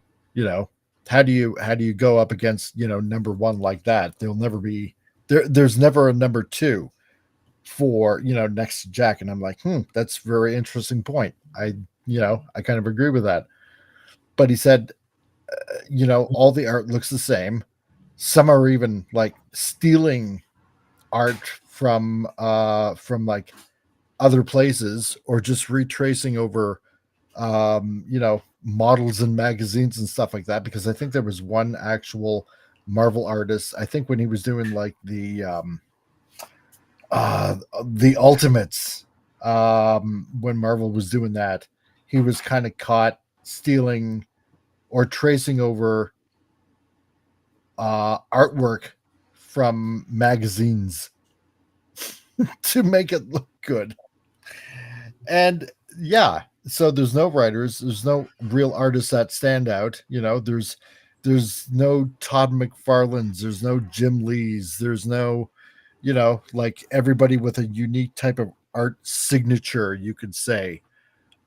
how do you go up against, number 1 like that? There'll never be, there's never a number 2 for, next to Jack. And I'm like, that's a very interesting point. I kind of agree with that. But he said, all the art looks the same. Some are even like stealing art from like other places, or just retracing over, models and magazines and stuff like that. Because I think there was one actual Marvel artist, I think when he was doing like the Ultimates, when Marvel was doing that, he was kind of caught stealing or tracing over artwork from magazines to make it look good. And yeah, so there's no writers, there's no real artists that stand out. There's no Todd McFarlane's, there's no Jim Lee's, there's no, like everybody with a unique type of art signature, you could say,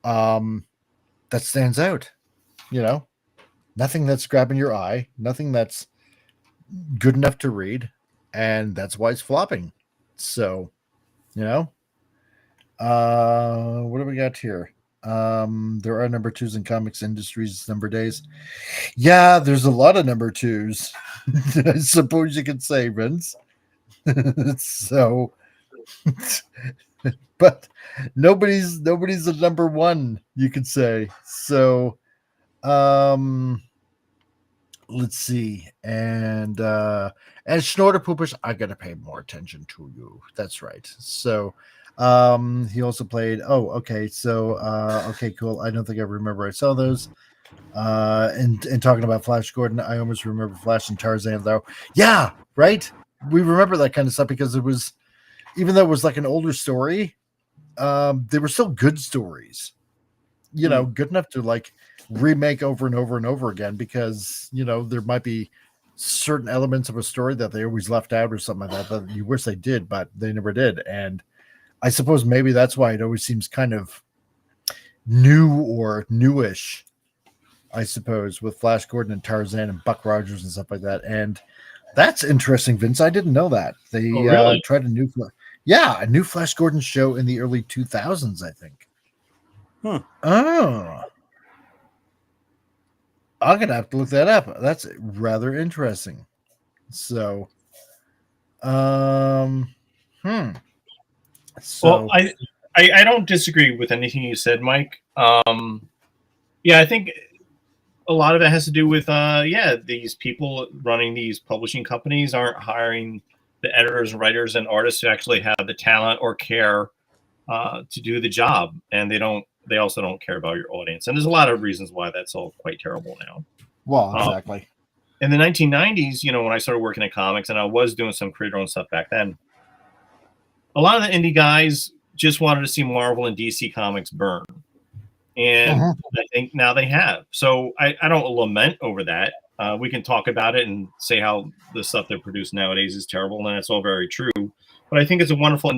that stands out. Nothing that's grabbing your eye, nothing that's good enough to read, and that's why it's flopping. So, what do we got here? There are number 2s in comics industries number days. Yeah, there's a lot of number 2s. I suppose you could say, Vince. So, But nobody's the number one, you could say. So let's see. And Snorter Poopers, I gotta pay more attention to you. That's right. So he also played, okay, so okay, cool. I don't think I remember I saw those. And talking about Flash Gordon, I almost remember Flash and Tarzan, though. Yeah, right. We remember that kind of stuff because it was, even though it was like an older story, they were still good stories. You know, good enough to like remake over and over and over again, because you know there might be certain elements of a story that they always left out or something like that you wish they did, but they never did. And I suppose maybe that's why it always seems kind of new or newish, I suppose, with Flash Gordon and Tarzan and Buck Rogers and stuff like that. And that's interesting, Vince. I didn't know that they really? tried a new Flash Gordon show in the early 2000s, I think. Oh, I'm gonna have to look that up. That's rather interesting. So, So, well, I don't disagree with anything you said, Mike. Yeah, I think a lot of it has to do with these people running these publishing companies aren't hiring the editors and writers and artists who actually have the talent or care to do the job, and they also don't care about your audience. And there's a lot of reasons why that's all quite terrible now. Well, exactly. In the 1990s, you know, when I started working in comics, and I was doing some creator-owned stuff back then, a lot of the indie guys just wanted to see Marvel and DC comics burn. And I think now they have. So I don't lament over that. We can talk about it and say how the stuff they're producing nowadays is terrible, and it's all very true. But I think it's a wonderful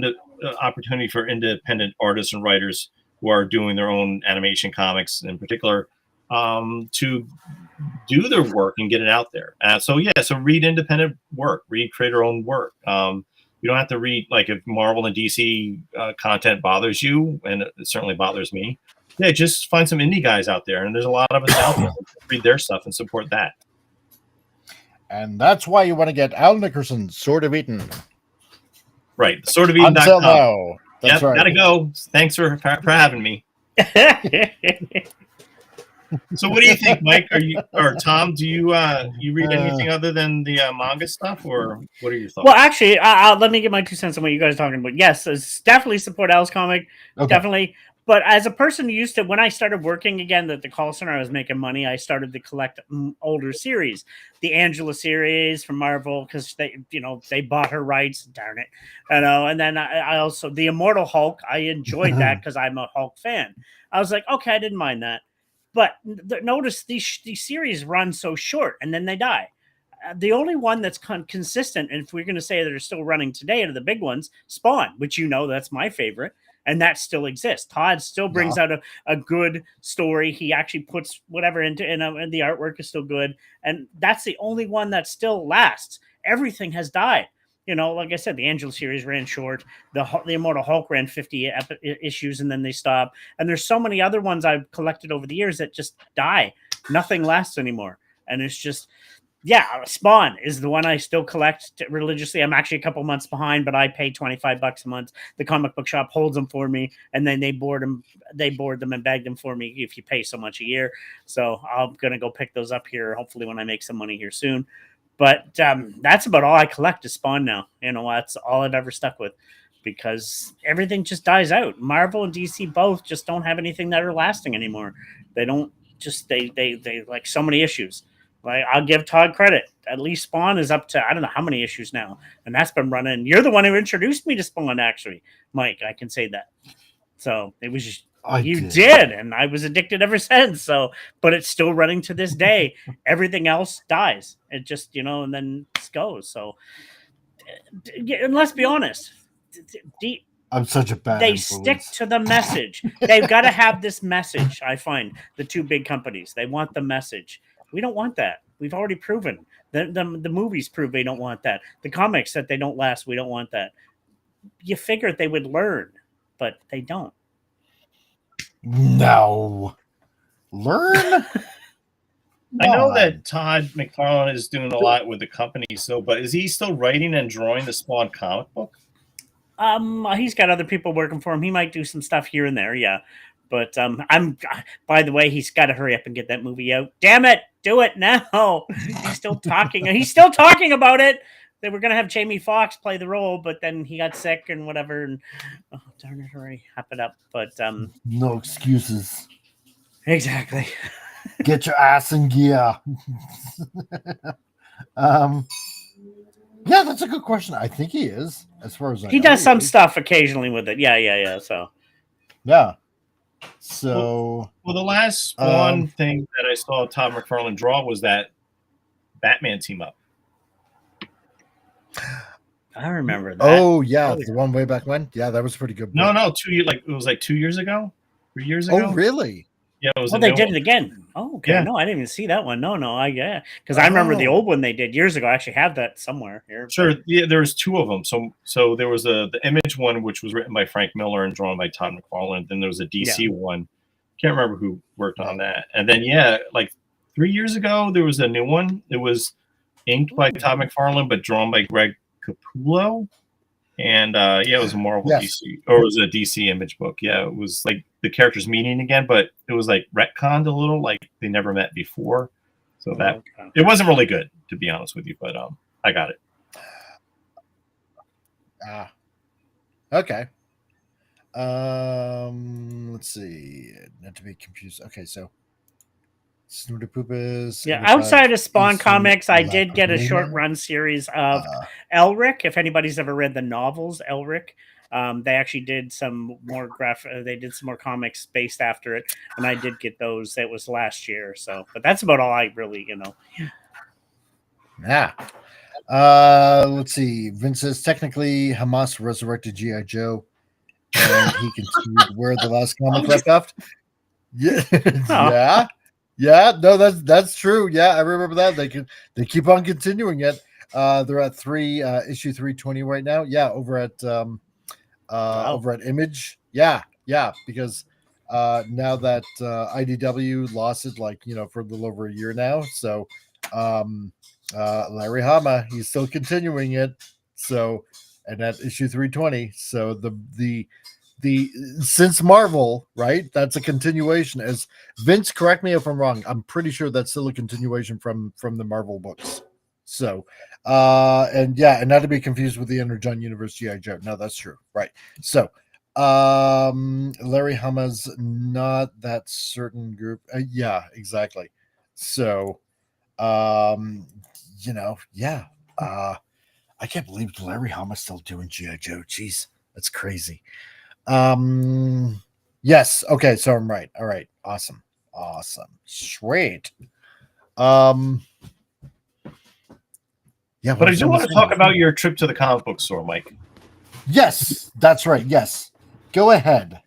opportunity for independent artists and writers who are doing their own animation comics in particular to do their work and get it out there. So read independent work, read creator-owned work. You don't have to read, like, if Marvel and DC content bothers you, and it certainly bothers me, yeah, just find some indie guys out there, and there's a lot of us out there. Read their stuff and support that. And that's why you want to get Al Nickerson's Sword of Eden. Right, swordofeden.com. Until now. That's right. Gotta go. Thanks for having me. So what do you think, Mike? Tom, do you read anything other than the manga stuff, or what are your thoughts? Well, actually, let me get my 2 cents on what you guys are talking about. Yes, it's definitely support Al's comic. Okay. Definitely. But as a person who used to, when I started working again at the call center, I was making money. I started to collect older series, the Angela series from Marvel, because they bought her rights. Darn it, And then I also the Immortal Hulk. I enjoyed that because I'm a Hulk fan. I was like, okay, I didn't mind that. But notice these series run so short, and then they die. The only one that's consistent, and if we're going to say that they're still running today, are the big ones, Spawn, which that's my favorite. And that still exists. Todd still brings out a good story. He actually puts whatever into, and the artwork is still good. And that's the only one that still lasts. Everything has died. Like I said, the Angel series ran short. The Immortal Hulk ran 50 issues, and then they stopped. And there's so many other ones I've collected over the years that just die. Nothing lasts anymore. And it's just... Yeah, Spawn is the one I still collect religiously. I'm actually a couple months behind, but I pay $25 a month. The comic book shop holds them for me, and then they board them and bag them for me if you pay so much a year. So I'm gonna go pick those up here, hopefully when I make some money here soon. But that's about all I collect is Spawn now. That's all I've ever stuck with, because everything just dies out. Marvel and DC both just don't have anything that are lasting anymore. They don't just they like so many issues. Like, I'll give Todd credit. At least Spawn is up to, I don't know how many issues now. And that's been running. You're the one who introduced me to Spawn, actually, Mike. I can say that. So it was just, you did. And I was addicted ever since. So, but it's still running to this day. Everything else dies. It just, and then it goes. So, and let's be honest. I'm such a bad influence. Stick to the message. They've got to have this message, I find. The two big companies. They want the message. We don't want that. We've already proven. The movies prove they don't want that. The comics that they don't last, we don't want that. You figured they would learn, but they don't. No. Learn? I know that Todd McFarlane is doing a lot with the company, but is he still writing and drawing the Spawn comic book? He's got other people working for him. He might do some stuff here and there, yeah. But by the way, he's got to hurry up and get that movie out. Damn it, do it now. He's still talking. He's still talking about it. They were gonna have Jamie Foxx play the role, but then he got sick and whatever. And oh darn it, hurry, hop it up. But no excuses. exactly. Get your ass in gear. Yeah, that's a good question. I think he is, as far as I He know, does some is. stuff occasionally with it. Yeah. So Yeah. So Well, the last one thing that I saw Todd McFarlane draw was that Batman team up. I remember that. oh yeah, the one way back when. Yeah, that was pretty good. No, book. 2 years, like it was like 2 years ago, 3 years ago. Oh really? Yeah, it was. Oh, a they new did one. it again. Oh, okay. Yeah. No, I didn't even see that one. No, because I remember the Oh. old one they did years ago. I actually have that somewhere here. Sure. Yeah, there was 2 of them. So there was the Image one, which was written by Frank Miller and drawn by Todd McFarlane. Then there was a DC one. Can't remember who worked on that. And then like 3 years ago, there was a new one. It was inked by Todd McFarlane, but drawn by Greg Capullo. And it was a Marvel DC, or it was a DC Image book. Yeah, it was like the characters meeting again, but it was like retconned a little, like they never met before. So that it wasn't really good, to be honest with you, but I got it. Okay. Let's see. Not to be confused. Okay, so Snooty Poop is outside of Spawn DC Comics, I did get a Lacuna. short run series of Elric. If anybody's ever read the novels, Elric, they actually did some more they did some more comics based after it, and I did get those. It was last year, so but that's about all I really, Yeah. Let's see. Vince says technically Hamas resurrected G.I. Joe, and he continued where the last comic left off. Yeah. Oh. Yeah. No, that's true. Yeah, I remember that. They keep on continuing it. They're at issue 320 right now. Yeah, over at Image. Yeah, because now that IDW lost it, for a little over a year now. So Larry Hama, he's still continuing it. So, and at issue 320. So the since Marvel, right? That's a continuation. As Vince, correct me if I'm wrong. I'm pretty sure that's still a continuation from the Marvel books. So, and not to be confused with the Energon Universe G.I. Joe. No, that's true. Right. So, Larry Hama's not that certain group. Yeah, exactly. So, I can't believe Larry Hama's still doing G.I. Joe. Jeez, that's crazy. Yes. Okay. So I'm right. All right. Awesome. Sweet. Yeah. But I do want to talk about your trip to the comic book store, Mike. Yes, that's right. Yes. Go ahead.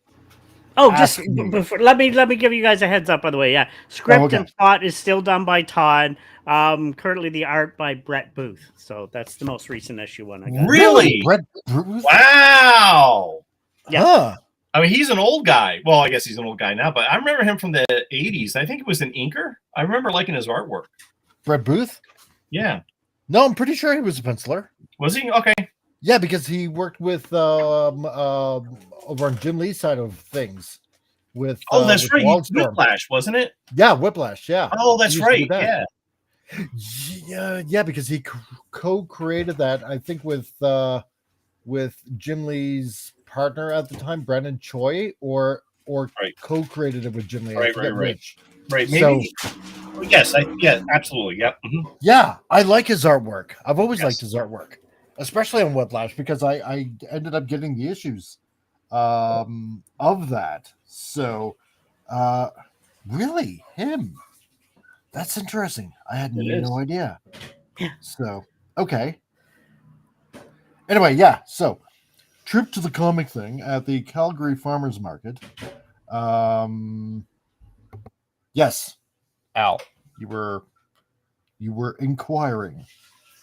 Oh, just before, let me give you guys a heads up. By the way, script and plot is still done by Todd. Currently the art by Brett Booth. So that's the most recent issue one I got. Really? Brett Booth? Wow. Yeah. Huh. I mean, he's an old guy. Well, I guess he's an old guy now, but I remember him from the 80s. I think it was an inker. I remember liking his artwork. Brett Booth? Yeah. No, I'm pretty sure he was a penciler. Was he? Okay. Yeah, because he worked with over on Jim Lee's side of things. With that's right. Wildstorm. Whiplash, wasn't it? Yeah, Whiplash. Yeah. Oh, that's right. Yeah. Yeah, because he co-created that. I think with Jim Lee's partner at the time, Brandon Choi, or co-created it with Jim Lee. Right. Maybe. So, yes. Absolutely. Yep. Mm-hmm. Yeah, I like his artwork. I've always liked his artwork, especially on Whiplash, because I ended up getting the issues of that. So, really, him. That's interesting. I had no idea. So, okay. Anyway, so trip to the comic thing at the Calgary Farmers Market. Yes, Al, you were inquiring.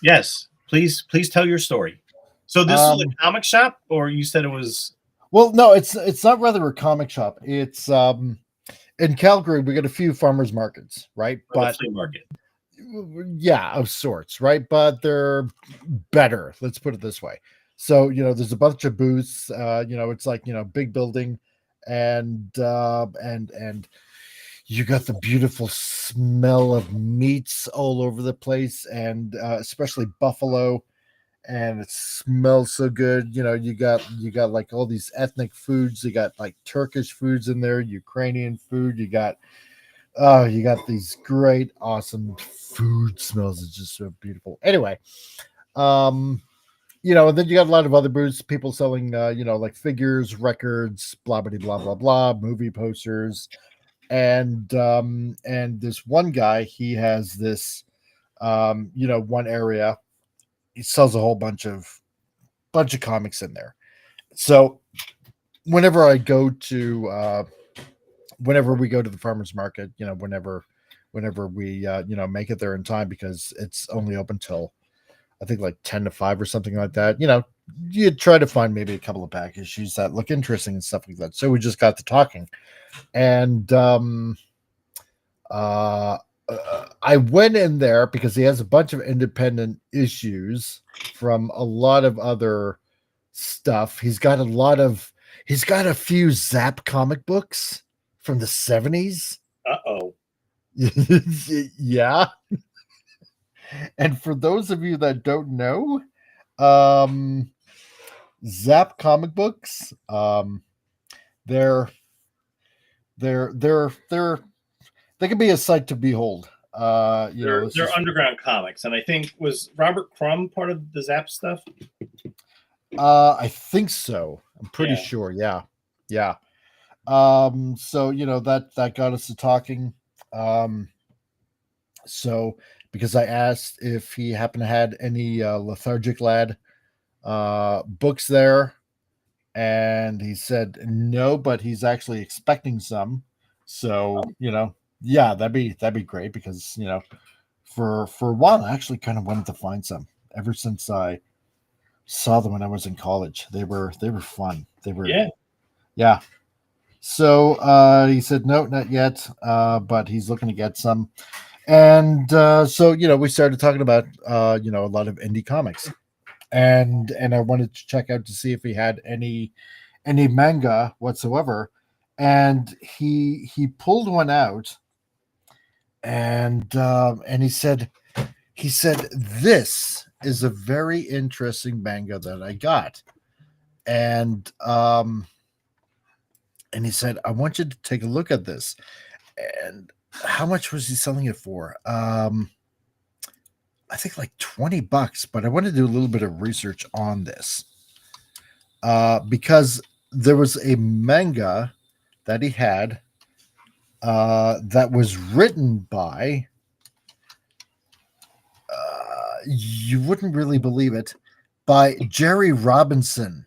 Yes, please tell your story. So this is a comic shop, or you said it was? Well, no, it's not rather a comic shop. It's in Calgary. We got a few farmers markets, right? But flea market. Yeah, of sorts, right? But they're better. Let's put it this way. So, there's a bunch of booths. It's like, big building, and you got the beautiful smell of meats all over the place, and especially buffalo, and it smells so good. You got like all these ethnic foods. You got like Turkish foods in there, Ukrainian food. You got these great, awesome food smells. It's just so beautiful. Anyway, and then you got a lot of other booths, people selling, like figures, records, blah, blah, blah, blah, blah, movie posters. And this one guy, he has this, one area, he sells a whole bunch of comics in there. So whenever we go to the farmer's market, whenever we, make it there in time, because it's only open till I think like 10 to 5 or something like that. You try to find maybe a couple of back issues that look interesting and stuff like that. So we just got to talking, and I went in there because he has a bunch of independent issues from a lot of other stuff. He's got a few Zap comic books from the 70s. Uh-oh. Yeah. And for those of you that don't know, Zap comic books, they can be a sight to behold. They're underground comics, and I think, was Robert Crumb part of the Zap stuff? I think so. I'm pretty sure. Yeah. So that got us to talking. So because I asked if he happened to had any Lethargic Lad books there, and he said no, but he's actually expecting some. So yeah, that'd be great, because for a while I actually kind of wanted to find some. Ever since I saw them when I was in college, they were fun. They were yeah. So he said no, not yet, but he's looking to get some. And so we started talking about a lot of indie comics, and I wanted to check out to see if he had any manga whatsoever. And he pulled one out, and he said this is a very interesting manga that I got. And he said, I want you to take a look at this. And how much was he selling it for? I think like $20, but I want to do a little bit of research on this, because there was a manga that he had that was written by, you wouldn't really believe it, by Jerry Robinson.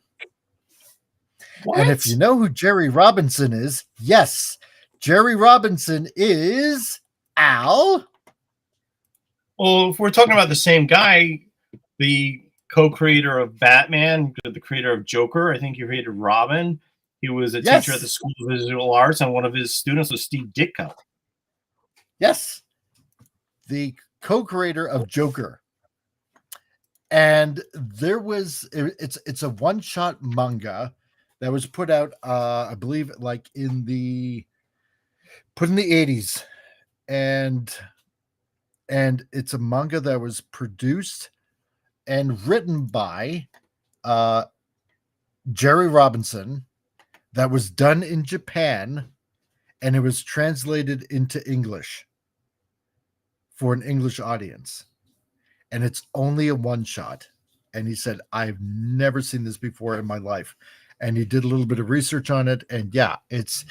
What? And if you know who Jerry Robinson is, yes, Jerry Robinson is Al. Well, if we're talking about the same guy, the co-creator of Batman, the creator of Joker, I think he created Robin. He was a teacher at the School of Visual Arts, and one of his students was Steve Ditko. Yes, the co-creator of Joker. And there was, it's a one-shot manga that was put out, I believe, like in the 80s, and it's a manga that was produced and written by Jerry Robinson, that was done in Japan, and it was translated into English for an English audience. And it's only a one shot. And he said, I've never seen this before in my life. And he did a little bit of research on it, and yeah, it's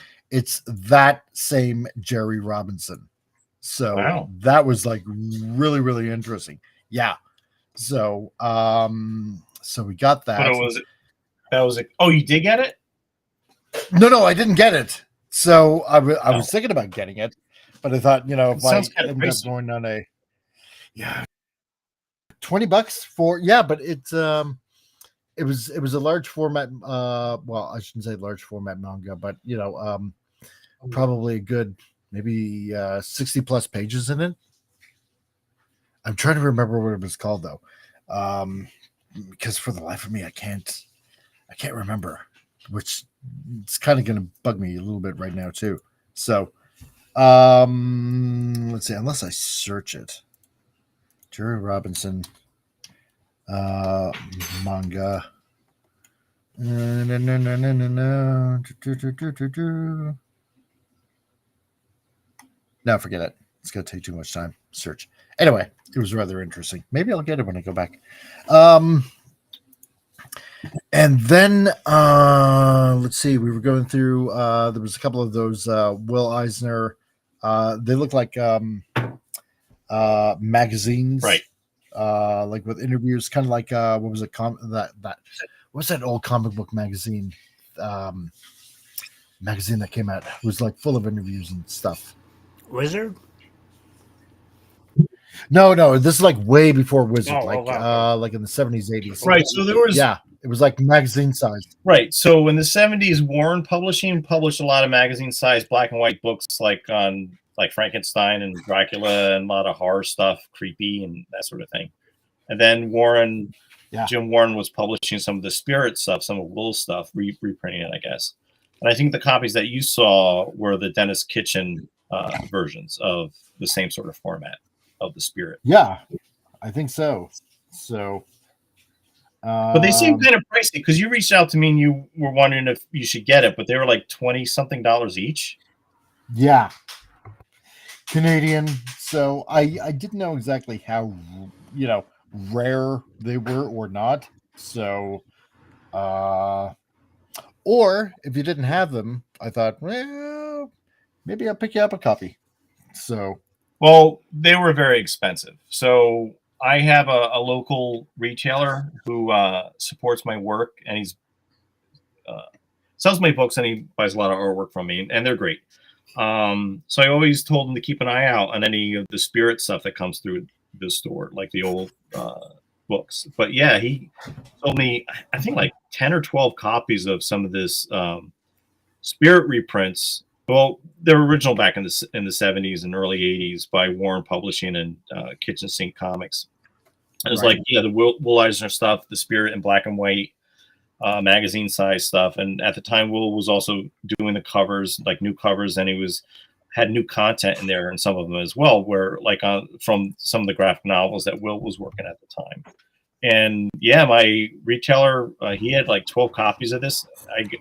that same Jerry Robinson. So wow. That was like really, really interesting. Yeah. So so we got that. That was it. Oh, you did get it? No, I didn't get it. So I was thinking about getting it, but I thought, if I ended up going on $20 for, but it's it was a large format, well, I shouldn't say large format manga, but probably a good maybe 60 plus pages in it. I'm trying to remember what it was called though. because for the life of me, I can't remember, which it's kind of going to bug me a little bit right now too. So, let's see, unless I search it, Jerry Robinson, manga. No, forget it. It's going to take too much time. Search. Anyway, it was rather interesting. Maybe I'll get it when I go back. And then let's see. We were going through. There was a couple of those Will Eisner. They look like magazines, Right? Like with interviews, kind of like what was it? What's that old comic book magazine? Magazine that came out. It was like full of interviews and stuff. Wizard? No. This is like way before Wizard, Oh, like wow. like in the 70s, 80s. Right. So there was it was like magazine size. Right. So in the 70s, Warren Publishing published a lot of magazine-sized black and white books, like on like Frankenstein and Dracula, and a lot of horror stuff, creepy and that sort of thing. And then Jim Warren was publishing some of the Spirit stuff, some of Will's stuff, reprinting it, I guess. And I think the copies that you saw were the Dennis Kitchen versions of the same sort of format of the Spirit. Yeah, I think so. So, but they seem kind of pricey, because you reached out to me and you were wondering if you should get it, but they were like $20-something each. Yeah, Canadian. So I didn't know exactly how rare they were or not. So, or if you didn't have them, I thought, well, maybe I'll pick you up a copy. So, well, they were very expensive. So I have a local retailer who supports my work, and he's sells my books, and he buys a lot of artwork from me, and they're great. So I always told him to keep an eye out on any of the Spirit stuff that comes through the store, like the old books. But yeah, he told me, I think like 10 or 12 copies of some of this Spirit reprints. Well, they're original back in the 70s and early 80s by Warren Publishing and Kitchen Sink Comics. It was like, the Will Eisner stuff, the Spirit in black and white, magazine size stuff. And at the time, Will was also doing the covers, like new covers, and he had new content in there, and some of them as well, where like from some of the graphic novels that Will was working at the time. And yeah, my retailer, he had like 12 copies of this.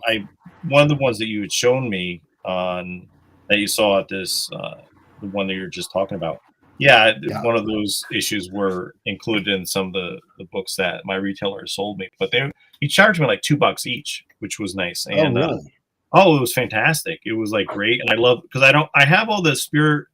I one of the ones that you had shown me on that you saw at this, the one that you're just talking about. Yeah, one of those issues were included in some of the books that my retailer sold me, but he charged me like $2 each, which was nice. And really? it was fantastic. It was like great. And I love, because I have all the Spirit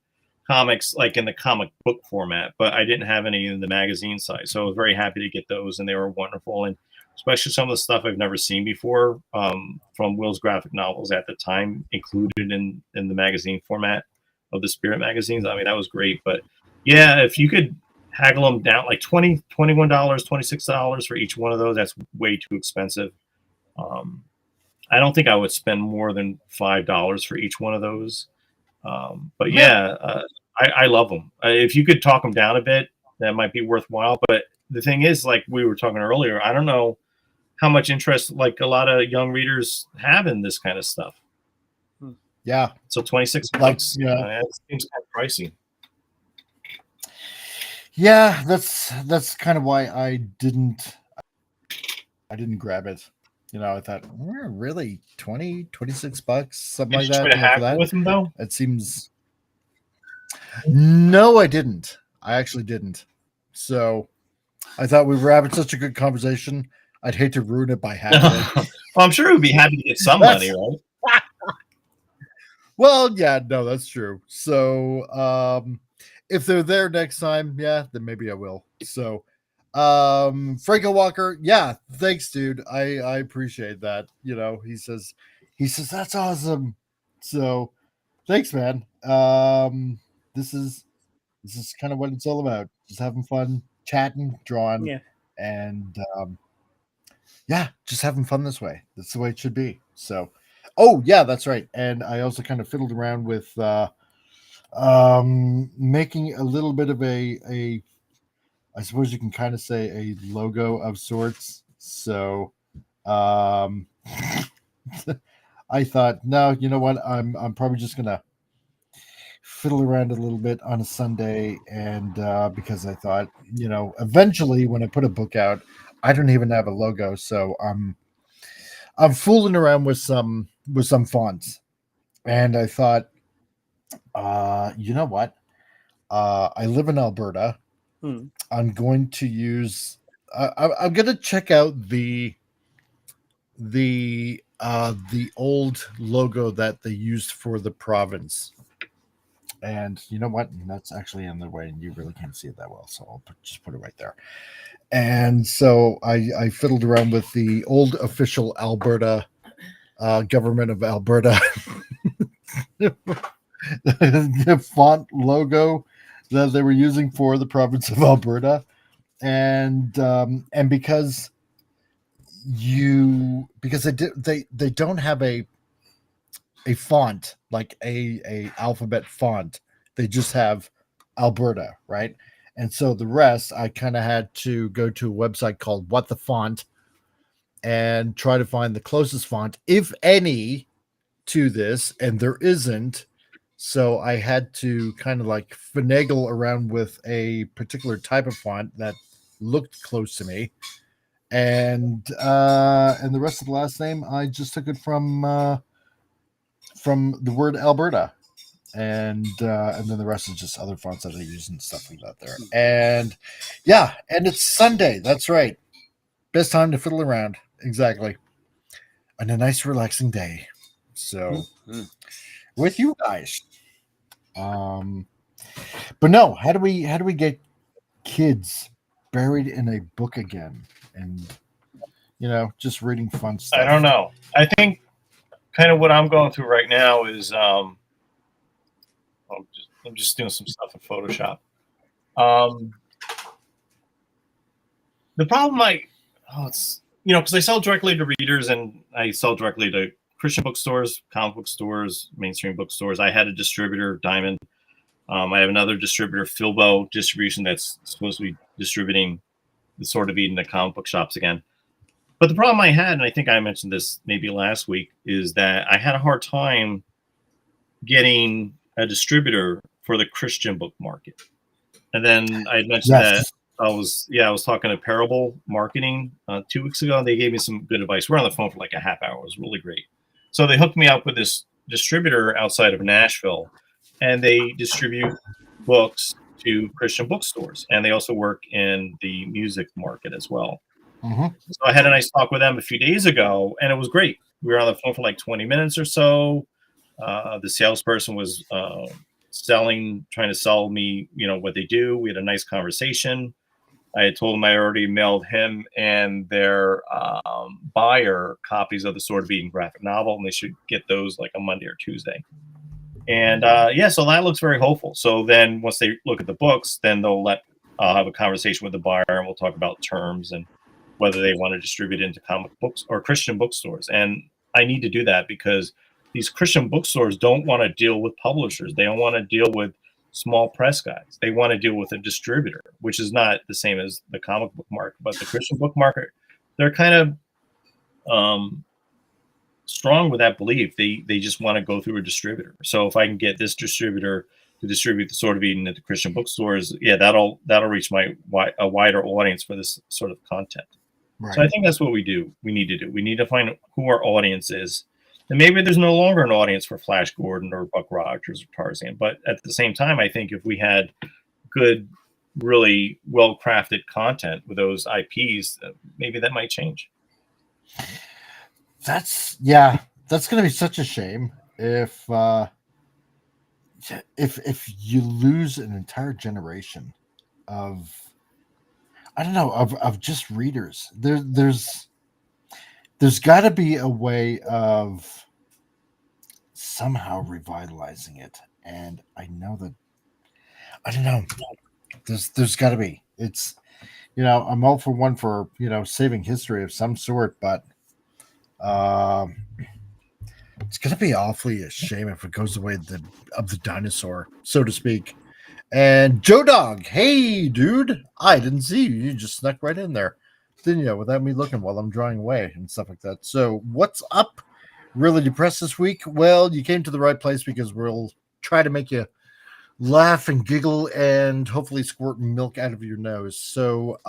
comics like in the comic book format, but I didn't have any in the magazine size. So I was very happy to get those, and they were wonderful. And especially some of the stuff I've never seen before from Will's graphic novels at the time, included in the magazine format of the Spirit magazines. I mean, that was great. But yeah, if you could haggle them down like $20, $21, $26 for each one of those, that's way too expensive. I don't think I would spend more than $5 for each one of those. But yeah, I love them. If you could talk them down a bit, that might be worthwhile. But the thing is, like we were talking earlier, I don't know how much interest like a lot of young readers have in this kind of stuff. Yeah. So $26, it seems kind of pricey. Yeah, that's kind of why I didn't grab it. I thought, really, $26, something like that. Did you try to hack with them though? It seems. No, I didn't. I actually didn't. So I thought we were having such a good conversation. I'd hate to ruin it by hacking. Well, I'm sure he would be happy to get some money, right? Well, yeah, no, that's true. So if they're there next time, yeah, then maybe I will. So Franco Walker, yeah, thanks, dude. I appreciate that. He says that's awesome. So thanks, man. This is kind of what it's all about. Just having fun, chatting, drawing, and just having fun this way. That's the way it should be. So yeah, that's right. And I also kind of fiddled around with making a little bit of a I suppose you can kind of say a logo of sorts. So um, I thought, no, you know what? I'm probably just gonna fiddle around a little bit on a Sunday, and because I thought, eventually when I put a book out, I don't even have a logo, so I'm fooling around with some fonts, and I thought, you know what? I live in Alberta. I'm going to use. I'm going to check out the old logo that they used for the province. And you know what? That's actually in the way, and you really can't see it that well. So I'll just put it right there. And so I fiddled around with the old official Alberta government of Alberta the font logo that they were using for the province of Alberta, and because they don't have a font like a alphabet font. They just have Alberta, right? And so the rest, I kind of had to go to a website called What the Font and try to find the closest font, if any, to this, and there isn't. So I had to kind of like finagle around with a particular type of font that looked close to me, and the rest of the last name I just took it from the word Alberta, and then the rest is just other fonts that I use and stuff like that there. And yeah, and it's Sunday. That's right. Best time to fiddle around. Exactly. And a nice relaxing day. So with you guys. But no, how do we get kids buried in a book again and just reading fun stuff? I don't know. I think kind of what I'm going through right now is I'm just doing some stuff in Photoshop. The problem it's because I sell directly to readers and I sell directly to Christian bookstores, comic book stores, mainstream bookstores. I had a distributor, Diamond. I have another distributor, Filbo Distribution, that's supposed to be distributing the Sword of Eden to comic book shops again. But the problem I had, and I think I mentioned this maybe last week, is that I had a hard time getting a distributor for the Christian book market. And then I mentioned that I was talking to Parable Marketing 2 weeks ago, and they gave me some good advice. We're on the phone for like a half hour. It was really great. So they hooked me up with this distributor outside of Nashville, and they distribute books to Christian bookstores, and they also work in the music market as well. So I had a nice talk with them a few days ago, and it was great. We were on the phone for like 20 minutes or so. The salesperson was trying to sell me, what they do. We had a nice conversation. I had told him I already mailed him and their buyer copies of the Sword of Eden graphic novel, and they should get those like on Monday or Tuesday. And so that looks very hopeful. So then once they look at the books, then I'll have a conversation with the buyer, and we'll talk about terms and whether they want to distribute it into comic books or Christian bookstores. And I need to do that because these Christian bookstores don't want to deal with publishers. They don't want to deal with small press guys. They want to deal with a distributor, which is not the same as the comic book market. But the Christian book market, they're kind of strong with that belief. They just want to go through a distributor. So if I can get this distributor to distribute the Sword of Eden at the Christian bookstores, that'll reach a wider audience for this sort of content. Right. So I think that's what we need to do. We need to find who our audience is. And maybe there's no longer an audience for Flash Gordon or Buck Rogers or Tarzan. But at the same time, I think if we had good, really well-crafted content with those IPs, maybe that might change. That's going to be such a shame if you lose an entire generation of, I don't know, of just readers. There's got to be a way of somehow revitalizing it, and I know that, I don't know, there's got to be. It's, I'm all for one for saving history of some sort, but it's going to be awfully a shame if it goes the way of the dinosaur, so to speak. And Joe Dog, hey dude, I didn't see you. You just snuck right in there, didn't you? Without me looking while I'm drawing away and stuff like that. So what's up? Really depressed this week? Well, you came to the right place because we'll try to make you laugh and giggle and hopefully squirt milk out of your nose. So,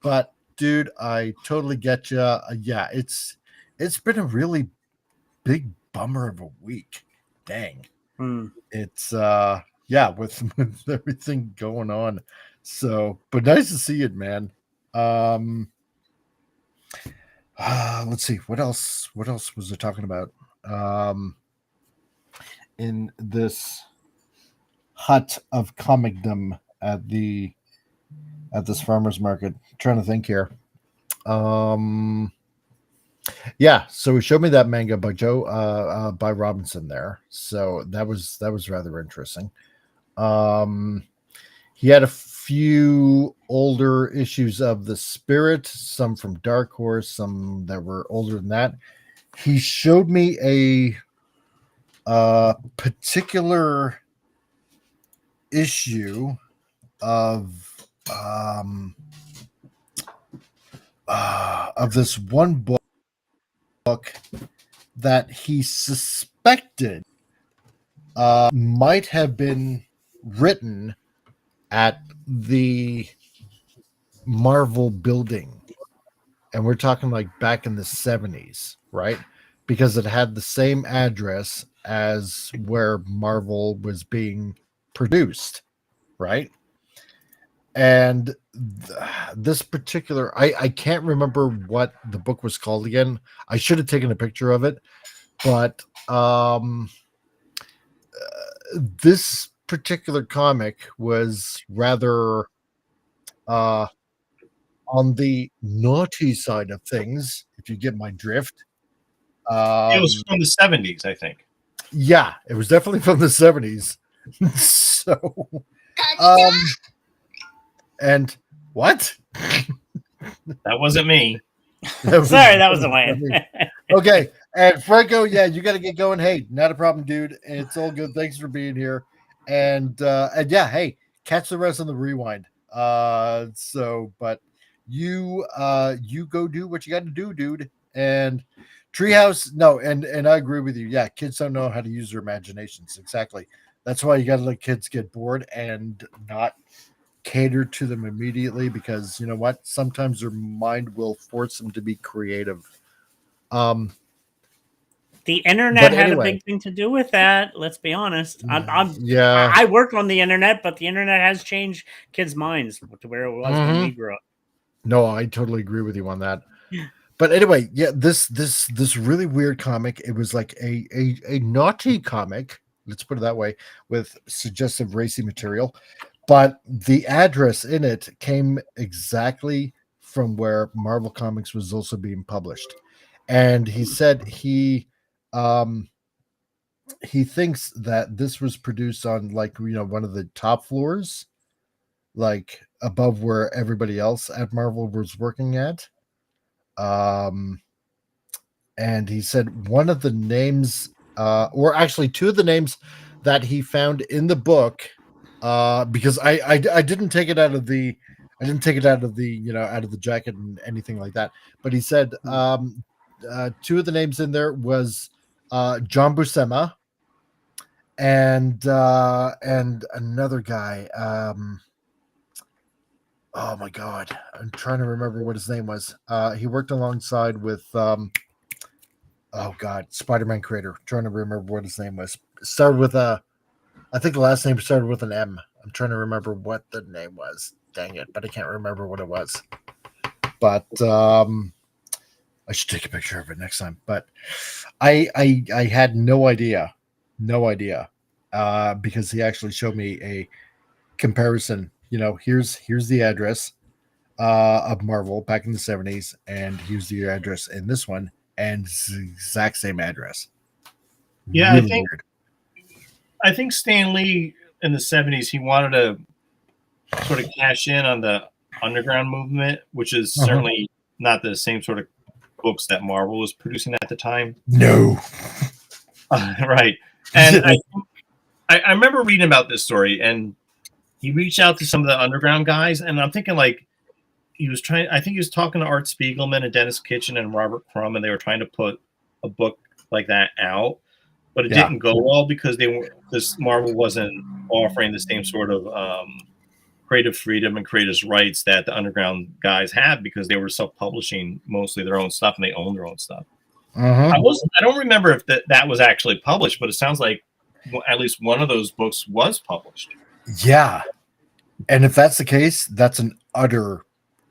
but dude, I totally get you. Yeah, it's been a really big bummer of a week. Dang. It's yeah, with everything going on. So, but nice to see it, man. Let's see what else was I talking about in this hut of comicdom at this farmers market. I'm trying to think here. Yeah, so he showed me that manga by by Robinson there. So that was rather interesting. He had a few older issues of The Spirit, some from Dark Horse, some that were older than that. He showed me a particular issue of this one book that he suspected might have been written at the Marvel building. And we're talking like back in the 70s, right? Because it had the same address as where Marvel was being produced, right? And this particular, I can't remember what the book was called again. I should have taken a picture of it, but this particular comic was rather on the naughty side of things, if you get my drift. It was from the 70s, I think. Yeah, it was definitely from the 70s. So, and what? That wasn't me. Sorry, that was Wayne. Okay, and Franco, yeah, you got to get going. Hey, not a problem, dude. It's all good. Thanks for being here. And yeah, hey, catch the rest on the rewind. So, but you go do what you got to do, dude. And Treehouse, no, and I agree with you. Yeah, kids don't know how to use their imaginations. Exactly. That's why you got to let kids get bored and not cater to them immediately, because you know what? Sometimes their mind will force them to be creative. The internet had a big thing to do with that. Let's be honest. I worked on the internet, but the internet has changed kids' minds to where it was when we grew up. No, I totally agree with you on that. But anyway, yeah, this really weird comic. It was like a naughty comic, let's put it that way, with suggestive racy material. But the address in it came exactly from where Marvel Comics was also being published. And he said he thinks that this was produced on, like, you know, one of the top floors, like above where everybody else at Marvel was working at. And he said one of the names, or actually two of the names that he found in the book, because I didn't take it out of the you know, out of the jacket and anything like that, but he said two of the names in there was John Buscema and another guy. Oh my God, I'm trying to remember what his name was. He worked alongside with oh God, Spider-Man creator. I'm trying to remember what his name was. It started with I think the last name started with an M. I'm trying to remember what the name was. Dang it, but I can't remember what it was. But I should take a picture of it next time. But I had no idea, because he actually showed me a comparison. You know, here's the address of Marvel back in the 70s, and here's the address in this one, and it's the exact same address. Yeah, really I think Stan Lee in the 70s, he wanted to sort of cash in on the underground movement, which is certainly not the same sort of books that Marvel was producing at the time. No. Right. And I remember reading about this story, and he reached out to some of the underground guys, and I'm thinking like he was trying. I think he was talking to Art Spiegelman and Dennis Kitchen and Robert Crumb, and they were trying to put a book like that out, but it Yeah. didn't go well because this Marvel wasn't offering the same sort of creative freedom and creators' rights that the underground guys had because they were self-publishing mostly their own stuff and they owned their own stuff. I don't remember if that was actually published, but it sounds like at least one of those books was published. Yeah. And if that's the case, that's an utter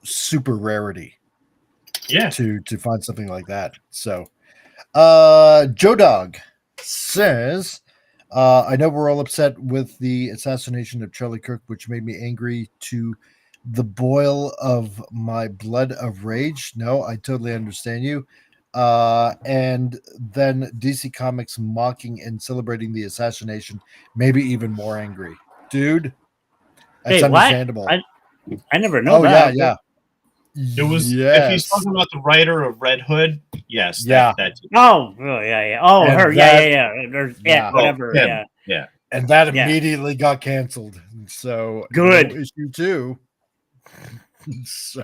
super rarity. Yeah. To find something like that. So Joe Dog says, I know we're all upset with the assassination of Charlie Kirk, which made me angry to the boil of my blood of rage. No, I totally understand you. And then DC Comics mocking and celebrating the assassination, maybe even more angry. Dude, that's understandable. What? I never know that. Yeah. It was if he's talking about the writer of Red Hood, yes. That Oh, yeah. Oh, and her, yeah. Whatever. Yeah. And that immediately got canceled. So good no issue 2. So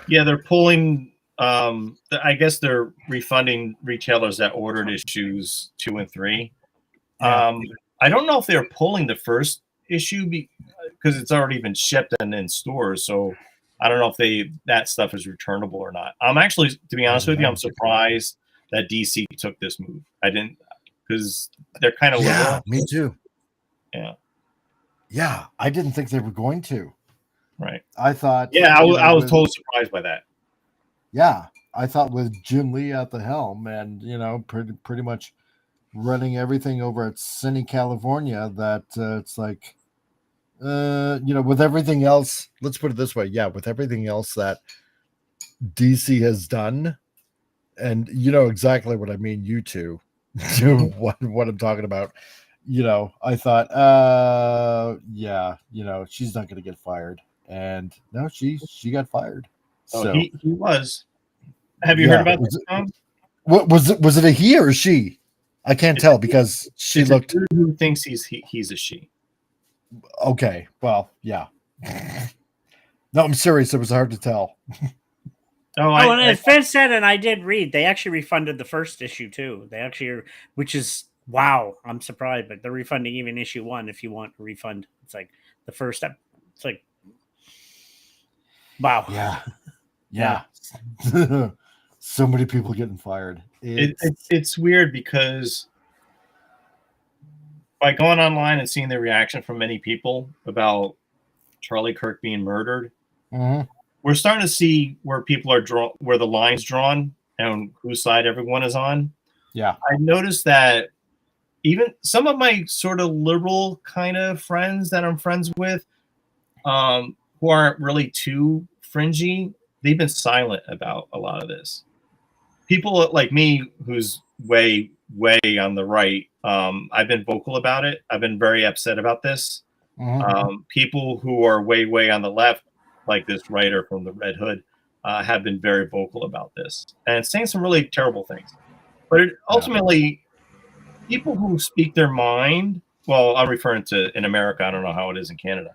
yeah, they're pulling. I guess they're refunding retailers that ordered issues 2 and 3. I don't know if they're pulling the first issue because it's already been shipped and in stores. So I don't know if that stuff is returnable or not. I'm actually, to be honest with you, I'm surprised that DC took this move. I didn't, because they're kind of liberal. Me too. Yeah, I didn't think they were going to. Right. I thought. Yeah, I was totally surprised by that. Yeah, I thought with Jim Lee at the helm and pretty much running everything over at sunny California, that it's like. With everything else, let's put it this way. Yeah, with everything else that DC has done, and you know exactly what I mean, you two, what I'm talking about. I thought, she's not going to get fired. And no, she got fired. Oh, so he was. Have you heard about this, Tom? What was it? Was it a he or a she? I can't tell because she looked. Who thinks he's a she? Okay, well, yeah. No, I'm serious. It was hard to tell. And as Vince said, and I did read, they actually refunded the first issue too. They actually, which is wow. I'm surprised, but they're refunding even issue 1 if you want a refund. It's like the first step. It's like wow. Yeah. So many people getting fired. It's weird because. By going online and seeing the reaction from many people about Charlie Kirk being murdered, we're starting to see where people are where the line's drawn and whose side everyone is on. Yeah, I noticed that even some of my sort of liberal kind of friends that I'm friends with, who aren't really too fringy, they've been silent about a lot of this. People like me, who's way on the right, I've been vocal about it. I've been very upset about this. People who are way on the left, like this writer from the Red Hood, have been very vocal about this and saying some really terrible things. But ultimately, people who speak their mind, well, I'm referring to in America, I don't know how it is in Canada,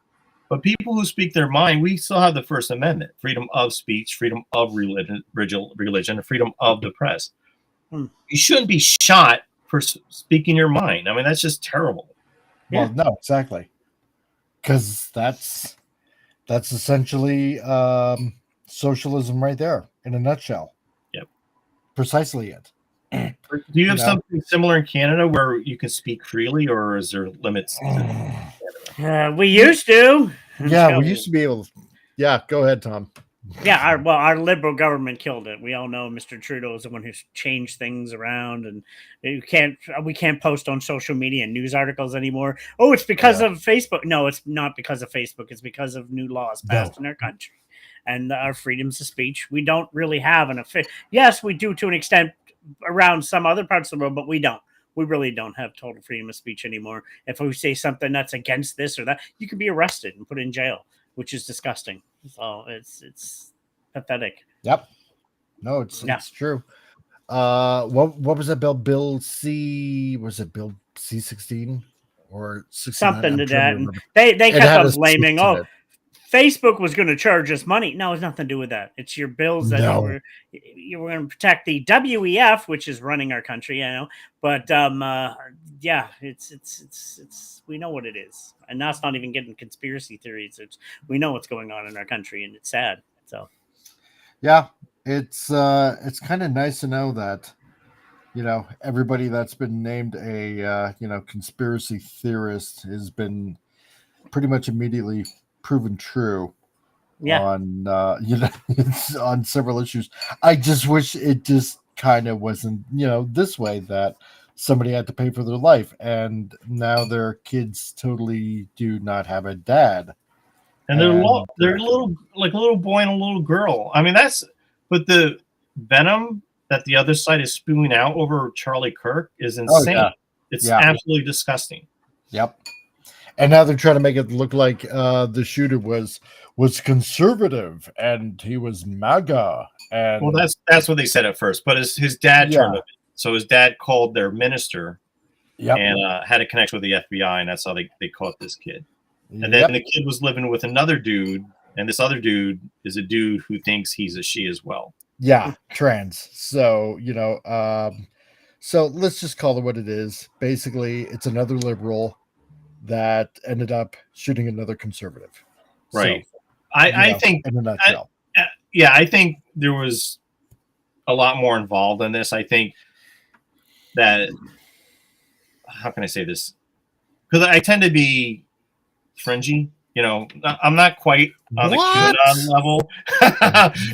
but people who speak their mind, we still have the First Amendment, freedom of speech, freedom of religion, and freedom of the press. You shouldn't be shot for speaking your mind. I mean, that's just terrible. Well, no, exactly. Because that's essentially socialism right there in a nutshell. Yep. Precisely it. Do you have something similar in Canada where you can speak freely, or is there limits? We used to. Yeah, we used to be able to. Yeah, go ahead, Tom. Yeah, our liberal government killed it. We all know Mr. Trudeau is the one who's changed things around, and we can't post on social media and news articles anymore. Oh, it's because of Facebook. No, it's not because of Facebook. It's because of new laws passed in our country and our freedoms of speech. We don't really have yes, we do to an extent around some other parts of the world, but we don't. We really don't have total freedom of speech anymore. If we say something that's against this or that, you can be arrested and put in jail, which is disgusting. So it's pathetic. Yep. No, it's true. What was that bill? Bill C? Was it Bill C-16 or 69. something I'm to trying that. remember. They It kept had on a blaming, 6 in oh, it. Facebook was going to charge us money. No, it's nothing to do with that. It's your bills that No. you were going to protect the WEF, which is running our country. I know, but yeah, it's we know what it is, and that's not even getting conspiracy theories. We know what's going on in our country, and it's sad. So Yeah, it's kind of nice to know that, you know, everybody that's been named a you know, conspiracy theorist has been pretty much immediately proven true yeah, on you know, on several issues. I just wish it just kind of wasn't, you know, this way, that somebody had to pay for their life and now their kids totally do not have a dad. And they're little, like a little boy and a little girl. I mean, but the venom that the other side is spewing out over Charlie Kirk is insane. yeah. It's Yeah. absolutely disgusting. Yep. And now they're trying to make it look like the shooter was conservative and he was MAGA. And Well, that's what they said at first, but his dad Yeah. turned him in. So his dad called their minister Yep. and had a connection with the FBI, and that's how they caught this kid. And Yep. then the kid was living with another dude, and this other dude is a dude who thinks he's a she as well. Yeah, trans. So, you know, so let's just call it what it is. Basically, it's another liberal that ended up shooting another conservative. Right. So, I think in a nutshell. yeah, I think there was a lot more involved in this. I think that, how can I say this? Because I tend to be fringy. You know, I'm not quite on the What? QAnon level,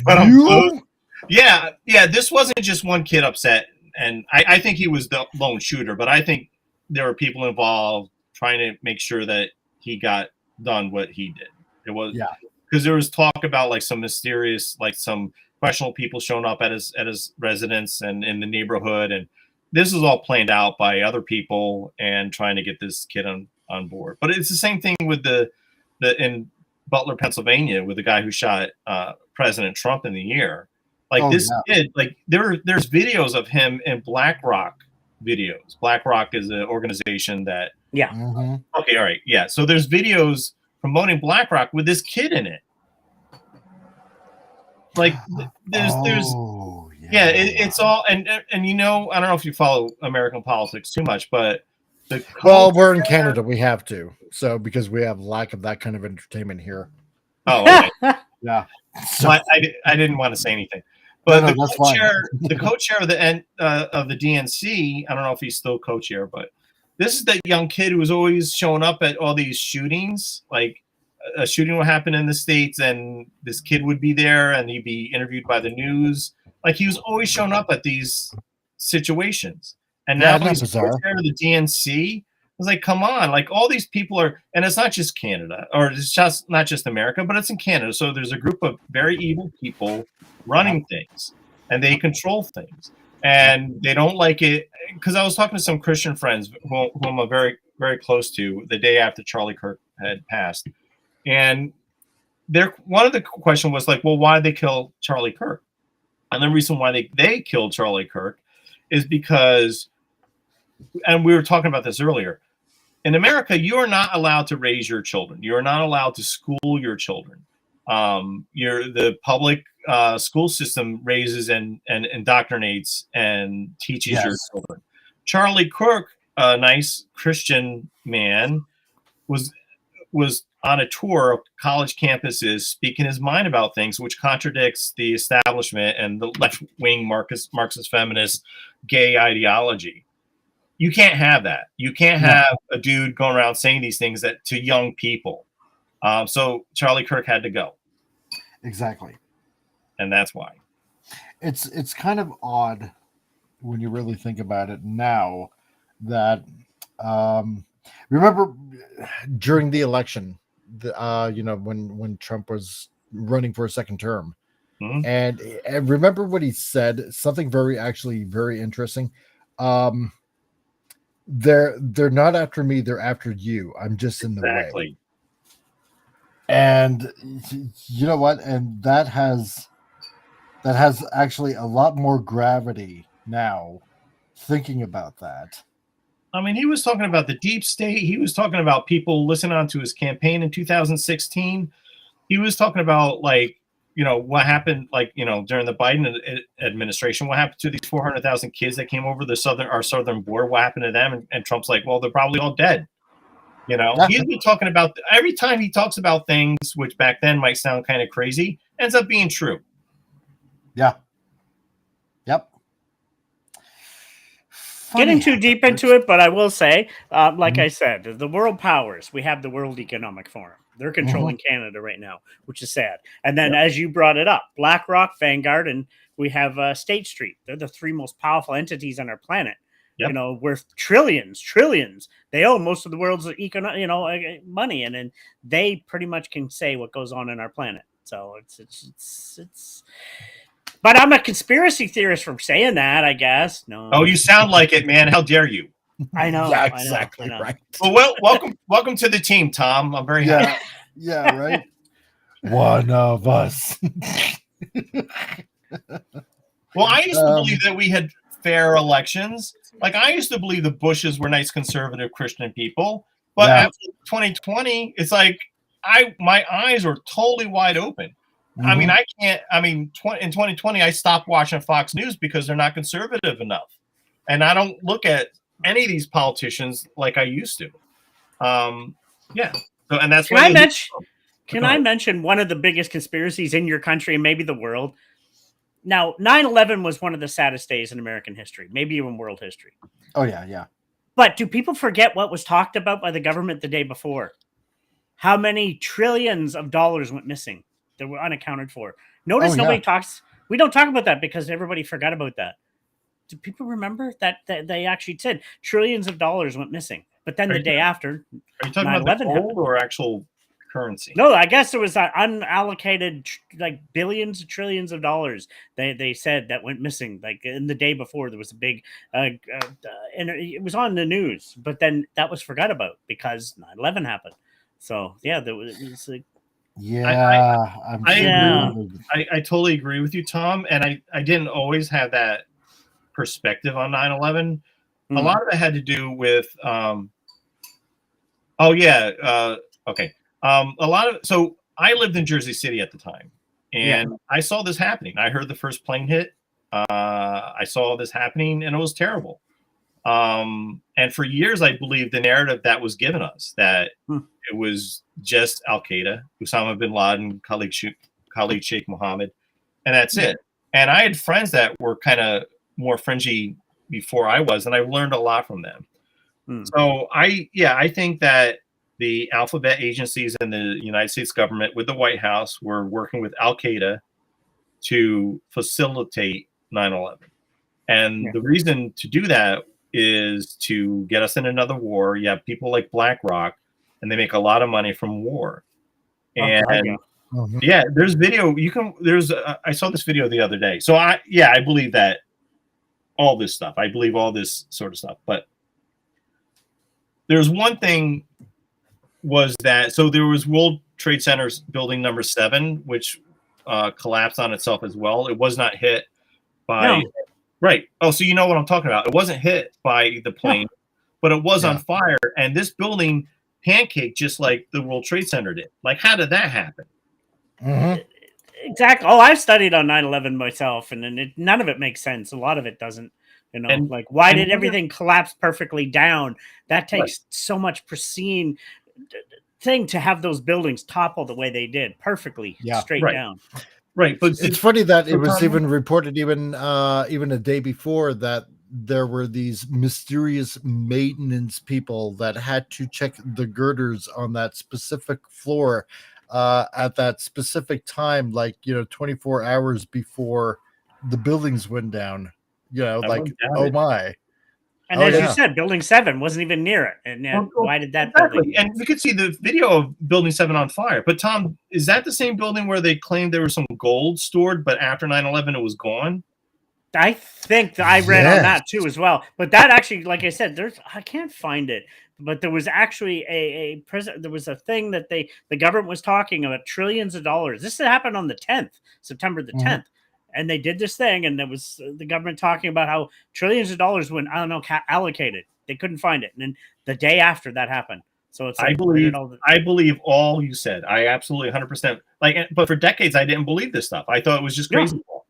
but I'm close. Yeah. This wasn't just one kid upset, and I think he was the lone shooter, but I think there were people involved trying to make sure that he got done what he did. It was because there was talk about like some mysterious, like some questionable people showing up at his residence and in the neighborhood, and this was all planned out by other people and trying to get this kid on board. But it's the same thing with the in Butler, Pennsylvania, with the guy who shot President Trump in the ear. Like kid, like there's videos of him in BlackRock videos. BlackRock is an organization that okay, all right, yeah. So there's videos promoting BlackRock with this kid in it. Like there's it's all and you know, I don't know if you follow American politics too much, but well, we're in Canada, we have to, so because we have lack of that kind of entertainment here. Oh, okay. Yeah. So I didn't want to say anything, but the co-chair of the DNC, I don't know if he's still co-chair, but this is that young kid who was always showing up at all these shootings. Like a shooting would happen in the States, and this kid would be there, and he'd be interviewed by the news. Like he was always showing up at these situations. And now he's co-chair of the DNC. I was like, come on, like all these people are, and it's not just Canada, or it's just not just America, but it's in Canada. So there's a group of very evil people running things, and they control things, and they don't like it. Because I was talking to some Christian friends who I'm very, very close to the day after Charlie Kirk had passed, and one of the question was like, well, why did they kill Charlie Kirk? And the reason why they killed Charlie Kirk is because, and we were talking about this earlier, in America, you are not allowed to raise your children. You are not allowed to school your children. The public school system raises and indoctrinates and teaches your children. Charlie Kirk, a nice Christian man, was on a tour of college campuses speaking his mind about things, which contradicts the establishment and the left-wing Marxist feminist gay ideology. You can't have that. You can't have a dude going around saying these things to young people. So Charlie Kirk had to go. Exactly. And that's why. It's kind of odd when you really think about it now that remember during the election, you know, when Trump was running for a second term, and remember what he said, something very interesting. They're not after me, they're after you. I'm just in the way. And you know what? And that has actually a lot more gravity now, thinking about that, I mean, he was talking about the deep state. He was talking about people listening on to his campaign in 2016. He was talking about, like, you know, what happened, like, you know, during the Biden administration, what happened to these 400,000 kids that came over our southern border? What happened to them? And Trump's like, well, they're probably all dead. You know, he's been talking about, every time he talks about things, which back then might sound kind of crazy, ends up being true. Yeah. Yep. Getting too deep into it, but I will say, like I said, the world powers. We have the World Economic Forum. They're controlling Canada right now, which is sad. And then, as you brought it up, BlackRock, Vanguard, and we have State Street. They're the three most powerful entities on our planet. Yep. You know, worth trillions. They own most of the world's money, and then they pretty much can say what goes on in our planet. So it's. But I'm a conspiracy theorist from saying that, I guess. No. Oh, you sound like it, man. How dare you? I know. Yeah, exactly. I know. Right. Well, welcome to the team, Tom. I'm very happy. Yeah, right. One of us. Well, I used to believe that we had fair elections. Like, I used to believe the Bushes were nice, conservative Christian people. But after 2020, it's like my eyes were totally wide open. I mean, in 2020, I stopped watching Fox News because they're not conservative enough. And I don't look at any of these politicians like I used to. Yeah. So, and that's Can I mention one of the biggest conspiracies in your country and maybe the world? Now, 9/11 was one of the saddest days in American history, maybe even world history. Oh, yeah. But do people forget what was talked about by the government the day before? How many trillions of dollars went missing that were unaccounted for? Notice nobody talks. We don't talk about that because everybody forgot about that. Do people remember that they actually said trillions of dollars went missing? But then the day after, are you talking about the gold or actual currency? No, I guess there was unallocated, like billions, trillions of dollars. They said that went missing. Like in the day before, there was a big, and it was on the news. But then that was forgot about because 9/11 happened. So yeah, there was. It was like, I totally agree with you, Tom. And I didn't always have that perspective on 9/11. A lot of it had to do with so I lived in Jersey City at the time, and I saw this happening. I heard the first plane hit. I saw this happening, and it was terrible. And for years, I believed the narrative that was given us, that it was just Al Qaeda, Osama bin Laden, Khalid Sheikh Mohammed, and that's it. And I had friends that were kind of more fringy before I was, and I learned a lot from them. So I think that the alphabet agencies in the United States government with the White House were working with Al Qaeda to facilitate 9/11. And the reason to do that is to get us in another war. You have people like BlackRock, and they make a lot of money from war. And there's video. I saw this video the other day. So I believe that all this stuff. I believe all this sort of stuff. But there's one thing was that, so there was World Trade Center building number 7, which collapsed on itself as well. It was not hit by right. Oh, so you know what I'm talking about. It wasn't hit by the plane, but it was on fire. And this building pancaked just like the World Trade Center did. Like, how did that happen? Exactly. Oh, I've studied on 9/11 myself, and none of it makes sense. A lot of it doesn't. You know, like, why did everything collapse perfectly down? That takes so much pristine thing to have those buildings topple the way they did, perfectly straight down. Right, but it's funny that it was even reported even a day before that there were these mysterious maintenance people that had to check the girders on that specific floor at that specific time, like 24 hours before the buildings went down. Oh my. And as you said, Building 7 wasn't even near it. And why did that building? And we could see the video of Building 7 on fire. But Tom, is that the same building where they claimed there was some gold stored, but after 9/11 it was gone? I think I read on that too as well. But that actually, like I said, I can't find it. But there was actually there was a thing that the government was talking about trillions of dollars. This happened on the 10th, September the 10th. And they did this thing, and there was the government talking about how trillions of dollars went, allocated. They couldn't find it. And then the day after that happened. So it's like, I believe all you said. I absolutely 100% but for decades I didn't believe this stuff. I thought it was just crazy talk.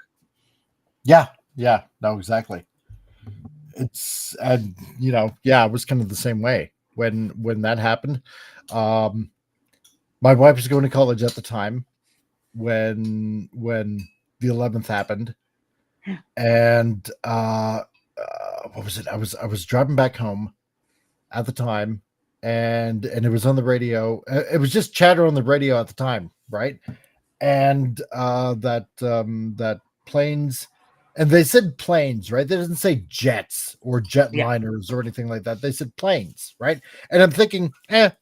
Yeah, no, exactly. It's and it was kind of the same way when that happened. My wife was going to college at the time when the 11th happened, and what was it? I was driving back home at the time, and it was on the radio. It was just chatter on the radio at the time, right? And that planes, and they said planes, right? They didn't say jets or jetliners or anything like that. They said planes, right? And I'm thinking, a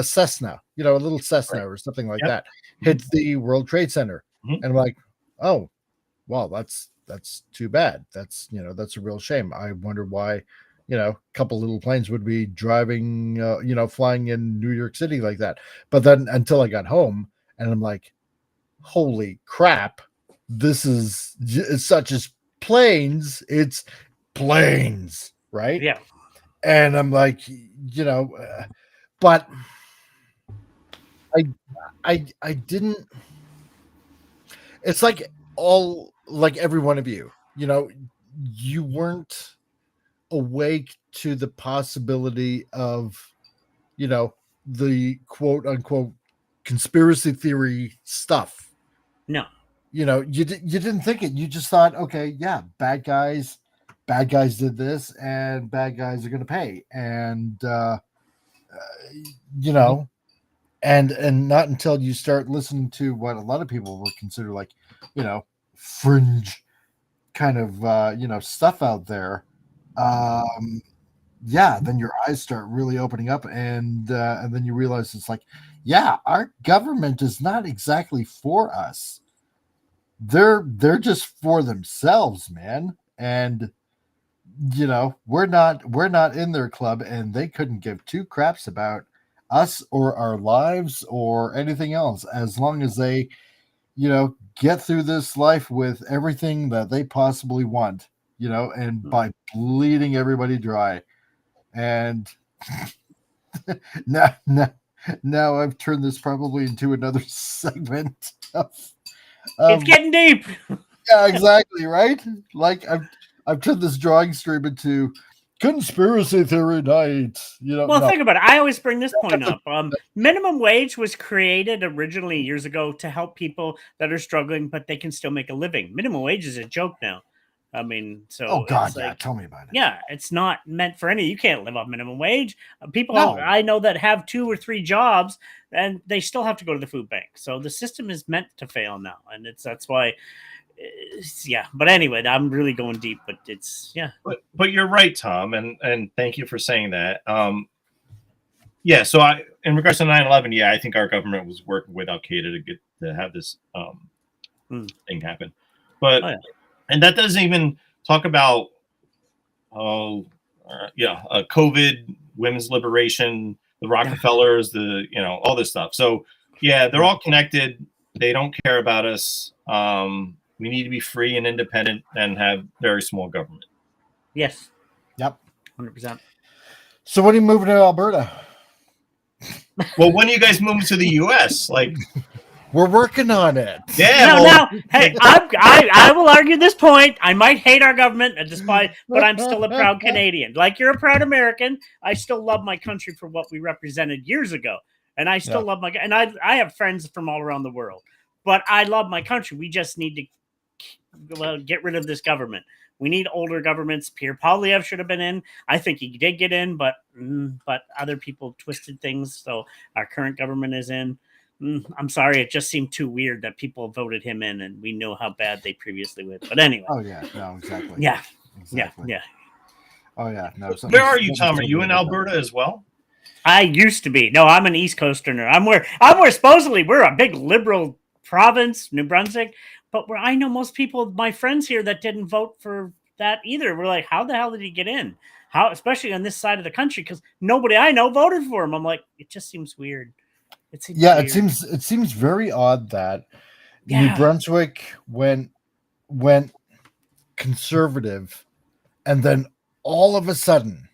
Cessna, a little Cessna or something like that hits the World Trade Center. And I'm like, oh, well, that's too bad. That's a real shame. I wonder why, a couple little planes would be driving, flying in New York City like that. But then until I got home, and I'm like, holy crap, this is such as planes. It's planes, right? Yeah. And I'm like, but I didn't. It's like every one of you, you weren't awake to the possibility of, the quote unquote conspiracy theory stuff. No. You didn't think it. You just thought, okay, yeah, bad guys did this, and bad guys are going to pay. And, and not until you start listening to what a lot of people would consider like, fringe kind of, stuff out there. Then your eyes start really opening up, and then you realize it's like, yeah, our government is not exactly for us. They're just for themselves, man. And we're not in their club, and they couldn't give two craps about us or our lives or anything else, as long as they get through this life with everything that they possibly want, and by bleeding everybody dry. And now I've turned this probably into another segment of it's getting deep. Yeah, exactly, right? Like I've turned this drawing stream into conspiracy theory night. Think about it. I always bring this point up. Minimum wage was created originally years ago to help people that are struggling, but they can still make a living. Minimum wage is a joke now. I mean, so oh god, yeah, tell me about it. Yeah, it's not meant for any. You can't live off minimum wage. People I know that have 2 or 3 jobs, and they still have to go to the food bank. So the system is meant to fail now, and that's why. But anyway, I'm really going deep, but it's But you're right, Tom, and thank you for saying that. So in regards to 9/11, I think our government was working with Al Qaeda to have this thing happen, but. And that doesn't even talk about, COVID, women's liberation, the Rockefellers, all this stuff. So, they're all connected. They don't care about us. We need to be free and independent and have very small government. Yes. Yep. 100%. So when are you moving to Alberta? Well, when are you guys moving to the U.S.? Like... We're working on it. Yeah. Hey, I will argue this point. I might hate our government, but I'm still a proud Canadian. Like you're a proud American. I still love my country for what we represented years ago, and I still love and I have friends from all around the world. But I love my country. We just need to get rid of this government. We need older governments. Pierre Poilievre should have been in. I think he did get in, but other people twisted things. So our current government is in. I'm sorry, it just seemed too weird that people voted him in, and we know how bad they previously were. But anyway. Oh yeah, no, exactly. Yeah, exactly. Yeah. Oh yeah, no. Where are you, Tom? Are you in Alberta as well? I used to be. No, I'm an East Coasterner. I'm where supposedly we're a big liberal province, New Brunswick, but where I know most people, my friends here, that didn't vote for that either. We're like, how the hell did he get in? How, especially on this side of the country, because nobody I know voted for him. I'm like, it just seems weird. It seems very odd that New Brunswick went conservative, and then all of a sudden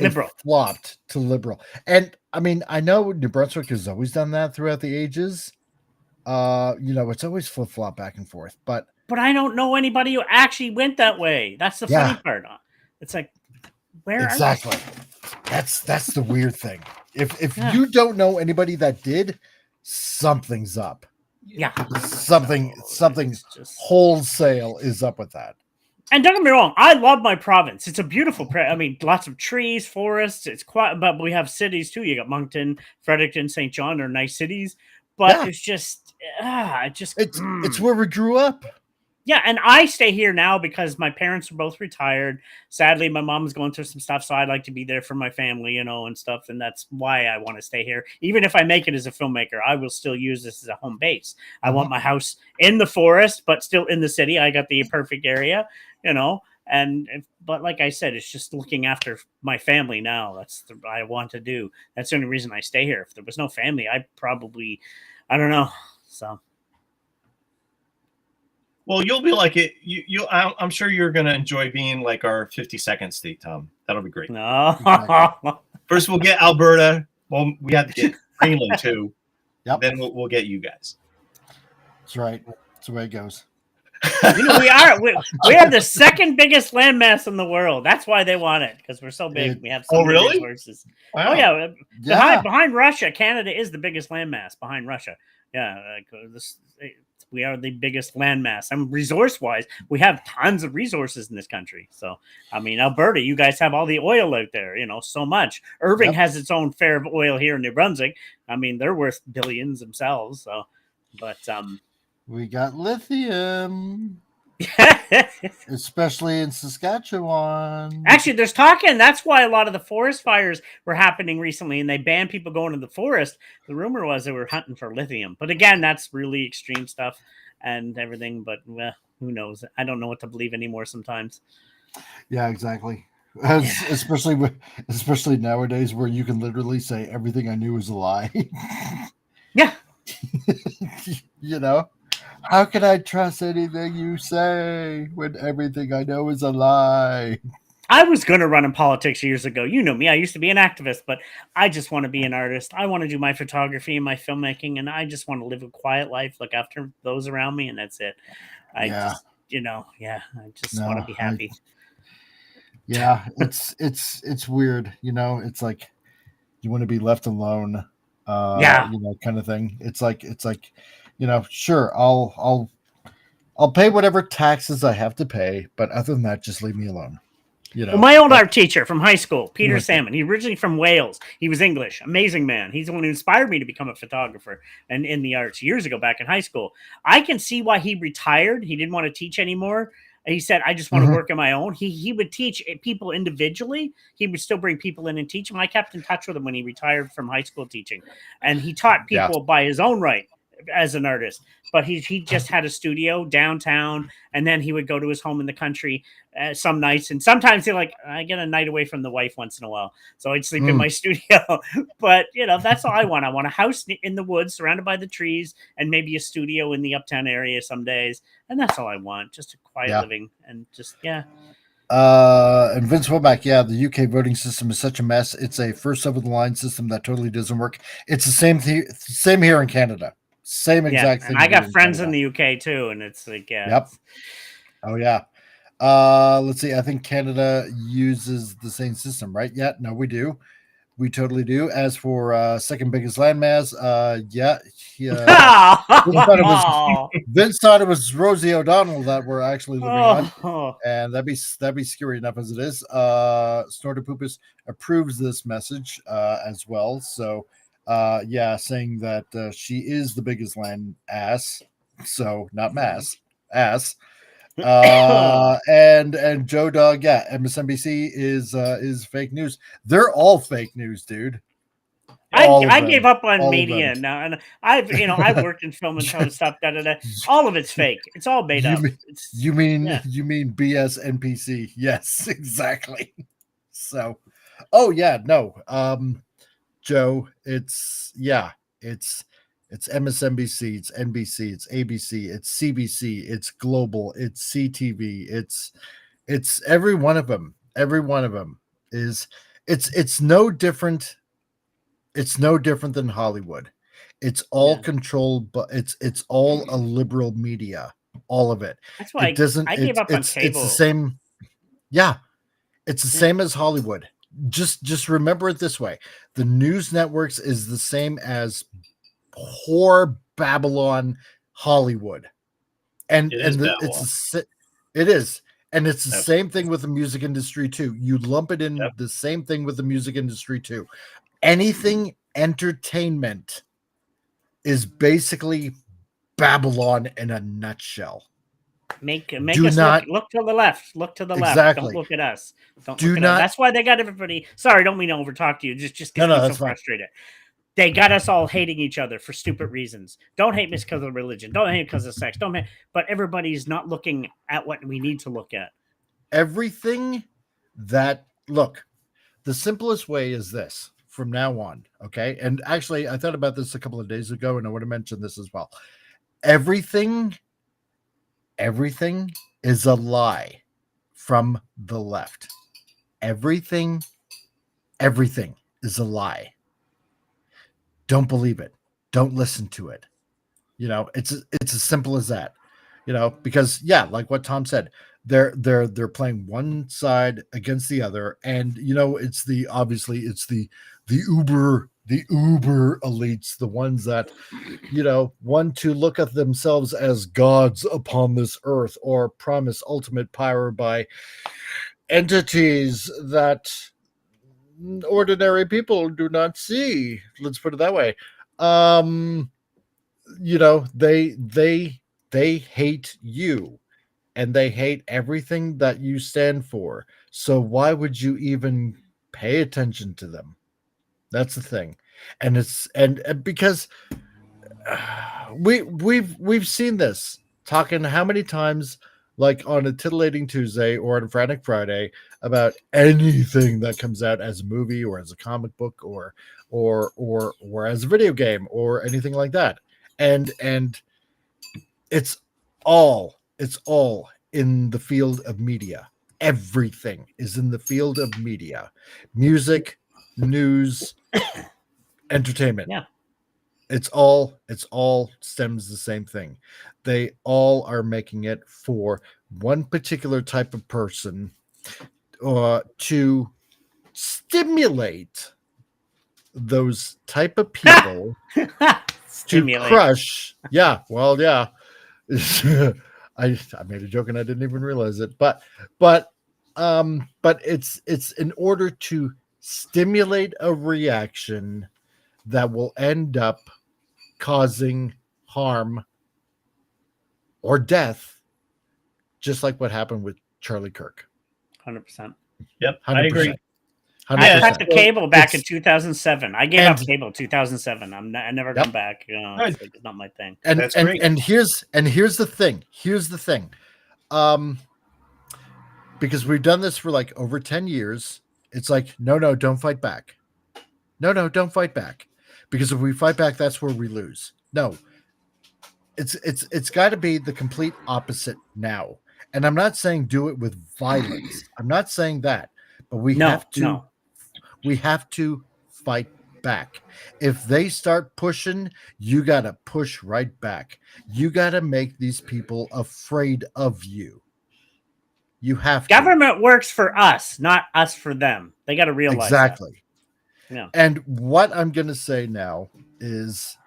Liberal. flopped to liberal. And I mean, I know New Brunswick has always done that throughout the ages. It's always flip-flop back and forth. But I don't know anybody who actually went that way. That's the funny part. It's like, where exactly. are you? That's the weird thing. If Yeah. you don't know anybody that did, something's up. Yeah. Something It's just wholesale is up with that. And don't get me wrong, I love my province. It's a beautiful, I mean, lots of trees, forests. It's quite, but we have cities too. You got Moncton, Fredericton, St. John are nice cities, but it's just, it's where we grew up. Yeah, and I stay here now because my parents are both retired. Sadly, my mom's going through some stuff, so I like to be there for my family, and stuff, and that's why I want to stay here. Even if I make it as a filmmaker, I will still use this as a home base. I want my house in the forest, but still in the city. I got the perfect area, but like I said, it's just looking after my family now. That's what I want to do. That's the only reason I stay here. If there was no family, I don't know. So. Well, you'll be like it. I'm sure you're going to enjoy being like our 52nd state, Tom. That'll be great. No. First, we'll get Alberta. Well, we have to get Greenland too. Yep. Then we'll get you guys. That's right. That's the way it goes. We are the second biggest landmass in the world. That's why they want it, because we're so big. We have so many resources. Wow. Oh yeah. Behind Russia, Canada is the biggest landmass behind Russia. Yeah, we are the biggest landmass. And resource-wise, we have tons of resources in this country. So, I mean, Alberta, you guys have all the oil out there, so much. Irving has its own fair of oil here in New Brunswick. I mean, they're worth billions themselves. So, but we got lithium, especially in Saskatchewan. Actually, there's talking. That's why a lot of the forest fires were happening recently, and they banned people going to the forest. The rumor was they were hunting for lithium. But again, that's really extreme stuff and everything. But who knows? I don't know what to believe anymore sometimes. Yeah, exactly. Especially nowadays, where you can literally say everything I knew was a lie. Yeah. How can I trust anything you say when everything I know is a lie? I was going to run in politics years ago. You know me. I used to be an activist, but I just want to be an artist. I want to do my photography and my filmmaking, and I just want to live a quiet life, look after those around me, and that's it. I just want to be happy. It's weird. It's like you want to be left alone. Kind of thing. It's like sure, I'll pay whatever taxes I have to pay, but other than that, just leave me alone. Well, my old art teacher from high school, Peter Salmon, he originally from Wales. He was English, amazing man. He's the one who inspired me to become a photographer and in the arts years ago back in high school. I can see why he retired. He didn't want to teach anymore. He said, I just want to work on my own. He would teach people individually. He would still bring people in and teach them. I kept in touch with him when he retired from high school teaching. And he taught people by his own right as an artist. But he just had a studio downtown, and then he would go to his home in the country some nights. And sometimes I get a night away from the wife once in a while. So I'd sleep in my studio. But, that's all I want. I want a house in the woods surrounded by the trees and maybe a studio in the uptown area some days. And that's all I want. Just a quiet living and just, And Vince Womack, the UK voting system is such a mess. It's a first over the line system that totally doesn't work. It's the same here in Canada. Same exact thing. I got friends in the UK too, and it's like, Yep. Oh yeah. Let's see. I think Canada uses the same system, right? Yeah. No, we do. We totally do. As for second biggest landmass, Vince thought it was Rosie O'Donnell that we're actually living on, and that'd be scary enough as it is. Snorter Poopus approves this message as well. So. Saying that she is the biggest land ass, so not mass ass. And Joe Dog, MSNBC is fake news. They're all fake news, dude. I gave up on media now, and I've worked in film and tone stuff. All of it's fake. It's all made up. You mean BS NPC? Yes, exactly. So, Joe, it's MSNBC, it's NBC, it's ABC, it's CBC, it's Global, it's CTV, it's every one of them. Every one of them is it's no different. It's no different than Hollywood. It's all controlled, but it's all a liberal media. All of it. That's why It doesn't. I gave up on It's cable. the same. Yeah, it's the same as Hollywood. Just remember it this way: the news networks is the same as whore Babylon Hollywood, and It is it is, and it's the Absolutely. same thing with the music industry too. You lump it in the same thing with the music industry too. Anything entertainment is basically Babylon in a nutshell. Make Do us not- look to the left. Look to the left. Exactly. Don't look at us. Don't Do look at not- us. That's why they got everybody. Sorry, don't mean to overtalk to you. Just No, get me so that's fine. frustrated. They got us all hating each other for stupid reasons. Don't hate me because of religion. Don't hate because of sex. Don't hate. But everybody's not looking at what we need to look at. Everything that look, the simplest way is this from now on. Okay. And actually, I thought about this a couple of days ago, and I want to mention this as well. Everything is a lie from the left. Everything is a lie. Don't believe it. Don't listen to it. You know, it's as simple as that. You know, because like what Tom said, they're playing one side against the other, and you know, it's the uber elites, the ones that, you know, want to look at themselves as gods upon this earth, or promise ultimate power by entities that ordinary people do not see. Let's put it that way. You know, they hate you, and they hate everything that you stand for. So why would you even pay attention to them? That's the thing. And it's and because we've seen this talking how many times, like on a titillating Tuesday or on a Frantic Friday, about anything that comes out as a movie or as a comic book or as a video game or anything like that. And it's all in the field of media. Everything is in the field of media. Music, news, entertainment. Yeah. It's all stems the same thing. They all are making it for one particular type of person to stimulate those type of people to crush. Yeah, well, yeah. I made a joke and I didn't even realize it, but it's in order to stimulate a reaction that will end up causing harm or death, just like what happened with Charlie Kirk. 100%. Yep, 100%. I agree. 100%. I cut the cable back in 2007. I gave up and- cable 2007. I never come back. You know, it's not my thing. And That's and, great. and here's the thing. Because we've done this for like over 10 years. It's like, no, don't fight back. No, don't fight back. Because if we fight back, that's where we lose. No. It's got to be the complete opposite now. And I'm not saying do it with violence. I'm not saying that. But we have to fight back. If they start pushing, you got to push right back. You got to make these people afraid of you. You have to. Government works for us, not us for them. They got to realize exactly. That. Yeah. And what I'm going to say now is,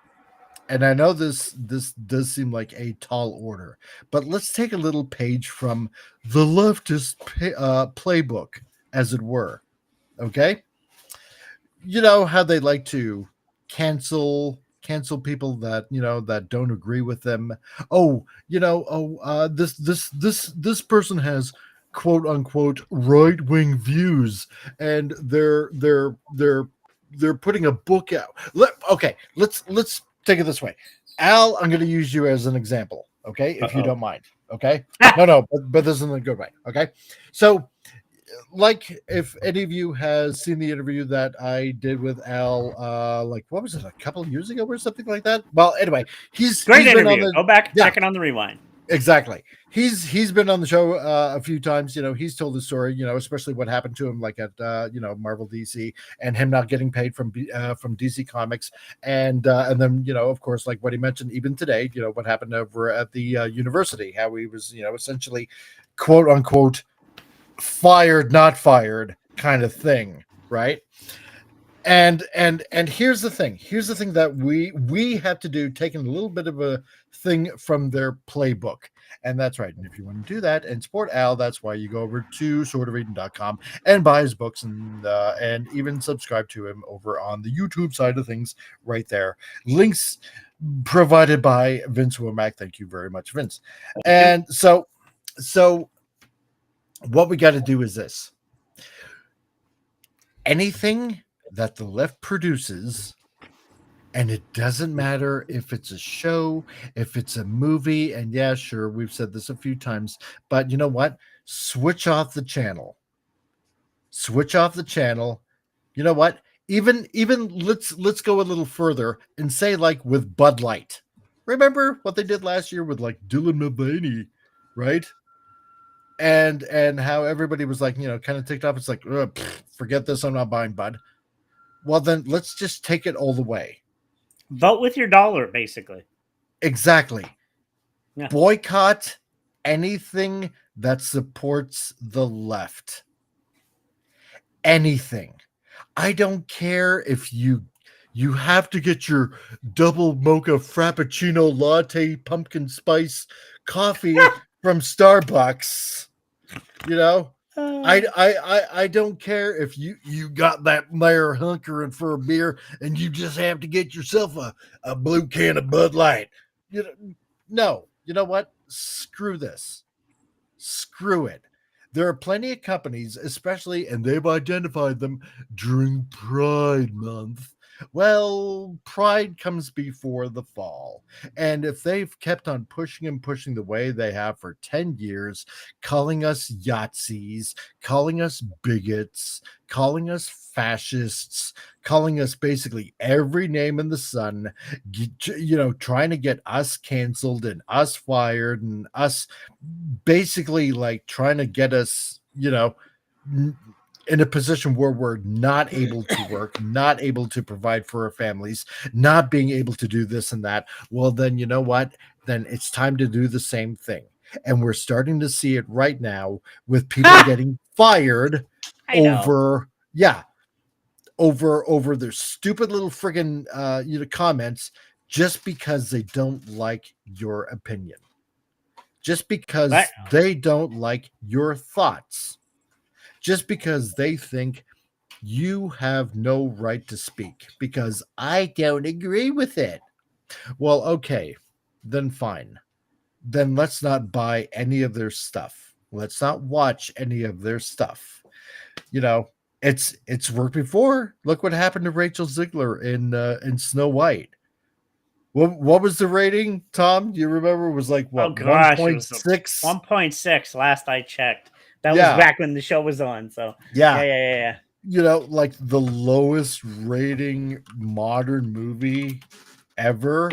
and I know this does seem like a tall order, but let's take a little page from the leftist playbook, as it were. Okay? You know how they like to cancel people that, you know, that don't agree with them. This person has quote unquote right-wing views, and they're putting a book out. Let's take it this way. Al, I'm going to use you as an example, okay? If you don't mind, okay? No, but this is in a good way, okay? So, like, if any of you has seen the interview that I did with Al, like, what was it, a couple of years ago or something like that? Well, anyway, he's Great been interview. Go back, check it on the rewind. Exactly. He's been on the show a few times. He's told the story. Especially what happened to him, like at Marvel DC, and him not getting paid from DC Comics, and then of course, like what he mentioned even today. What happened over at the university, how he was essentially quote unquote fired, not fired kind of thing, right? And here's the thing. Here's the thing that we have to do, taking a little bit of a thing from their playbook. And that's right. And if you want to do that and support Al, that's why you go over to swordofeden.com and buy his books and even subscribe to him over on the YouTube side of things right there. Links provided by Vince Womack. Thank you very much, Vince. And so what we got to do is this. Anything that the left produces, and it doesn't matter if it's a show, if it's a movie, and yeah, sure, we've said this a few times, but you know what? Switch off the channel. Switch off the channel. You know what? Even let's go a little further and say, like with Bud Light. Remember what they did last year with like Dylan Mulvaney, right? And how everybody was like, kind of ticked off. It's like, forget this, I'm not buying Bud. Well, then let's just take it all the way. Vote with your dollar, basically. Exactly. Yeah. Boycott anything that supports the left. Anything. I don't care if you have to get your double mocha frappuccino latte pumpkin spice coffee from Starbucks. I don't care if you got that there hunkering for a beer and you just have to get yourself a blue can of Bud Light. No, you know what? Screw this. Screw it. There are plenty of companies, especially, and they've identified them during Pride Month. Well, Pride comes before the fall. And if they've kept on pushing and pushing the way they have for 10 years, calling us Yahtzees, calling us bigots, calling us fascists, calling us basically every name in the sun, trying to get us canceled and us fired and us basically like trying to get us, in a position where we're not able to work, not able to provide for our families, not being able to do this and that. Well, then you know what? Then it's time to do the same thing. And we're starting to see it right now with people getting fired over their stupid little friggin' comments just because they don't like your opinion. Just because they don't like your thoughts. Just because they think you have no right to speak because I don't agree with it. Well, okay, then fine. Then let's not buy any of their stuff. Let's not watch any of their stuff. It's worked before. Look what happened to Rachel Ziegler in Snow White. What was the rating, Tom? Do you remember? It was like what? 1.6. 1.6 last I checked. That was back when the show was on. So yeah. Like the lowest rating modern movie ever.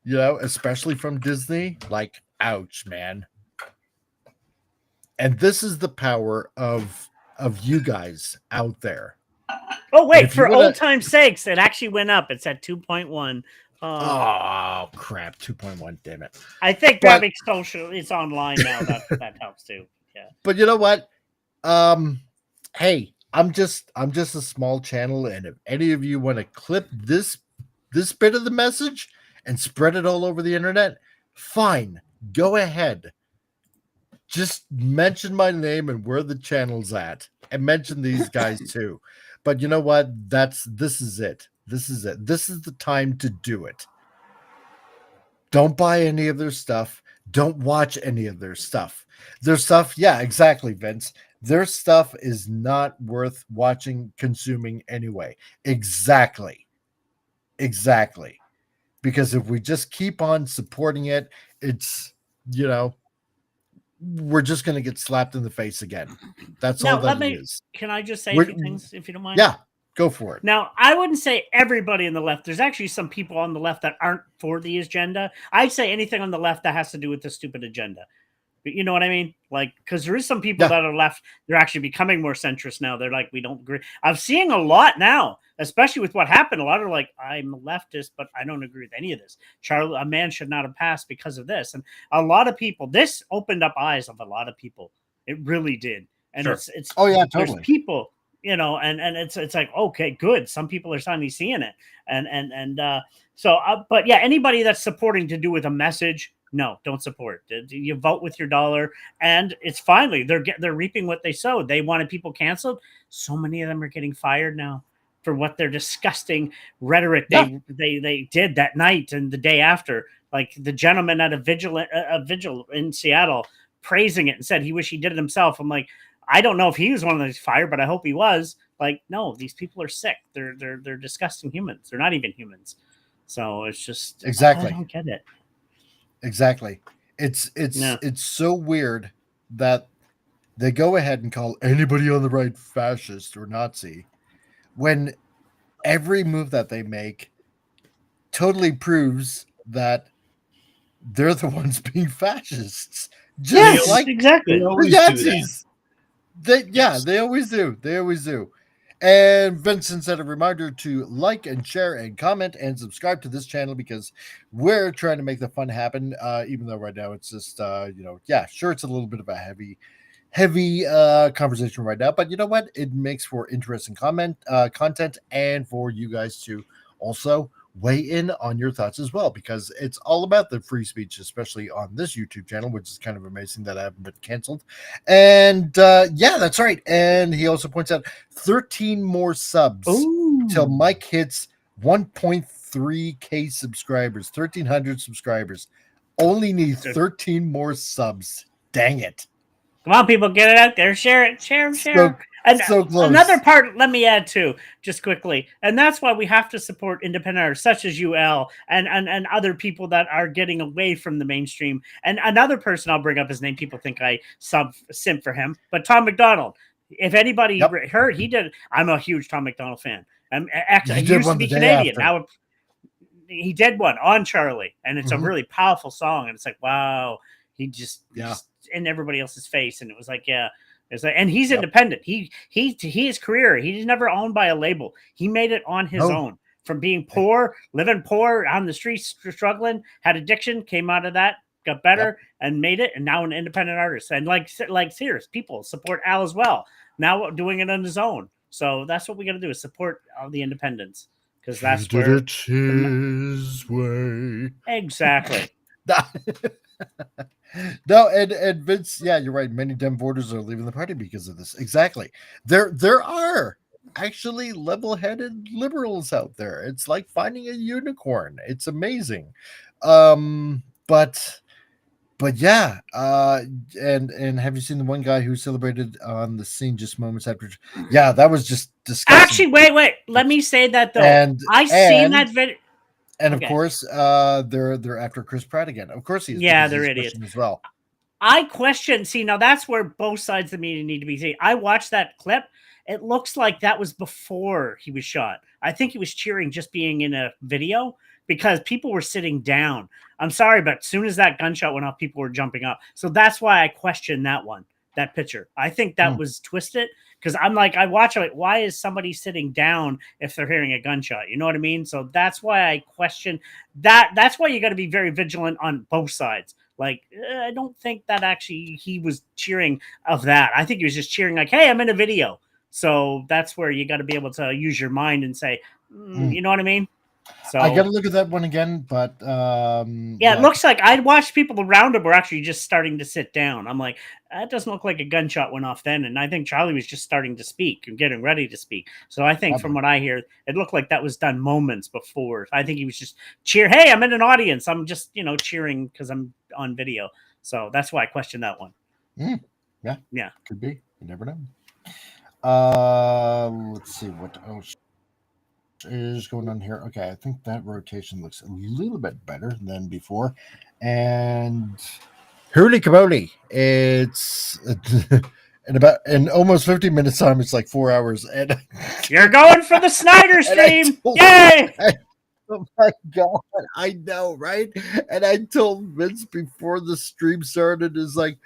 Especially from Disney. Like, ouch, man. And this is the power of you guys out there. Oh wait, for old time's sakes, it actually went up. It's at 2.1. Oh crap! 2.1. Damn it! I think that makes social. It's online now. That helps too. Yeah. But you know what? Hey, I'm just a small channel, and if any of you want to clip this bit of the message and spread it all over the internet, fine. Go ahead. Just mention my name and where the channel's at, and mention these guys too. But you know what? This is it. This is it. This is the time to do it. Don't buy any of their stuff. Don't watch any of their stuff. Their stuff, yeah, exactly, Vince. Their stuff is not worth watching, consuming anyway. Exactly. Because if we just keep on supporting it, it's, we're just going to get slapped in the face again. That's all that is. Can I just say a few things, if you don't mind? Yeah. Go for it. Now, I wouldn't say everybody on the left. There's actually some people on the left that aren't for the agenda. I'd say anything on the left that has to do with the stupid agenda. But you know what I mean? Like, because there is some people that are left, they're actually becoming more centrist now. They're like, we don't agree. I'm seeing a lot now, especially with what happened. A lot are like, I'm a leftist, but I don't agree with any of this. A man should not have passed because of this. And a lot of people, this opened up eyes of a lot of people. It really did. And it's oh yeah, there's totally. people, you know, and it's like, okay, good. Some people are finally seeing it. But yeah, anybody that's supporting to do with a message, no, don't support. You vote with your dollar, and it's finally they're reaping what they sowed. They wanted people canceled. So many of them are getting fired now for what their disgusting rhetoric they did that night and the day after. Like the gentleman at a vigil in Seattle praising it and said he wished he did it himself. I'm like, I don't know if he was one of those fired, but I hope he was. Like, no, these people are sick. They're disgusting humans. They're not even humans. So it's just exactly. I don't get it. Exactly. It's so weird that they go ahead and call anybody on the right fascist or Nazi when every move that they make totally proves that they're the ones being fascists. Just like exactly the Nazis. They always do. They always do. And Vincent said a reminder to like and share and comment and subscribe to this channel because we're trying to make the fun happen. Even though right now it's just, sure, it's a little bit of a heavy conversation right now. But you know what? It makes for interesting content and for you guys to also weigh in on your thoughts as well, because it's all about the free speech, especially on this YouTube channel, which is kind of amazing that I haven't been canceled. And that's right. And he also points out 13 more subs till Mike hits 1.3K subscribers, 1,300 subscribers. Only need 13 more subs. Dang it. Come on, people, get it out there. Share it. Share. So close. Another part, let me add too, just quickly, and that's why we have to support independent artists such as UL and other people that are getting away from the mainstream. And another person, I'll bring up his name. People think I simp for him, but Tom McDonald. If anybody heard, he did. I'm a huge Tom McDonald fan. Actually, he used to be Canadian. Now he did one on Charlie, and it's a really powerful song. And it's like, wow, he just in everybody else's face, and it was like, yeah. It's like, and he's independent. His career, he's never owned by a label. He made it on his own from being poor, living poor on the streets, struggling, had addiction, came out of that, got better, and made it, and now an independent artist. And like serious people support Al as well. Now doing it on his own. So that's what we got to do is support all the independents, because that's he did it his way. Exactly. No, and Vince, yeah, you're right. Many Dem voters are leaving the party because of this. Exactly. There are actually level-headed liberals out there. It's like finding a unicorn. It's amazing. But yeah, and have you seen the one guy who celebrated on the scene just moments after? Yeah, that was just disgusting. Actually, wait. Let me say that though. I seen that video. And of course, they're after Chris Pratt again. Of course, he is. Yeah, they're idiots as well. I question. See, now that's where both sides of the media need to be seen. I watched that clip. It looks like that was before he was shot. I think he was cheering just being in a video because people were sitting down. I'm sorry, but as soon as that gunshot went off, people were jumping up. So that's why I question that picture. I think that was twisted. Because I'm like, I watch it, like, why is somebody sitting down if they're hearing a gunshot? You know what I mean? So that's why I question that. That's why you got to be very vigilant on both sides. Like, I don't think that actually he was cheering of that. I think he was just cheering like, hey, I'm in a video. So that's where you got to be able to use your mind and say, you know what I mean? So I got to look at that one again, but it looks like I watched people around him were actually just starting to sit down. I'm like, that doesn't look like a gunshot went off then. And I think Charlie was just starting to speak and getting ready to speak. So I think from what I hear, it looked like that was done moments before. I think he was just hey, I'm in an audience. I'm just, cheering because I'm on video. So that's why I question that one. Yeah. Could be. You never know. Let's see what else is going on here. Okay, I think that rotation looks a little bit better than before. And holy kaboli, it's in almost 50 minutes time, it's like 4 hours. And You're going for the Snyder And I stream. told- Yay! oh my God, I know, right? And I told Vince before the stream started, is like,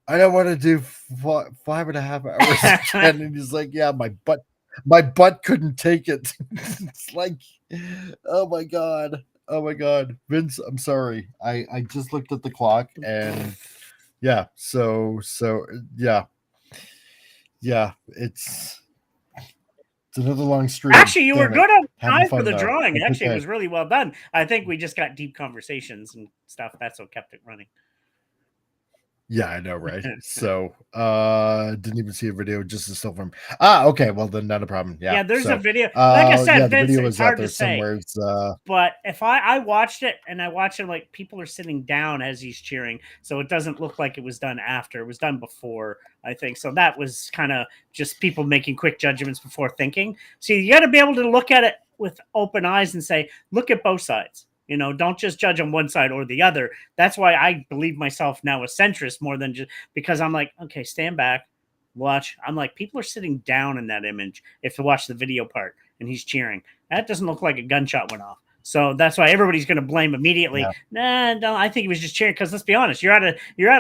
I don't want to do 5.5 hours again. And he's like, yeah, my butt couldn't take it. It's like, oh my God. Oh my God. Vince, I'm sorry. I just looked at the clock and yeah, so yeah. Yeah, it's another long stream. Actually, you were Damn it. good on Having time for fun, the though. drawing. That's Actually, it okay. was really well done. I think we just got deep conversations and stuff. That's what kept it running. Yeah, I know, right? So, didn't even see a video, just a still from. Okay, well then, not a problem. Yeah, Yeah, there's so, a video. Like I said, yeah, the Vince, video it's is out hard there to say. somewhere. It's But if I watched it and I watched it like people are sitting down as he's cheering, so it doesn't look like it was done after. It was done before, I think. So that was kind of just people making quick judgments before thinking. So you got to be able to look at it with open eyes and say, look at both sides. You know, don't just judge on one side or the other. That's why I believe myself now a centrist more than just because I'm like, okay, stand back, watch. I'm like, people are sitting down in that image if you watch the video part and he's cheering. That doesn't look like a gunshot went off. So that's why everybody's going to blame immediately. Yeah. Nah, no, I think he was just cheering because let's be honest, you're at a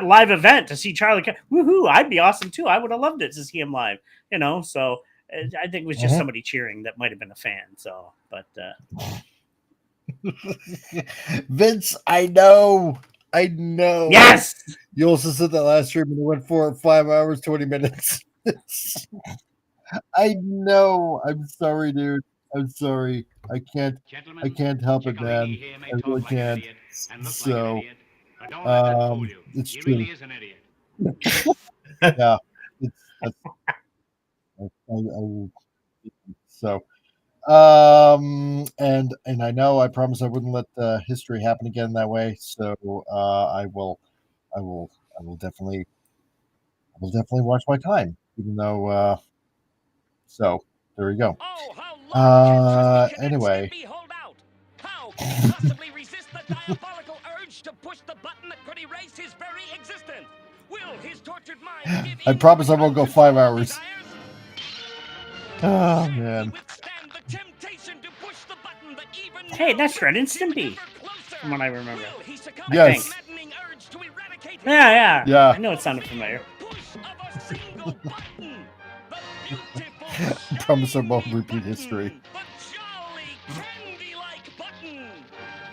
live event to see Charlie. Woohoo! I'd be awesome too. I would have loved it to see him live. You know, so I think it was just somebody cheering that might have been a fan. So, but Vince, I know. Yes, you also said that last stream and it went for 5 hours 20 minutes. I know. I'm sorry, dude. I'm sorry. I can't help it, man. I really can't. So, it's true. Yeah. So, and I know I promised I wouldn't let history happen again that way. So, I will definitely watch my time, even though. So there we go. Anyway. How can he possibly resist the diabolical urge to push the button that could erase his very existence? Will his tortured mind give I promise I won't go 5 hours. Oh man. Hey, that's Ren and Stimpy, from what I remember. Yes. Yeah. I know it sounded familiar. I promise I won't repeat history.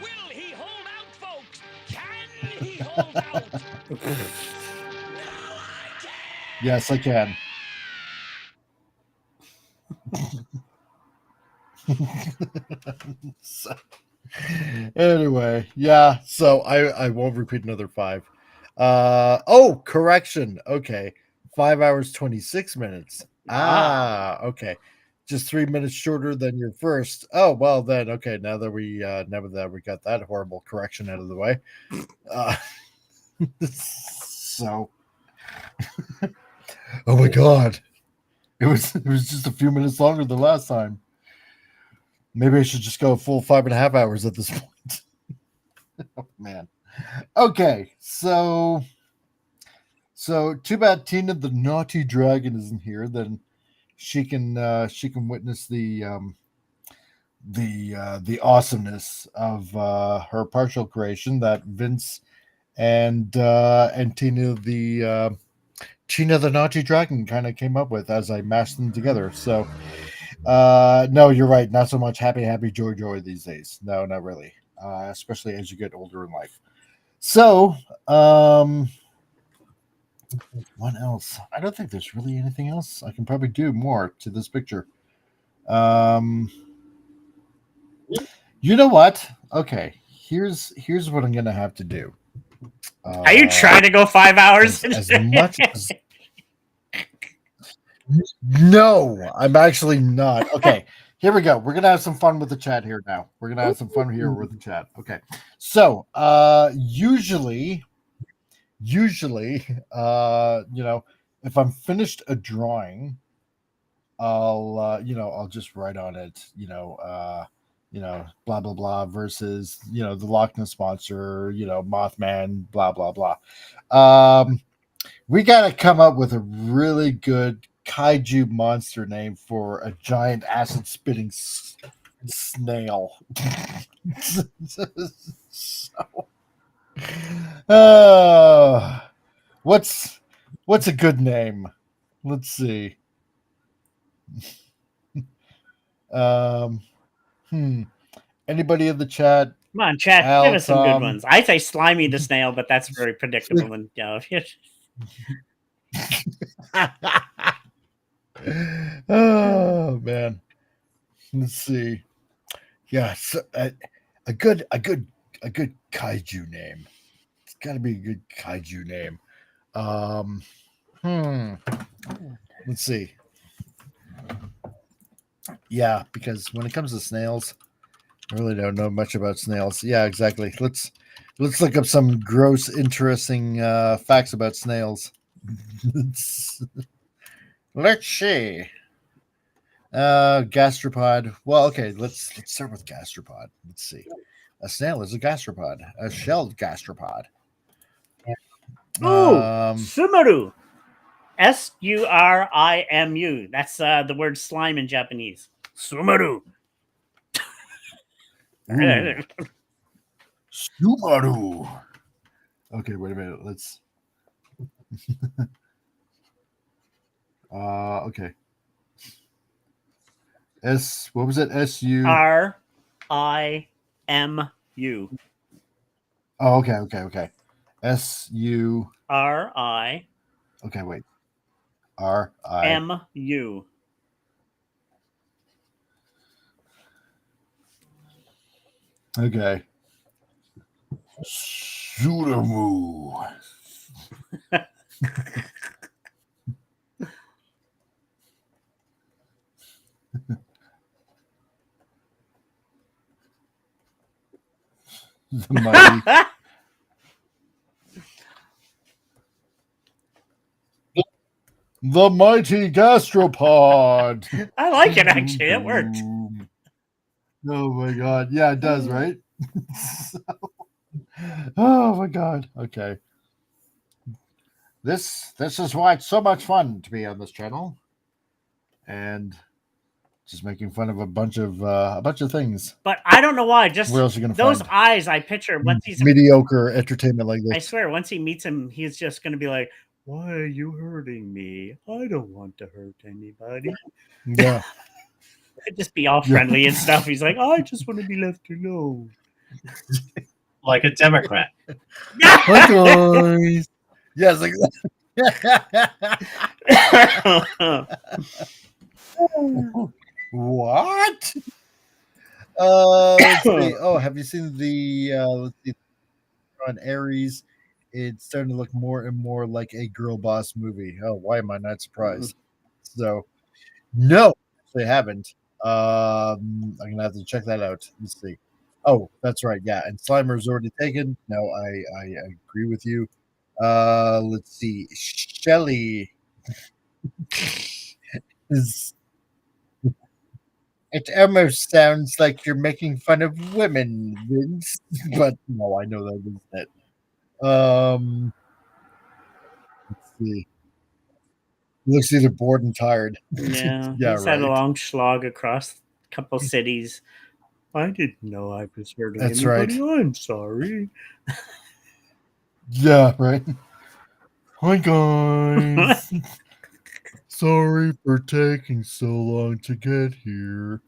Will he hold out, folks? Can he hold out? Yes, I can. So, anyway, yeah. So I won't repeat another 5. Oh, correction. Okay, 5 hours 26 minutes. Okay. Just 3 minutes shorter than your first. Oh, well then, okay. Now that we got that horrible correction out of the way, so, oh my God, it was just a few minutes longer than last time. Maybe I should just go a full 5.5 hours at this point. Oh man. Okay, so too bad Tina the Naughty Dragon isn't here. Then she can witness the awesomeness of her partial creation that Vince and Tina the Naughty Dragon kind of came up with as I mashed them together. So no, you're right. Not so much happy joy these days. No, not really. Especially as you get older in life. So what else? I don't think there's really anything else. I can probably do more to this picture. You know what? Okay, here's what I'm gonna have to do. Are you trying to go 5 hours? As much as no, I'm actually not. Okay, here we go. We're gonna have some fun with the chat here now. We're gonna have some fun here with the chat. Okay, so usually, you know, if I'm finished a drawing, I'll just write on it, blah blah blah versus the Loch Ness monster, Mothman, blah blah blah. We got to come up with a really good kaiju monster name for a giant acid spitting snail. So, what's a good name? Let's see. Anybody in the chat? Come on, chat. Al, Give us some good Tom. ones. I say Slimy the snail, but that's very predictable. And Oh man. Let's see. Yeah, so, a good kaiju name. It's got to be a good kaiju name. Let's see. Yeah, because when it comes to snails, I really don't know much about snails. Yeah, exactly. Let's look up some gross, interesting facts about snails. Let's see. Gastropod. Well, okay, let's start with gastropod. Let's see. A snail is a gastropod, a shelled gastropod. Sumaru. Surimu. That's the word slime in Japanese. Sumaru. Sumaru. Okay, wait a minute. Let's. Okay. What was it? Rimu. Oh, okay. SU. RI. Okay, wait. RI. MU. Okay. Surimu. The mighty gastropod. I like it, actually. It worked. Oh my god. Yeah, it does, right? Oh my god. Okay. This is why it's so much fun to be on this channel. And just making fun of a bunch of things. But I don't know why. Just where else are you gonna those find eyes I picture once he's mediocre entertainment like this. I swear, once he meets him, he's just gonna be like, "Why are you hurting me? I don't want to hurt anybody." Yeah. Just be all friendly and stuff. He's like, "I just want to be left alone." Like a Democrat. Hi guys. Yes, exactly. What? Let's see. Oh, have you seen the let's see, on Aries? It's starting to look more and more like a girl boss movie. Oh, why am I not surprised? So, no, they haven't. I'm gonna have to check that out. Let's see. Oh, that's right. Yeah, and Slimer's already taken. No, I agree with you. Let's see. Shelly is. It almost sounds like you're making fun of women, Vince. But no, I know that isn't it. Let's see. He looks either bored and tired. Yeah, Yeah, he's had a right. long slog across a couple cities. I didn't know I was hurting That's anybody. right. I'm sorry. Yeah, right. Hi guys. Sorry for taking so long to get here.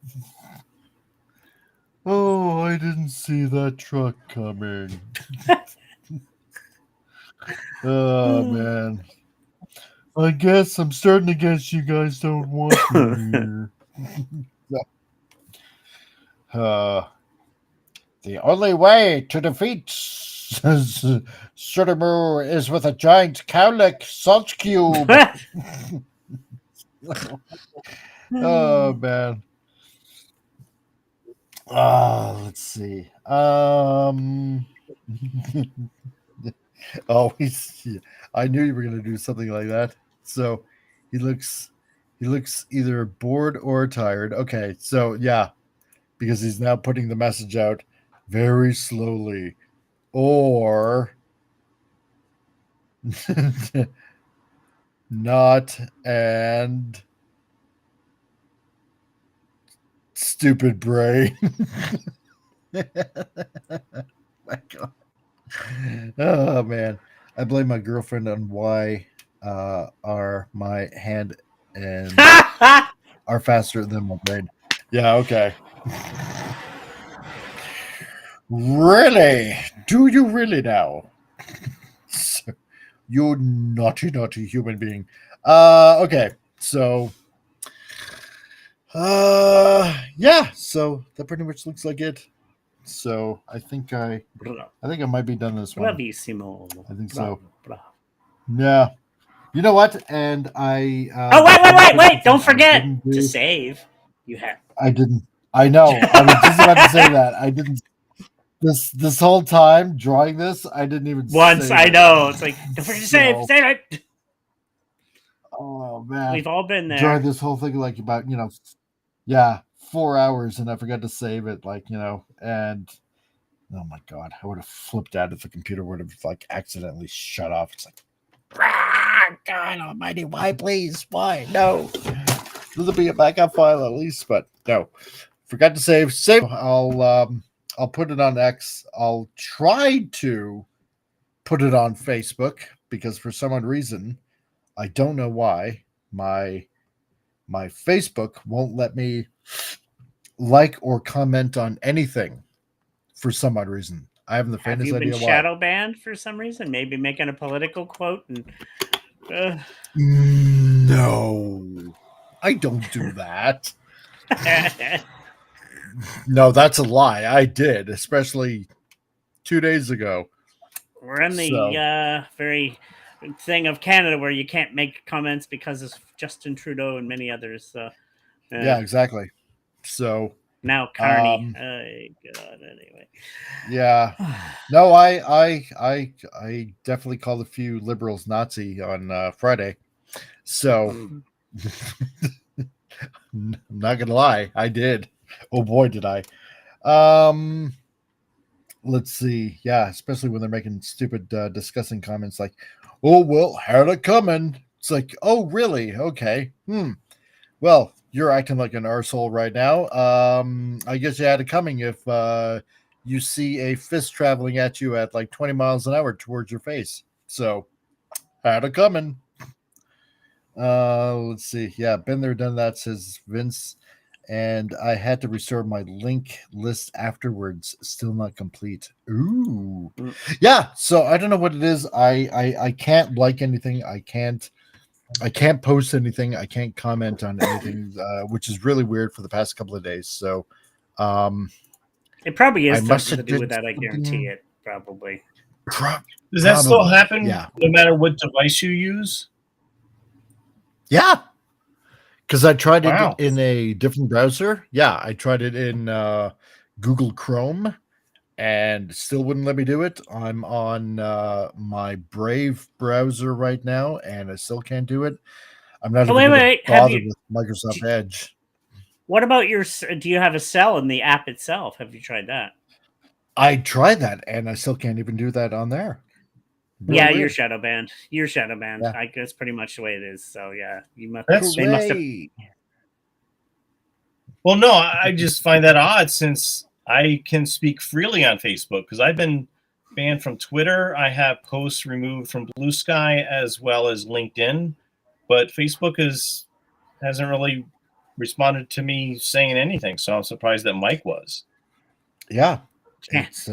Oh, I didn't see that truck coming. Oh man. I guess I'm starting to guess you guys don't want me here. The only way to defeat Surimu is with a giant cowlick salt cube. Oh man. Let's see. Oh, I knew you were gonna do something like that. So he looks either bored or tired. Okay, so yeah, because he's now putting the message out very slowly. Or not and stupid brain. My God. Oh man, I blame my girlfriend on why are my hand and are faster than my brain. Yeah, okay. Really? Do you really now? You naughty, naughty human being. Okay, so yeah, so that pretty much looks like it. So I think I might be done this one. Bravissimo. I think so. Bravo. Yeah. You know what? And I Oh wait! Don't forget to save. You have. I didn't. I know. I was just about to say that. I didn't. This whole time drawing this, I didn't even. Once save I it. know it's like don't forget to save it. Oh man, We've all been there. Drawing this whole thing like about 4 hours, and I forgot to save it. And oh my God, I would have flipped out if the computer would have accidentally shut off. It's like, God Almighty, why, please, why, no? There'll be a backup file at least, but no, forgot to save. I'll put it on X. I'll try to put it on Facebook because for some odd reason, I don't know why, my Facebook won't let me like or comment on anything for some odd reason. I haven't the faintest idea why. Have you been shadow banned for some reason? Maybe making a political quote and. No, I don't do that. No, that's a lie. I did, especially 2 days ago. We're in the very thing of Canada where you can't make comments because of Justin Trudeau and many others. So, yeah, exactly. So now Carney. God, anyway. Yeah. No, I definitely called a few liberals Nazi on Friday. So I'm not gonna lie, I did. Oh boy, did I. Let's see. Yeah, especially when they're making stupid discussing comments like, oh well, had it coming. It's like, oh really? Okay. Well, you're acting like an arsehole right now. I guess you had it coming if you see a fist traveling at you at 20 miles an hour towards your face. So, had it coming. Let's see. Yeah, been there, done that, says Vince. And I had to restore my link list afterwards. Still not complete. Ooh. Yeah, so I don't know what it is. I can't like anything. I can't post anything. I can't comment on anything, which is really weird for the past couple of days. So, it probably is something to do with that. I guarantee it. Probably. Does that still happen? Yeah. No matter what device you use. Yeah. Because I tried it in a different browser. Yeah, I tried it in Google Chrome, and still wouldn't let me do it. I'm on my Brave browser right now, and I still can't do it. I'm not bothered with Microsoft Edge. What about do you have a cell in the app itself? Have you tried that? I tried that, and I still can't even do that on there. Really weird. You're shadow banned. You're shadow banned. Yeah. I guess pretty much the way it is. So yeah, you must. They must have. Well, no, I just find that odd since I can speak freely on Facebook because I've been banned from Twitter. I have posts removed from Blue Sky as well as LinkedIn, but Facebook hasn't really responded to me saying anything. So I'm surprised that Mike was. Yeah, it's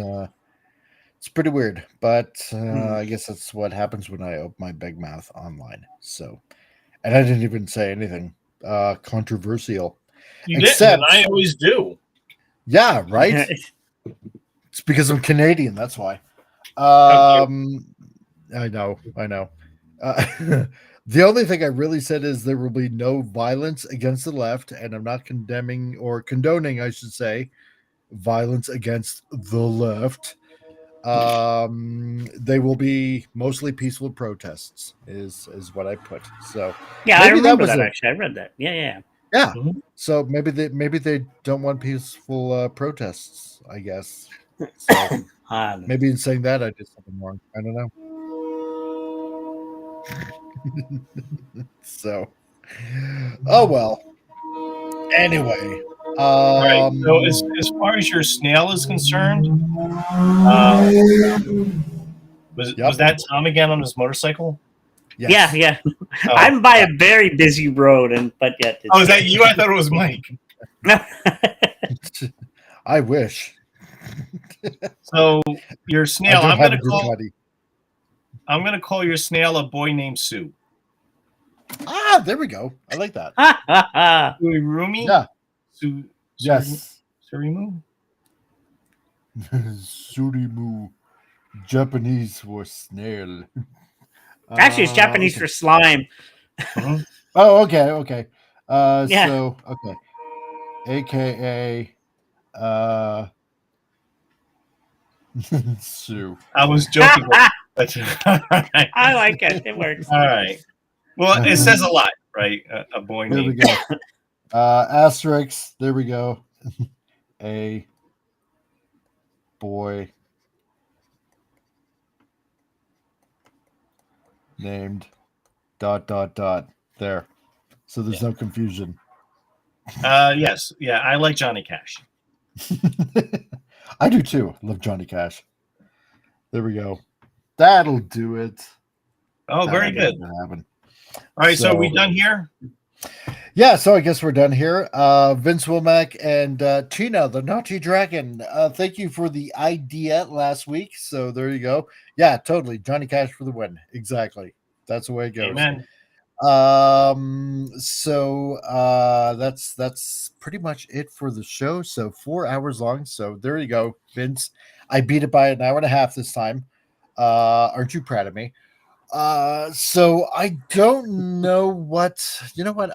pretty weird, but I guess that's what happens when I open my big mouth online. So, and I didn't even say anything controversial. You didn't. I always do. Yeah, right. It's because I'm Canadian. That's why. I know. The only thing I really said is there will be no violence against the left, and I'm not condemning or condoning, I should say, violence against the left. They will be mostly peaceful protests is what I put. So yeah, I remember that actually. I read that. Yeah. Mm-hmm. So maybe they don't want peaceful protests, I guess. So maybe in saying that I did something wrong. I don't know. So, oh well. Anyway, All right. So as far as your snail is concerned, was that Tom again on his motorcycle? yes. Yeah. Oh. I'm by a very busy road, but yet. Oh, is that you? I thought it was Mike. I wish. So your snail, I I'm don't gonna have a good call. buddy. I'm gonna call your snail a boy named Sue. Ah, there we go. I like that. Rumi? Yeah. Su- Yes. Surimu? Surimu. Japanese for snail. Actually, it's Japanese okay. for slime. Oh, okay. Yeah. So okay. AKA Sue. I was joking. I like it. It works. All right. Well, it says a lot, right? A boy There we named. go. Asterisk. There we go. A boy named ... There. So there's no confusion. Yes. Yeah, I like Johnny Cash. I do too. Love Johnny Cash. There we go. That'll do it. Oh, very good. Happen. All right, so we done here? Yeah, so I guess we're done here. Vince Womack and Tina, the Naughty Dragon. Thank you for the idea last week. So there you go. Yeah, totally. Johnny Cash for the win. Exactly. That's the way it goes. Amen. So that's pretty much it for the show. So 4 hours long. So there you go, Vince. I beat it by an hour and a half this time. Aren't you proud of me? So I don't know what,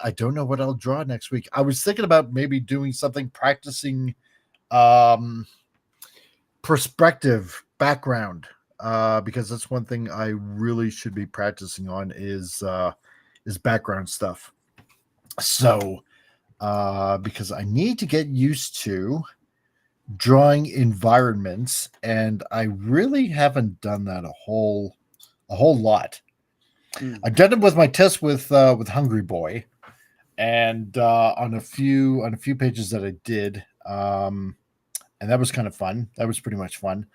I don't know what I'll draw next week. I was thinking about maybe doing something, practicing perspective background, because that's one thing I really should be practicing on is background stuff. So because I need to get used to drawing environments, and I really haven't done that a whole lot. I've done it with my test with Hungry Boy, and on a few pages that I did, and that was kind of fun. That was pretty much fun.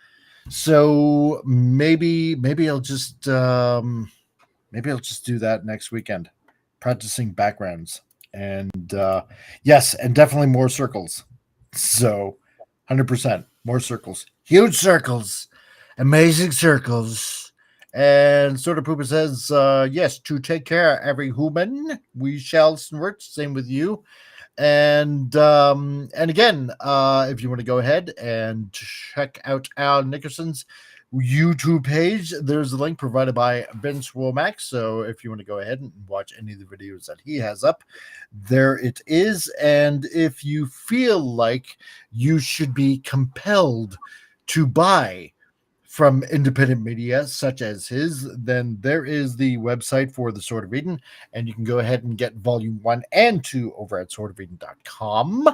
So maybe I'll just do that next weekend, practicing backgrounds, and yes, and definitely more circles. So 100% more circles, huge circles, amazing circles. And Sort of Poopa says, yes, to take care, every human. We shall snort. Same with you. And again, if you want to go ahead and check out Al Nickerson's YouTube page, there's a link provided by Vince Womack. So if you want to go ahead and watch any of the videos that he has up, there it is. And if you feel like you should be compelled to buy from independent media such as his, then there is the website for the Sword of Eden, and you can go ahead and get volume 1 and 2 over at swordofeden.com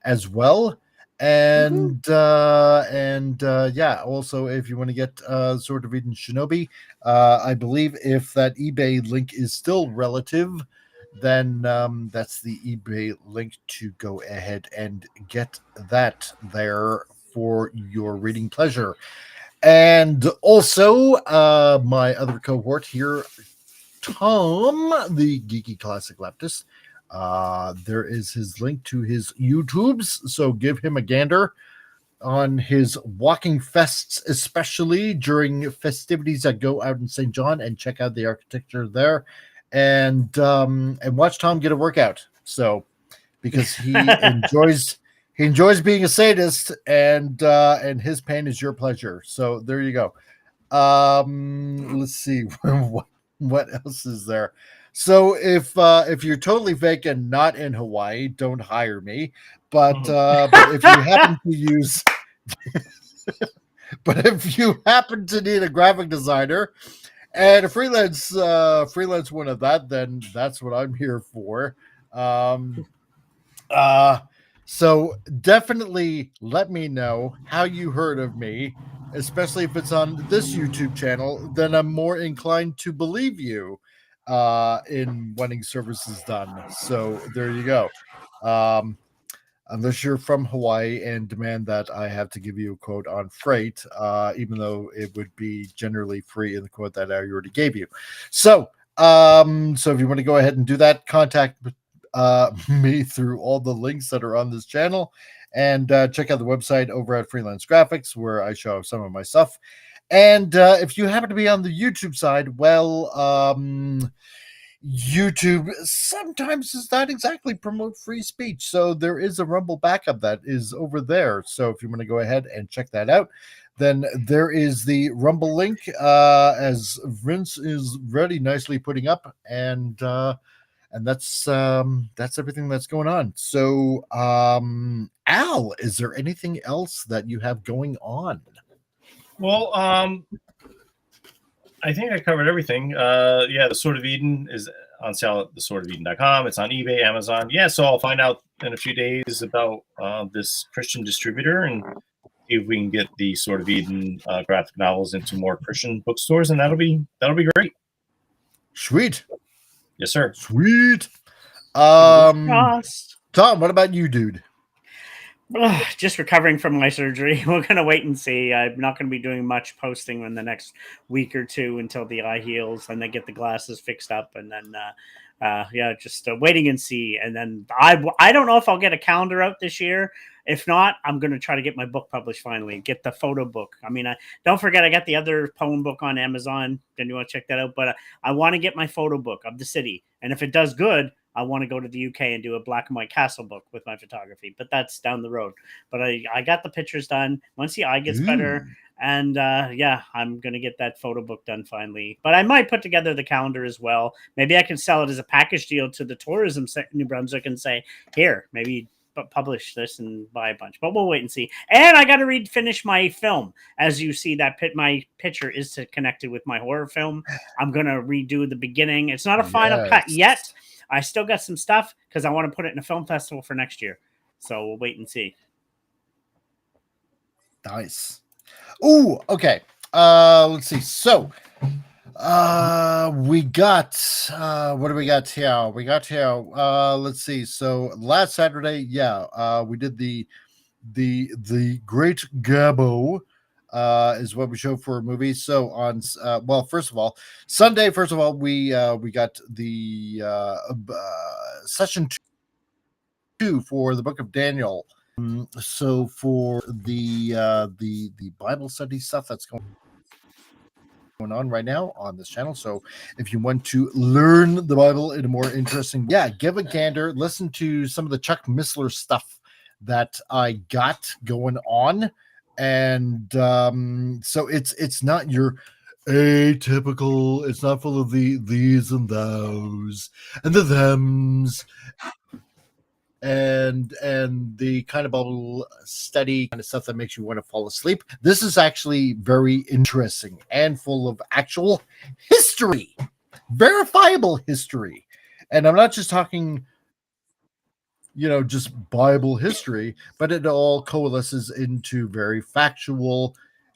as well. And yeah, also if you want to get Sword of Eden Shinobi, I believe if that eBay link is still relative, then that's the eBay link to go ahead and get that there for your reading pleasure. And also, my other cohort here, Tom, the Geeky Classic Leptus, there is his link to his YouTubes, so give him a gander on his walking fests, especially during festivities that go out in St. John, and check out the architecture there, and watch Tom get a workout. So, because he enjoys being a sadist, and his pain is your pleasure. So there you go. Let's see what else is there. So if you're totally fake and not in Hawaii, don't hire me. But if you happen to use, but if you happen to need a graphic designer and a freelance one of that, then that's what I'm here for. So definitely let me know how you heard of me, especially if it's on this YouTube channel. Then I'm more inclined to believe you. in wanting services done. So there you go. Unless you're from Hawaii and demand that I have to give you a quote on freight, even though it would be generally free in the quote that I already gave you. So if you want to go ahead and do that, contact me through all the links that are on this channel, and check out the website over at Freelance Graphics, where I show some of my stuff. And if you happen to be on the YouTube side, well, YouTube sometimes does not exactly promote free speech. So there is a Rumble backup that is over there. So if you want to go ahead and check that out, then there is the Rumble link, as Vince is really nicely putting up, and that's everything that's going on. So Al, is there anything else that you have going on? Well, I think I covered everything. The Sword of Eden is on sale at theswordofeden.com. It's on eBay, Amazon. Yeah, so I'll find out in a few days about this Christian distributor and see if we can get the Sword of Eden graphic novels into more Christian bookstores, and that'll be great. Sweet. Yes, sir. Sweet. Tom, Cost. what about you, dude? Just recovering from my surgery. We're going to wait and see. I'm not going to be doing much posting in the next week or two until the eye heals and they get the glasses fixed up. And then, just waiting and see. And then I don't know if I'll get a calendar out this year. If not, I'm going to try to get my book published finally, get the photo book. I mean, don't forget, I got the other poem book on Amazon. Then you want to check that out. But I want to get my photo book of the city. And if it does good, I want to go to the UK and do a black and white castle book with my photography, but that's down the road. But I got the pictures done. Once the eye gets better, and I'm going to get that photo book done finally. But I might put together the calendar as well. Maybe I can sell it as a package deal to the tourism New Brunswick and say, here, maybe publish this and buy a bunch. But we'll wait and see. And I got to finish my film. As you see, my picture is connected with my horror film. I'm going to redo the beginning. It's not a final cut yet. I still got some stuff because I want to put it in a film festival for next year. So we'll wait and see. Nice. Ooh, okay. Let's see. So we got what do we got here? We got here. Let's see. So last Saturday, we did the Great Gabo. Is what we show for a movie. So on first of all, Sunday, we got the session 2 for the book of Daniel. So for the Bible study stuff that's going on right now on this channel. So if you want to learn the Bible in a more interesting way, give a gander, listen to some of the Chuck Missler stuff that I got going on. And so it's not your atypical, it's not full of the these and those and the thems and the kind of Bible study kind of stuff that makes you want to fall asleep. This is actually very interesting and full of actual history, verifiable history. And I'm not just talking just Bible history, but it all coalesces into very factual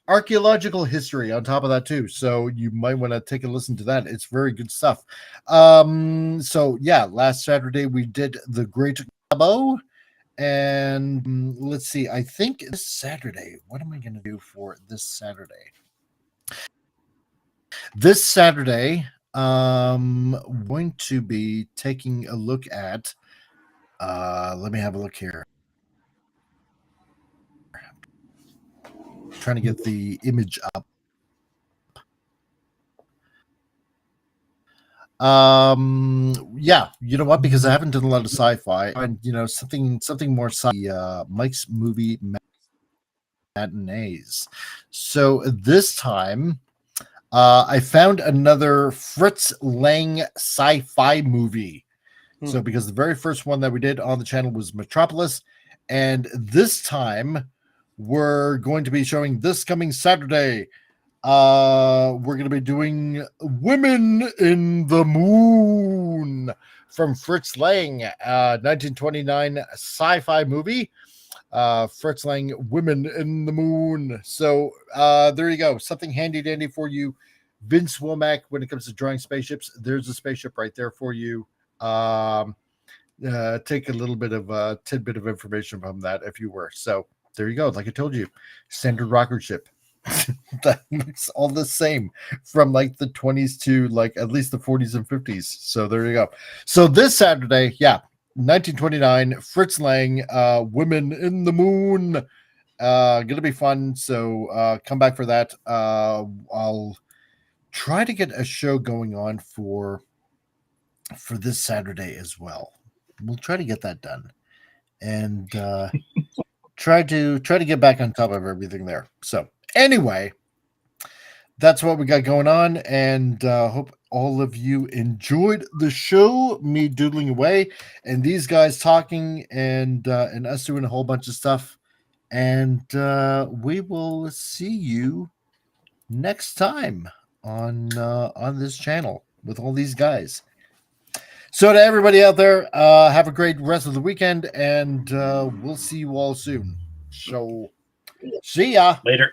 archaeological history on top of that too. So you might want to take a listen to that. It's very good stuff. Last Saturday we did the Great Gabo, and let's see, I think this Saturday, what am I going to do for this Saturday? This Saturday, I'm going to be taking a look at let me have a look here. Trying to get the image up. You know what? Because I haven't done a lot of sci-fi, and something more Mike's movie matinees. So this time, I found another Fritz Lang sci-fi movie. So because the very first one that we did on the channel was Metropolis, and this time we're going to be showing this coming Saturday. We're going to be doing Women in the Moon from Fritz Lang, 1929 sci-fi movie. Fritz Lang, Women in the Moon. So there you go. Something handy dandy for you Vince Womack, when it comes to drawing spaceships, there's a spaceship right there for you. Take a little bit of a tidbit of information from that if you were. So there you go. Like I told you, standard rocket ship. That looks all the same from like the 20s to like at least the 40s and 50s. So there you go. So this Saturday, 1929, Fritz Lang, Women in the Moon. Gonna be fun. So come back for that. I'll try to get a show going on for this Saturday as well. We'll try to get that done and try to get back on top of everything there. So anyway, that's what we got going on, and hope all of you enjoyed the show, me doodling away and these guys talking and us doing a whole bunch of stuff. And we will see you next time on this channel with all these guys. So to everybody out there, have a great rest of the weekend, and we'll see you all soon. So see ya. Later.